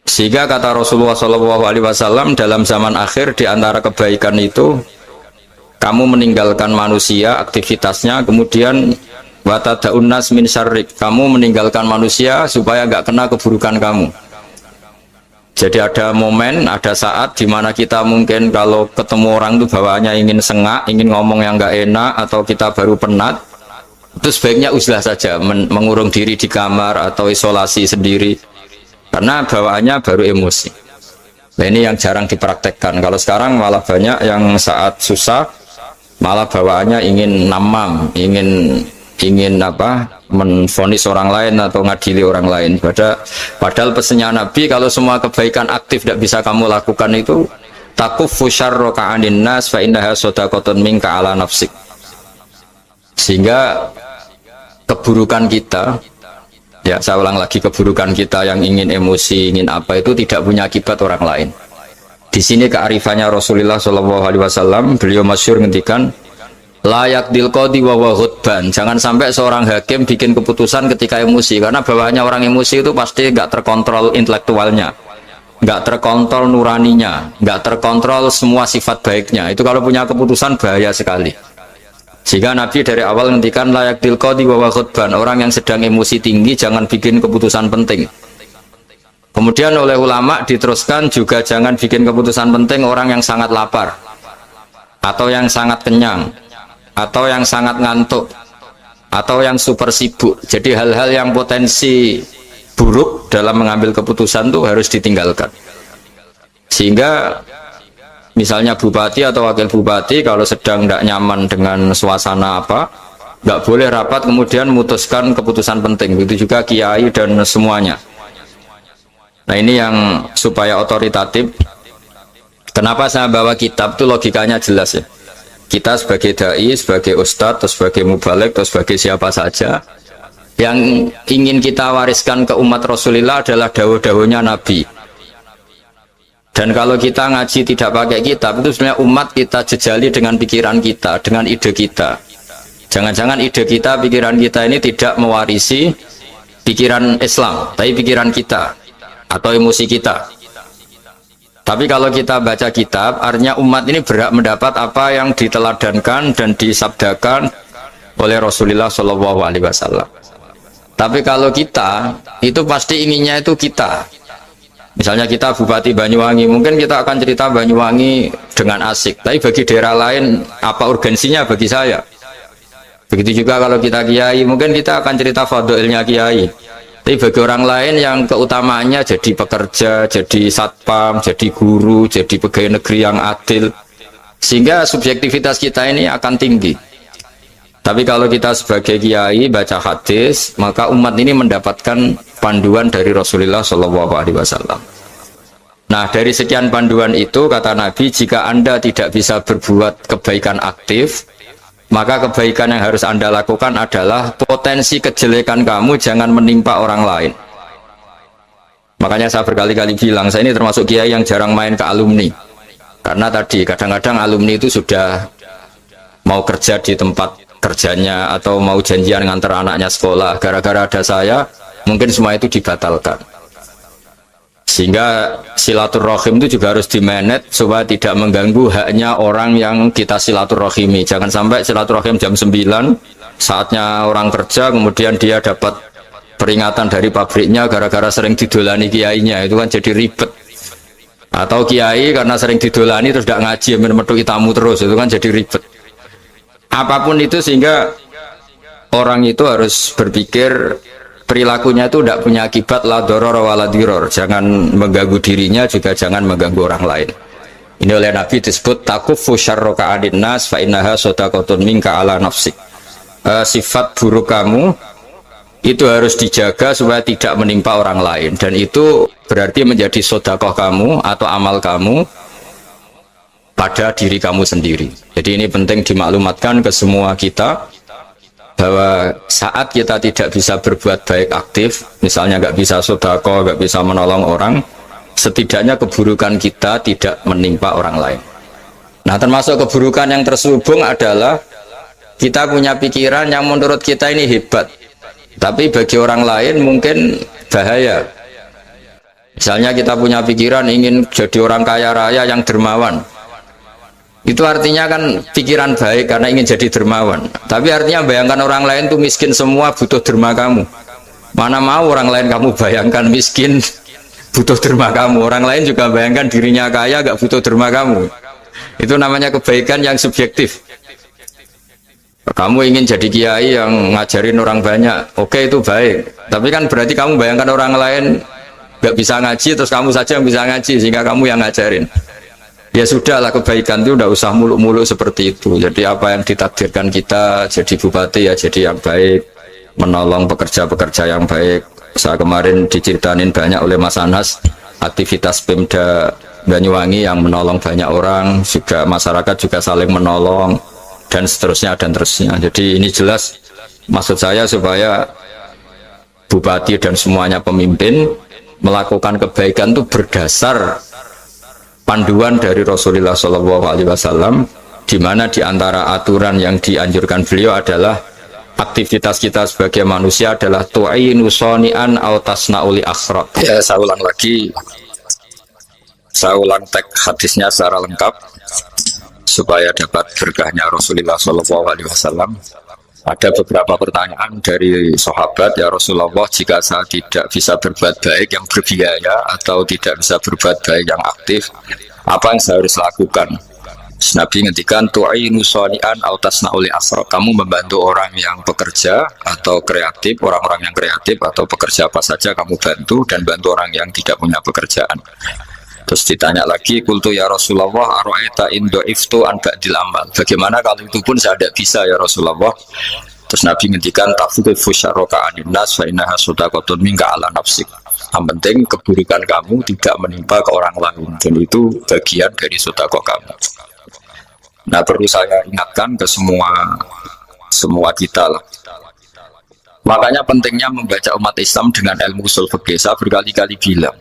Sehingga kata Rasulullah SAW dalam zaman akhir, di antara kebaikan itu kamu meninggalkan manusia aktivitasnya, kemudian watadaun nas min syarrik, kamu meninggalkan manusia supaya nggak kena keburukan kamu. Jadi ada momen, ada saat di mana kita mungkin kalau ketemu orang itu bawaannya ingin sengak, ingin ngomong yang nggak enak, atau kita baru penat, itu sebaiknya uzlah saja, mengurung diri di kamar atau isolasi sendiri, karena bawaannya baru emosi. Nah, ini yang jarang dipraktekkan. Kalau sekarang malah banyak yang saat susah malah bawaannya ingin namam, ingin menvonis orang lain atau ngadili orang lain. Padahal pesannya Nabi, kalau semua kebaikan aktif tidak bisa kamu lakukan itu, takuffu syarraka 'anin nas fa innaha shadaqatun minka 'ala nafsik. Sehingga keburukan kita, ya saya ulang lagi, keburukan kita yang ingin emosi, ingin apa, itu tidak punya akibat orang lain. Di sini kearifannya Rasulullah SAW, beliau masyhur ngendikan, layak dilqodi wa ghadban. Jangan sampai seorang hakim bikin keputusan ketika emosi, karena bawaannya orang emosi itu pasti nggak terkontrol intelektualnya, nggak terkontrol nuraninya, nggak terkontrol semua sifat baiknya. Itu kalau punya keputusan bahaya sekali. Sehingga Nabi dari awal ngendikan layak dilqodi wa ghadban, orang yang sedang emosi tinggi jangan bikin keputusan penting. Kemudian oleh ulama diteruskan juga jangan bikin keputusan penting orang yang sangat lapar, atau yang sangat kenyang, atau yang sangat ngantuk, atau yang super sibuk. Jadi hal-hal yang potensi buruk dalam mengambil keputusan itu harus ditinggalkan. Sehingga misalnya bupati atau wakil bupati kalau sedang tidak nyaman dengan suasana apa, nggak boleh rapat kemudian memutuskan keputusan penting. Begitu juga kiai dan semuanya. Nah, ini yang supaya otoritatif. Kenapa saya bawa kitab itu logikanya jelas ya. Kita sebagai dai, sebagai ustadz, atau sebagai mubalek, atau sebagai siapa saja, yang ingin kita wariskan ke umat Rasulullah adalah dawuh-dawuhnya Nabi. Dan kalau kita ngaji tidak pakai kitab, itu sebenarnya umat kita jejali dengan pikiran kita, dengan ide kita. Jangan-jangan ide kita, pikiran kita ini tidak mewarisi pikiran Islam, tapi pikiran kita atau emosi kita. Tapi kalau kita baca kitab, artinya umat ini berhak mendapat apa yang diteladankan dan disabdakan oleh Rasulullah SAW. Tapi kalau kita, itu pasti inginnya itu kita. Misalnya kita Bupati Banyuwangi, mungkin kita akan cerita Banyuwangi dengan asik. Tapi bagi daerah lain, apa urgensinya bagi saya? Begitu juga kalau kita kiai, mungkin kita akan cerita fadilnya kiai. Tapi bagi orang lain yang keutamaannya jadi pekerja, jadi satpam, jadi guru, jadi pegawai negeri yang adil, sehingga subjektivitas kita ini akan tinggi. Tapi kalau kita sebagai kiai baca hadis, maka umat ini mendapatkan panduan dari Rasulullah SAW. Nah, dari sekian panduan itu kata Nabi, jika Anda tidak bisa berbuat kebaikan aktif, maka kebaikan yang harus Anda lakukan adalah potensi kejelekan kamu jangan menimpa orang lain. Makanya saya berkali-kali bilang, saya ini termasuk kiai yang jarang main ke alumni. Karena tadi kadang-kadang alumni itu sudah mau kerja di tempat kerjanya atau mau janjian ngantar anaknya sekolah, gara-gara ada saya mungkin semua itu dibatalkan. Sehingga silaturahim itu juga harus dimanage supaya tidak mengganggu haknya orang yang kita silaturahimi. Jangan sampai silaturahim jam 9 saatnya orang kerja kemudian dia dapat peringatan dari pabriknya gara-gara sering didolani kiainya, itu kan jadi ribet. Atau kiai karena sering didolani terus tidak ngaji metu tamu terus, itu kan jadi ribet. Apapun itu, sehingga orang itu harus berpikir perilakunya itu tidak punya akibat la doror wala diror, jangan mengganggu dirinya juga jangan mengganggu orang lain. Ini oleh Nabi disebut takufu syarroka adin nas fa innaha sodakotun minka ala nafsik. Sifat buruk kamu itu harus dijaga supaya tidak menimpa orang lain, dan itu berarti menjadi sodakoh kamu atau amal kamu pada diri kamu sendiri. Jadi ini penting dimaklumatkan ke semua kita, bahwa saat kita tidak bisa berbuat baik aktif, misalnya nggak bisa sedekah, nggak bisa menolong orang, setidaknya keburukan kita tidak menimpa orang lain. Nah, termasuk keburukan yang terselubung adalah kita punya pikiran yang menurut kita ini hebat, tapi bagi orang lain mungkin bahaya. Misalnya kita punya pikiran ingin jadi orang kaya raya yang dermawan. Itu artinya kan pikiran baik karena ingin jadi dermawan. Tapi artinya bayangkan orang lain tuh miskin semua butuh derma kamu. Mana mau orang lain kamu bayangkan miskin butuh derma kamu. Orang lain juga bayangkan dirinya kaya gak butuh derma kamu. Itu namanya kebaikan yang subjektif. Kamu ingin jadi kiai yang ngajarin orang banyak, oke, itu baik. Tapi kan berarti kamu bayangkan orang lain gak bisa ngaji, terus kamu saja yang bisa ngaji sehingga kamu yang ngajarin. Ya sudahlah, kebaikan itu udah usah muluk-muluk seperti itu. Jadi apa yang ditakdirkan kita jadi bupati ya jadi yang baik, menolong pekerja-pekerja yang baik. Saya kemarin diceritain banyak oleh Mas Anas aktivitas Pemda Banyuwangi yang menolong banyak orang, juga masyarakat juga saling menolong dan seterusnya dan terusnya. Jadi ini jelas maksud saya supaya bupati dan semuanya pemimpin melakukan kebaikan itu berdasar panduan dari Rasulullah SAW, di mana di antara aturan yang dianjurkan beliau adalah aktivitas kita sebagai manusia adalah tu'inu soni'an au tasna'uli akhrak. Ya, saya ulang lagi, saya ulang teks hadisnya secara lengkap supaya dapat berkahnya Rasulullah SAW. Ada beberapa pertanyaan dari sahabat, ya Rasulullah, jika saya tidak bisa berbuat baik yang berbiaya atau tidak bisa berbuat baik yang aktif, apa yang saya harus lakukan? Nabi ngendikan tu'inu shani'an aw tasna'uli asra. Kamu membantu orang yang bekerja atau kreatif, orang-orang yang kreatif atau pekerja apa saja kamu bantu, dan bantu orang yang tidak punya pekerjaan. Terus ditanya lagi, qultu ya Rasulullah ara'aita in dha'iftu an ba'dil amal. Bagaimana kalau itu pun saya tidak bisa ya Rasulullah? Terus Nabi ngendikan tafuqifu syarraka 'anil nas fa innaha shadaqatun minka 'ala nafsik. Yang penting keburukan kamu tidak menimpa ke orang lain, dan itu bagian dari sedekah kamu. Nah, perlu saya ingatkan ke semua kita lah. Makanya pentingnya membaca umat Islam dengan ilmu usul fikih. Saya berkali-kali bilang,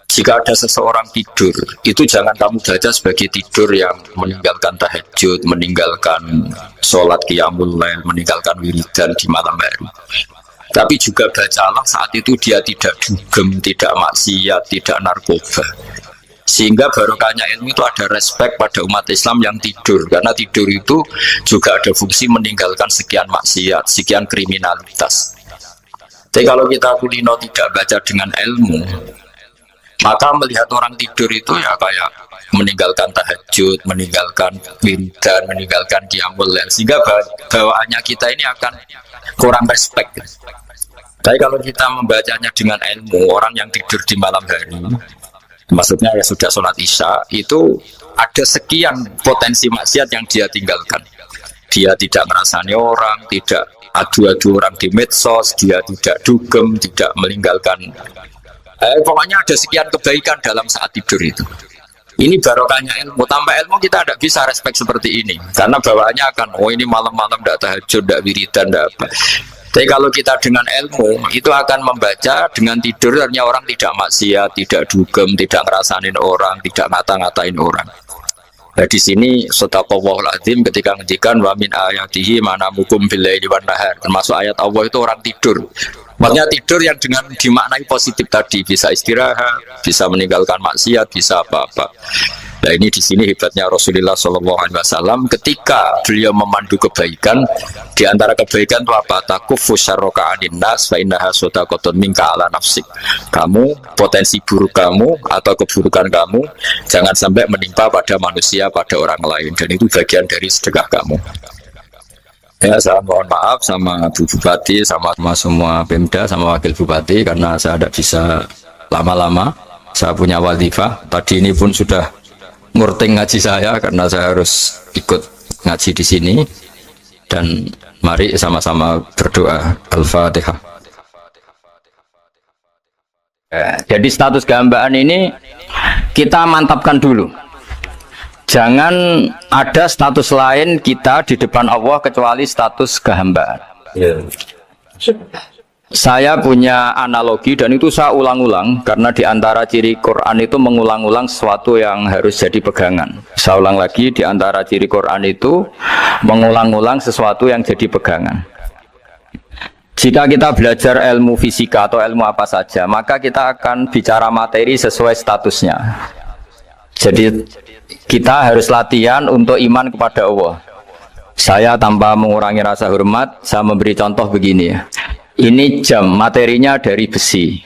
jika ada seseorang tidur, itu jangan kamu baca sebagai tidur yang meninggalkan tahajud, meninggalkan sholat qiyamul lail, meninggalkan wiridan di malam hari. Tapi juga bacalah saat itu dia tidak dugem, tidak maksiat, tidak narkoba. Sehingga barokahnya ilmu itu ada respek pada umat Islam yang tidur. Karena tidur itu juga ada fungsi meninggalkan sekian maksiat, sekian kriminalitas. Tapi kalau kita kulino tidak baca dengan ilmu, maka melihat orang tidur itu ya kayak meninggalkan tahajud, meninggalkan wiridan, meninggalkan qiyamul lail, sehingga bawaannya kita ini akan kurang respect. Tapi kalau kita membacanya dengan ilmu, orang yang tidur di malam hari, maksudnya ya sudah sholat isya, itu ada sekian potensi maksiat yang dia tinggalkan. Dia tidak ngerasani orang, tidak adu-adu orang di medsos, dia tidak dugem, tidak meninggalkan. Pokoknya ada sekian kebaikan dalam saat tidur itu. Ini barokahnya ilmu. Tanpa ilmu kita tidak bisa respect seperti ini, karena bawaannya akan, oh ini malam-malam tidak tahajud, tidak wiridan, tidak apa. Tapi kalau kita dengan ilmu, itu akan membaca dengan tidur, artinya orang tidak maksiat, tidak dugem, tidak ngerasain orang, tidak ngata-ngatain orang. Nah, di sini sadaqallahul azim ketika ngendikan wa min ayatihi manamukum bil laili wan nahar. Termasuk ayat Allah itu orang tidur. Maksudnya tidur yang dengan dimaknai positif tadi, bisa istirahat, bisa meninggalkan maksiat, bisa apa-apa. Nah, ini di sini hebatnya Rasulullah Shallallahu Alaihi Wasallam ketika beliau memandu kebaikan. Di antara kebaikan itu apa? Takufu syarroka anin nas fa innaha shadaqatun minka ala nafsik. Kamu, potensi buruk kamu atau keburukan kamu jangan sampai menimpa pada manusia, pada orang lain, dan itu bagian dari sedekah kamu. Ya, saya mohon maaf sama Bu Bupati, sama semua Pemda, sama Wakil Bupati karena saya tidak bisa lama-lama. Saya punya wadifah. Tadi ini pun sudah ngurting ngaji saya karena saya harus ikut ngaji di sini. Dan mari sama-sama berdoa. Al-Fatihah. Jadi status kehambaan ini kita mantapkan dulu. Jangan ada status lain kita di depan Allah kecuali status kehambaan. Saya punya analogi dan itu saya ulang-ulang karena di antara ciri Quran itu mengulang-ulang sesuatu yang harus jadi pegangan. Saya ulang lagi, di antara ciri Quran itu mengulang-ulang sesuatu yang jadi pegangan. Jika kita belajar ilmu fisika atau ilmu apa saja, maka kita akan bicara materi sesuai statusnya. Jadi kita harus latihan untuk iman kepada Allah. Saya tanpa mengurangi rasa hormat, saya memberi contoh begini ya. Ini jam, materinya dari besi.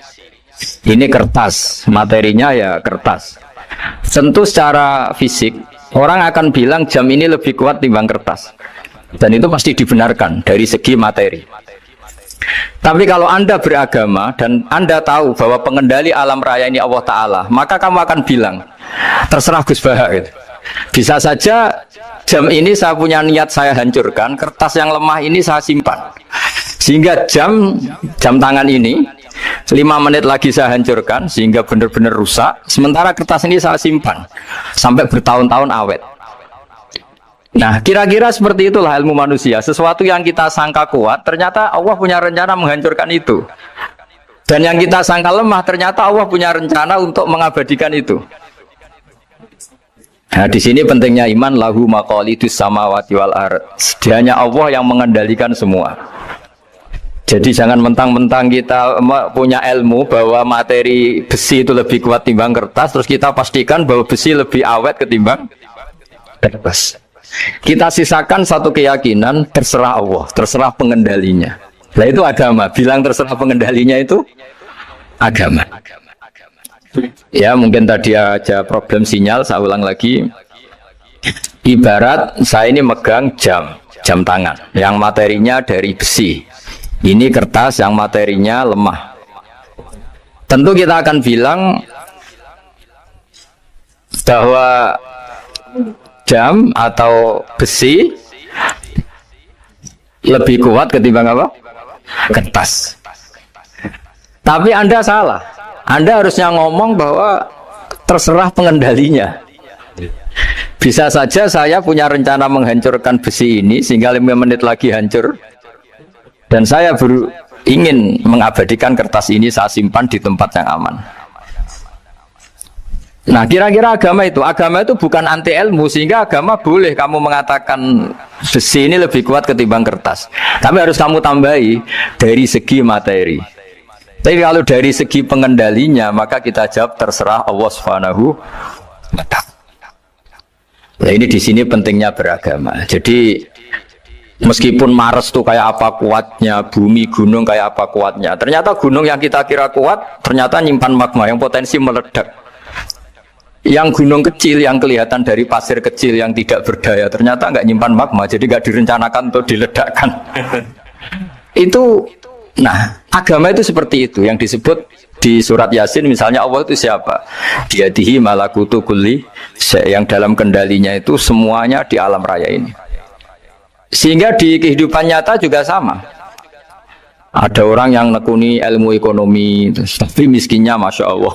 Ini kertas, materinya ya kertas. Tentu secara fisik, orang akan bilang jam ini lebih kuat timbang kertas. Dan itu pasti dibenarkan dari segi materi. Tapi kalau Anda beragama dan Anda tahu bahwa pengendali alam raya ini Allah Ta'ala, maka kamu akan bilang, terserah Gus Baha gitu. Bisa saja jam ini saya punya niat saya hancurkan, kertas yang lemah ini saya simpan. Sehingga jam tangan ini 5 menit lagi saya hancurkan sehingga benar-benar rusak. Sementara kertas ini saya simpan sampai bertahun-tahun awet. Nah, kira-kira seperti itulah ilmu manusia. Sesuatu yang kita sangka kuat, ternyata Allah punya rencana menghancurkan itu. Dan yang kita sangka lemah, ternyata Allah punya rencana untuk mengabadikan itu. Nah, di sini pentingnya iman, lahu maqalidus samawati wal ard. Hanya Allah yang mengendalikan semua. Jadi jangan mentang-mentang kita punya ilmu bahwa materi besi itu lebih kuat timbang kertas, terus kita pastikan bahwa besi lebih awet ketimbang kertas. Kita sisakan satu keyakinan, terserah Allah, terserah pengendalinya. Nah itu agama, bilang terserah pengendalinya itu agama. Ya mungkin tadi aja problem sinyal, saya ulang lagi. Ibarat saya ini megang jam tangan, yang materinya dari besi. Ini kertas yang materinya lemah. Tentu kita akan bilang bahwa jam atau besi lebih kuat ketimbang apa? Kertas. Tapi Anda salah. Anda harusnya ngomong bahwa terserah pengendalinya. Bisa saja saya punya rencana menghancurkan besi ini sehingga 5 menit lagi hancur. Dan saya ingin mengabadikan kertas ini saya simpan di tempat yang aman. Nah kira-kira agama itu bukan anti ilmu, sehingga agama boleh kamu mengatakan besi ini lebih kuat ketimbang kertas. Tapi harus kamu tambahi dari segi materi. Tapi kalau dari segi pengendalinya, maka kita jawab terserah Allah Subhanahu wa Ta'ala. Nah ini di sini pentingnya beragama. Jadi meskipun Mars tuh kayak apa kuatnya, bumi gunung kayak apa kuatnya, ternyata gunung yang kita kira kuat ternyata nyimpan magma yang potensi meledak. Yang gunung kecil yang kelihatan dari pasir kecil yang tidak berdaya ternyata nggak nyimpan magma, jadi nggak direncanakan untuk diledakkan. Itu, nah agama itu seperti itu yang disebut di surat Yasin misalnya. Allah itu siapa? Biyadihi malakutu kulli, yang dalam kendalinya itu semuanya di alam raya ini. Sehingga di kehidupan nyata juga sama. Ada orang yang nekuni ilmu ekonomi, tapi miskinnya Masya Allah.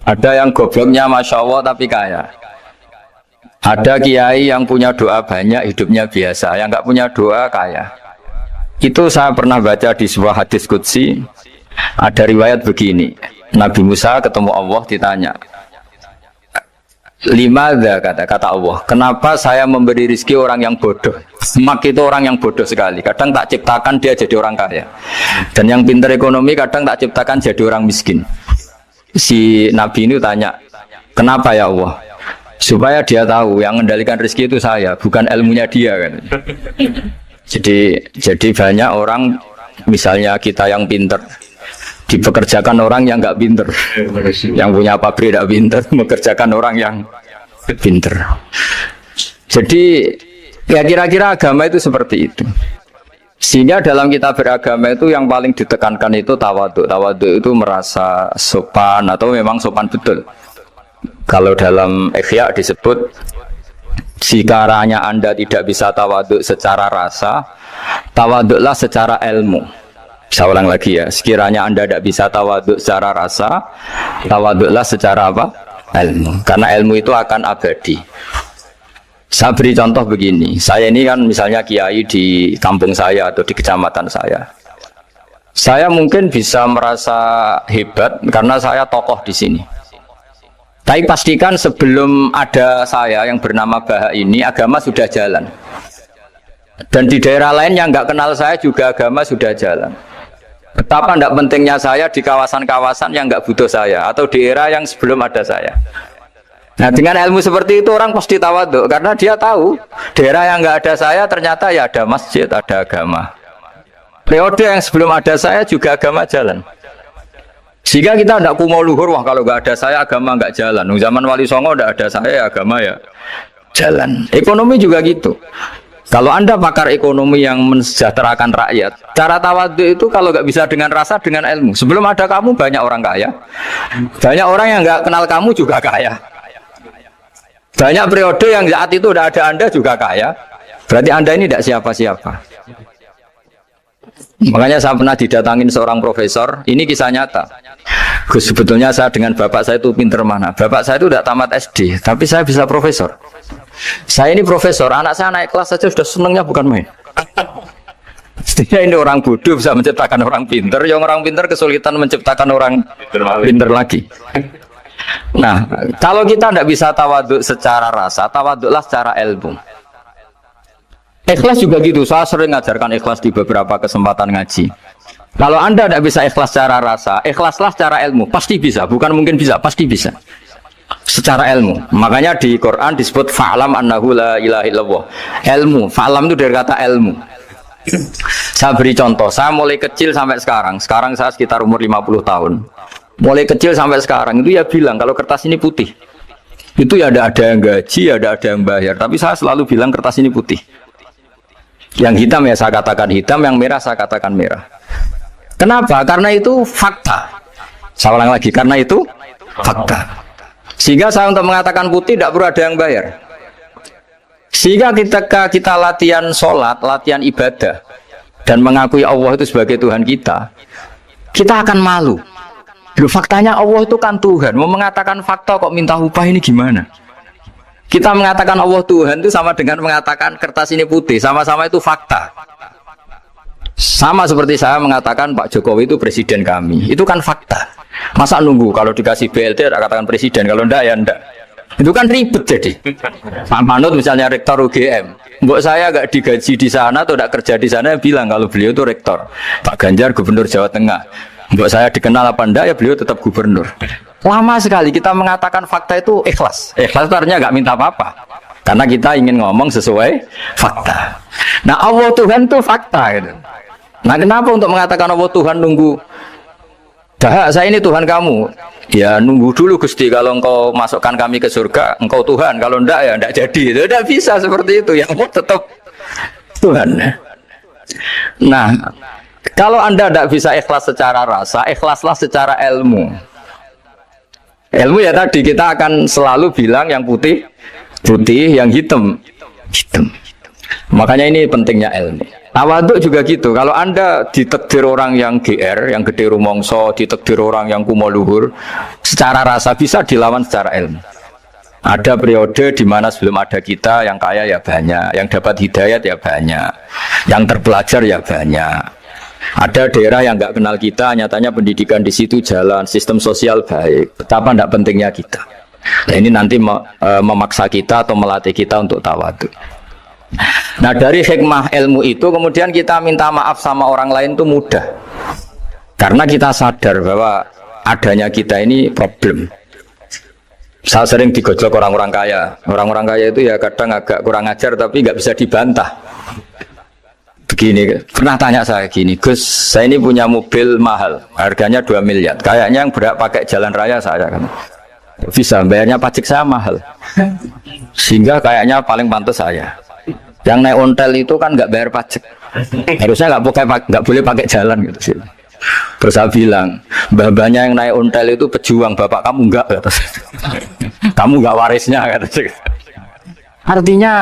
Ada yang gobloknya Masya Allah tapi kaya. Ada kiai yang punya doa banyak, hidupnya biasa. Yang nggak punya doa kaya. Itu saya pernah baca di sebuah hadis qudsi. Ada riwayat begini. Nabi Musa ketemu Allah ditanya, Limadha kata Allah, kenapa saya memberi rezeki orang yang bodoh? Mak itu orang yang bodoh sekali. Kadang tak ciptakan dia jadi orang kaya, dan yang pintar ekonomi kadang tak ciptakan jadi orang miskin. Si Nabi ini tanya, kenapa ya Allah? Supaya dia tahu yang mengendalikan rezeki itu saya, bukan ilmunya dia kan. Jadi banyak orang, misalnya kita yang pintar dipekerjakan orang yang nggak pinter, yang punya pabrik tidak pinter, mengerjakan orang yang pinter. Jadi ya kira-kira agama itu seperti itu. Sehingga dalam kita beragama itu yang paling ditekankan itu tawadhu. Tawadhu itu merasa sopan atau memang sopan betul. Kalau dalam Ihya disebut, sekiranya Anda tidak bisa tawadhu secara rasa, tawadhulah secara ilmu. Saya ulang lagi ya, sekiranya Anda tidak bisa tawadhu secara rasa, tawadhulah secara apa? Ilmu. Karena ilmu itu akan abadi. Saya beri contoh begini, saya ini kan misalnya kiai di kampung saya atau di kecamatan saya. Saya mungkin bisa merasa hebat karena saya tokoh di sini. Tapi pastikan sebelum ada saya yang bernama Baha ini, agama sudah jalan. Dan di daerah lain yang nggak kenal saya juga agama sudah jalan. Betapa tidak pentingnya saya di kawasan-kawasan yang nggak butuh saya, atau di era yang sebelum ada saya. Nah, dengan ilmu seperti itu orang pasti tawadhu, karena dia tahu daerah yang nggak ada saya ternyata ya ada masjid, ada agama. Periode yang sebelum ada saya juga agama jalan. Sehingga kita tidak kumo luhur, wah kalau nggak ada saya agama nggak jalan. Zaman Wali Songo tidak ada saya agama ya jalan. Ekonomi juga gitu. Kalau Anda pakar ekonomi yang mensejahterakan rakyat, cara tawadhu itu kalau nggak bisa dengan rasa, dengan ilmu. Sebelum ada kamu banyak orang kaya, banyak orang yang nggak kenal kamu juga kaya. Banyak periode yang saat itu udah ada Anda juga kaya. Berarti Anda ini tidak siapa-siapa. Makanya saya pernah didatangin seorang profesor, ini kisah nyata. Gus, sebetulnya saya dengan bapak saya itu pinter mana? Bapak saya itu tidak tamat SD, tapi saya bisa profesor. Saya ini profesor, anak saya naik kelas saja sudah senangnya bukan main. Setidaknya ini orang bodoh bisa menciptakan orang pinter, yang orang pinter kesulitan menciptakan orang pinter lagi. Nah, kalau kita tidak bisa tawadhu secara rasa, tawadhulah secara ilmu. Ikhlas juga gitu, saya sering ngajarkan ikhlas di beberapa kesempatan ngaji. Kalau Anda tidak bisa ikhlas secara rasa, ikhlaslah secara ilmu, pasti bisa, bukan mungkin bisa, pasti bisa. Secara ilmu, makanya di Quran disebut fa'lam annahu la ilaha illallah. Ilmu, fa'lam itu dari kata ilmu. Saya beri contoh, saya mulai kecil sampai sekarang saya sekitar umur 50 tahun. Mulai kecil sampai sekarang itu ya bilang kalau kertas ini putih. Itu ya ada yang gaji, ada yang bayar, tapi saya selalu bilang kertas ini putih. Yang hitam ya saya katakan hitam, yang merah saya katakan merah. Kenapa? Karena itu fakta. Saya ulang lagi, karena itu fakta. Sehingga saya untuk mengatakan putih tidak perlu ada yang bayar. Sehingga ketika kita latihan sholat, latihan ibadah, dan mengakui Allah itu sebagai Tuhan kita akan malu. Loh, faktanya Allah itu kan Tuhan. Mau mengatakan fakta kok minta upah, ini gimana? Kita mengatakan Allah Tuhan itu sama dengan mengatakan kertas ini putih. Sama-sama itu fakta. Sama seperti saya mengatakan Pak Jokowi itu presiden kami. Itu kan fakta. Masa nunggu kalau dikasih BLT ada katakan presiden, kalau enggak ya enggak. Itu kan ribet jadi. Pak Manut misalnya rektor UGM, mbok saya enggak digaji di sana atau enggak kerja di sana, bilang kalau beliau itu rektor. Pak Ganjar gubernur Jawa Tengah, mbok saya dikenal apa enggak ya beliau tetap gubernur. Lama sekali kita mengatakan fakta itu ikhlas. Ikhlas itu artinya enggak minta apa-apa, karena kita ingin ngomong sesuai fakta. Nah, Allah Tuhan itu fakta gitu. Nah, kenapa untuk mengatakan Allah Tuhan nunggu? Dah, saya ini Tuhan kamu. Ya nunggu dulu Gusti, kalau engkau masukkan kami ke surga, engkau Tuhan. Kalau enggak ya enggak jadi. Itu tidak bisa seperti itu. Yang tetap Tuhan. Nah, kalau Anda tidak bisa ikhlas secara rasa, ikhlaslah secara ilmu. Ilmu ya tadi kita akan selalu bilang yang putih putih, yang hitam hitam. Makanya ini pentingnya ilmu. Tawadhu juga gitu. Kalau Anda ditakdir orang yang GR, yang gede rumongso, ditakdir orang yang kumo luhur, secara rasa bisa dilawan secara ilmu. Ada periode di mana sebelum ada kita yang kaya ya banyak, yang dapat hidayat ya banyak, yang terpelajar ya banyak. Ada daerah yang nggak kenal kita, nyatanya pendidikan di situ jalan, sistem sosial baik. Betapa tidak pentingnya kita. Nah, ini nanti memaksa kita atau melatih kita untuk tawadhu. Nah, dari hikmah ilmu itu kemudian kita minta maaf sama orang lain itu mudah. Karena kita sadar bahwa adanya kita ini problem. Saya sering digojlok orang-orang kaya. Orang-orang kaya itu ya kadang agak kurang ajar tapi nggak bisa dibantah. Begini, pernah tanya saya gini, Gus, saya ini punya mobil mahal, harganya 2 miliar. Kayaknya yang berhak pakai jalan raya saya kan. Bisa, bayarnya pajak saya mahal. Sehingga kayaknya paling pantas saya. Yang naik ontel itu kan nggak bayar pajak. Harusnya nggak boleh pakai jalan gitu sih. Terus saya bilang, mbah-mbahnya yang naik ontel itu pejuang, bapak kamu enggak, kata saya. Kamu enggak warisnya, kata saya. Artinya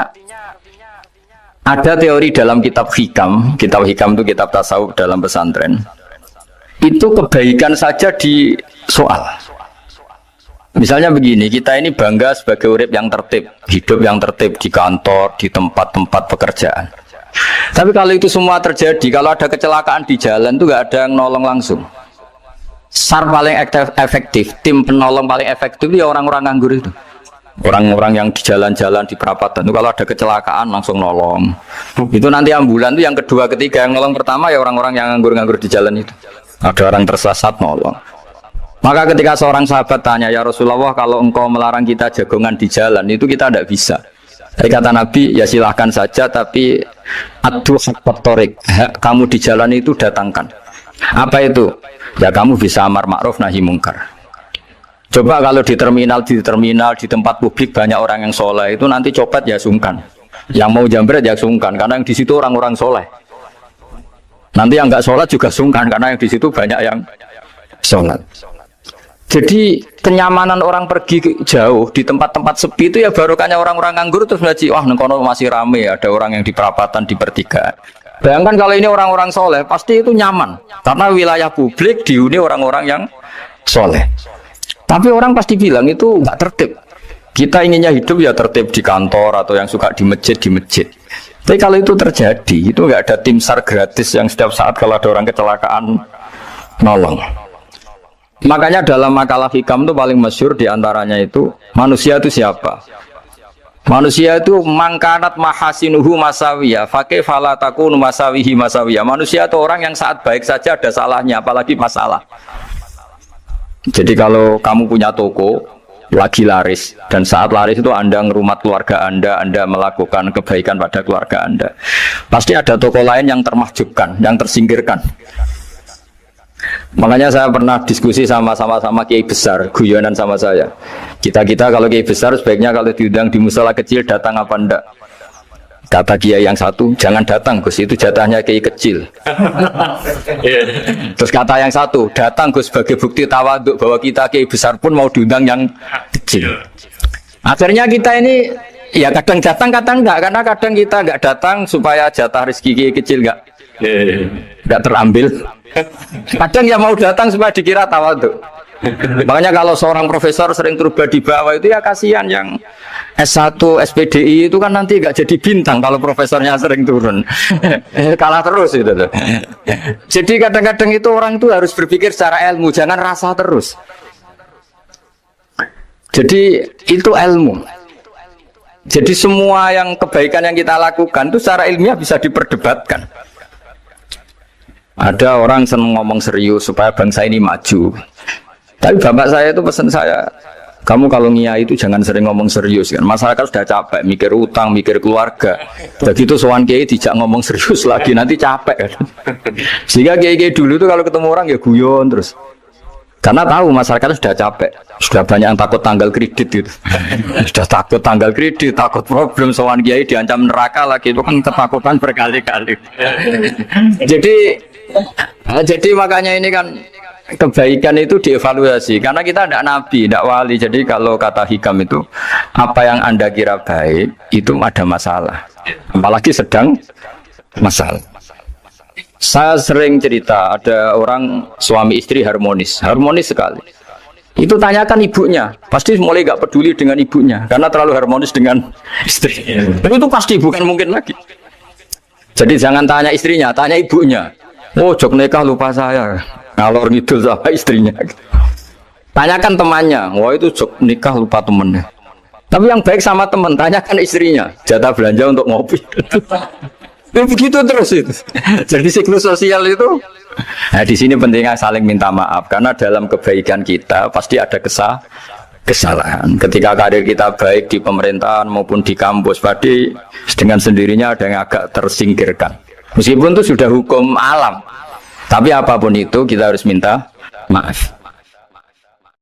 ada teori dalam kitab hikam itu kitab tasawuf dalam pesantren. Itu kebaikan saja di soal. Misalnya begini, kita ini bangga sebagai urip yang tertib, hidup yang tertib di kantor, di tempat-tempat pekerjaan. Tapi kalau itu semua terjadi, kalau ada kecelakaan di jalan itu nggak ada yang nolong langsung. SAR paling efektif, tim penolong paling efektif itu ya orang-orang nganggur itu. Orang-orang yang di jalan-jalan di perapatan itu kalau ada kecelakaan langsung nolong. Itu nanti ambulan itu yang kedua, ketiga, yang nolong pertama ya orang-orang yang nganggur-nganggur di jalan itu. Ada orang tersesat nolong. Maka ketika seorang sahabat tanya, ya Rasulullah, kalau engkau melarang kita jagongan di jalan itu kita tidak bisa. Tapi kata Nabi, ya silahkan saja, tapi adu hak torik, kamu di jalan itu datangkan. Apa itu? Ya kamu bisa amar ma'ruf nahi mungkar. Coba kalau di terminal, di tempat publik banyak orang yang soleh, itu nanti copet ya sungkan. Yang mau jambret ya sungkan, karena yang di situ orang-orang soleh. Nanti yang nggak sholat juga sungkan, karena yang di situ banyak yang sholat. Jadi kenyamanan orang pergi jauh di tempat-tempat sepi itu ya barokahnya orang-orang nganggur terus ngaji, wah nengkono masih rame, ada orang yang di perapatan, di pertigaan. Bayangkan kalau ini orang-orang soleh, pasti itu nyaman karena wilayah publik dihuni orang-orang yang soleh. Tapi orang pasti bilang itu nggak tertib. Kita inginnya hidup ya tertib di kantor atau yang suka di masjid, di masjid. Tapi kalau itu terjadi, itu nggak ada tim SAR gratis yang setiap saat kalau ada orang kecelakaan nolong. Makanya dalam makalah hikam itu paling masyhur diantaranya itu, manusia itu siapa? Manusia itu mangkanat mahasinuhu masawiyah, fakih falatakun masawihi masawiyah. Manusia itu orang yang saat baik saja ada salahnya, apalagi masalah. Jadi kalau kamu punya toko, lagi laris, dan saat laris itu Anda ngerumat keluarga Anda melakukan kebaikan pada keluarga Anda. Pasti ada toko lain yang termahjubkan, yang tersingkirkan. Makanya saya pernah diskusi sama kiai besar, guyonan sama saya. Kita kalau kiai besar sebaiknya kalau diundang di musala kecil datang apa enggak? Kata kiai yang satu, jangan datang Gus, itu jatahnya kiai kecil. Terus kata yang satu, datang Gus sebagai bukti tawaduk bahwa kita kiai besar pun mau diundang yang kecil. Akhirnya kita ini ya kadang datang kadang enggak, karena kadang kita enggak datang supaya jatah rezeki kiai kecil enggak terambil. Kadang ya mau datang supaya dikira tawaduk. Makanya kalau seorang profesor sering turba di bawah itu ya kasihan yang S1, SPDI itu kan nanti nggak jadi bintang kalau profesornya sering turun. Kalah terus itu. Jadi kadang-kadang itu orang itu harus berpikir secara ilmu, jangan rasa terus. Jadi itu ilmu. Jadi semua yang kebaikan yang kita lakukan itu secara ilmiah bisa diperdebatkan. Ada orang senang ngomong serius supaya bangsa ini maju. Tapi bapak saya itu pesan saya, kamu kalau ngiyai itu jangan sering ngomong serius kan. Masyarakat sudah capek, mikir utang, mikir keluarga. Begitu sowan kiai dijak ngomong serius lagi, nanti capek kan. Sehingga kiai dulu itu kalau ketemu orang ya guyon terus. Karena tahu masyarakat sudah capek, sudah banyak yang takut tanggal kredit gitu. Sudah takut tanggal kredit, takut problem sowan kiai diancam neraka lagi, itu kan ketakutan berkali-kali. Jadi makanya ini kan kebaikan itu dievaluasi karena kita tidak nabi, tidak wali. Jadi kalau kata hikam itu apa yang Anda kira baik itu ada masalah, apalagi sedang masalah. Saya sering cerita ada orang suami istri harmonis sekali. Itu tanyakan ibunya, pasti mulai gak peduli dengan ibunya karena terlalu harmonis dengan istri. Tapi itu pasti bukan mungkin lagi. Jadi jangan tanya istrinya, tanya ibunya. Oh jok nikah lupa saya, ngalor ngidul sama istrinya. Tanyakan temannya, wah itu nikah lupa temennya. Tapi yang baik sama teman, tanyakan istrinya, jatah belanja untuk ngopi. Begitu terus itu. Jadi siklus sosial itu. Nah, di sini pentingnya saling minta maaf karena dalam kebaikan kita pasti ada kesalahan. Ketika karir kita baik di pemerintahan maupun di kampus, pasti dengan sendirinya ada yang agak tersingkirkan. Meskipun itu sudah hukum alam, tapi apapun itu kita harus minta maaf.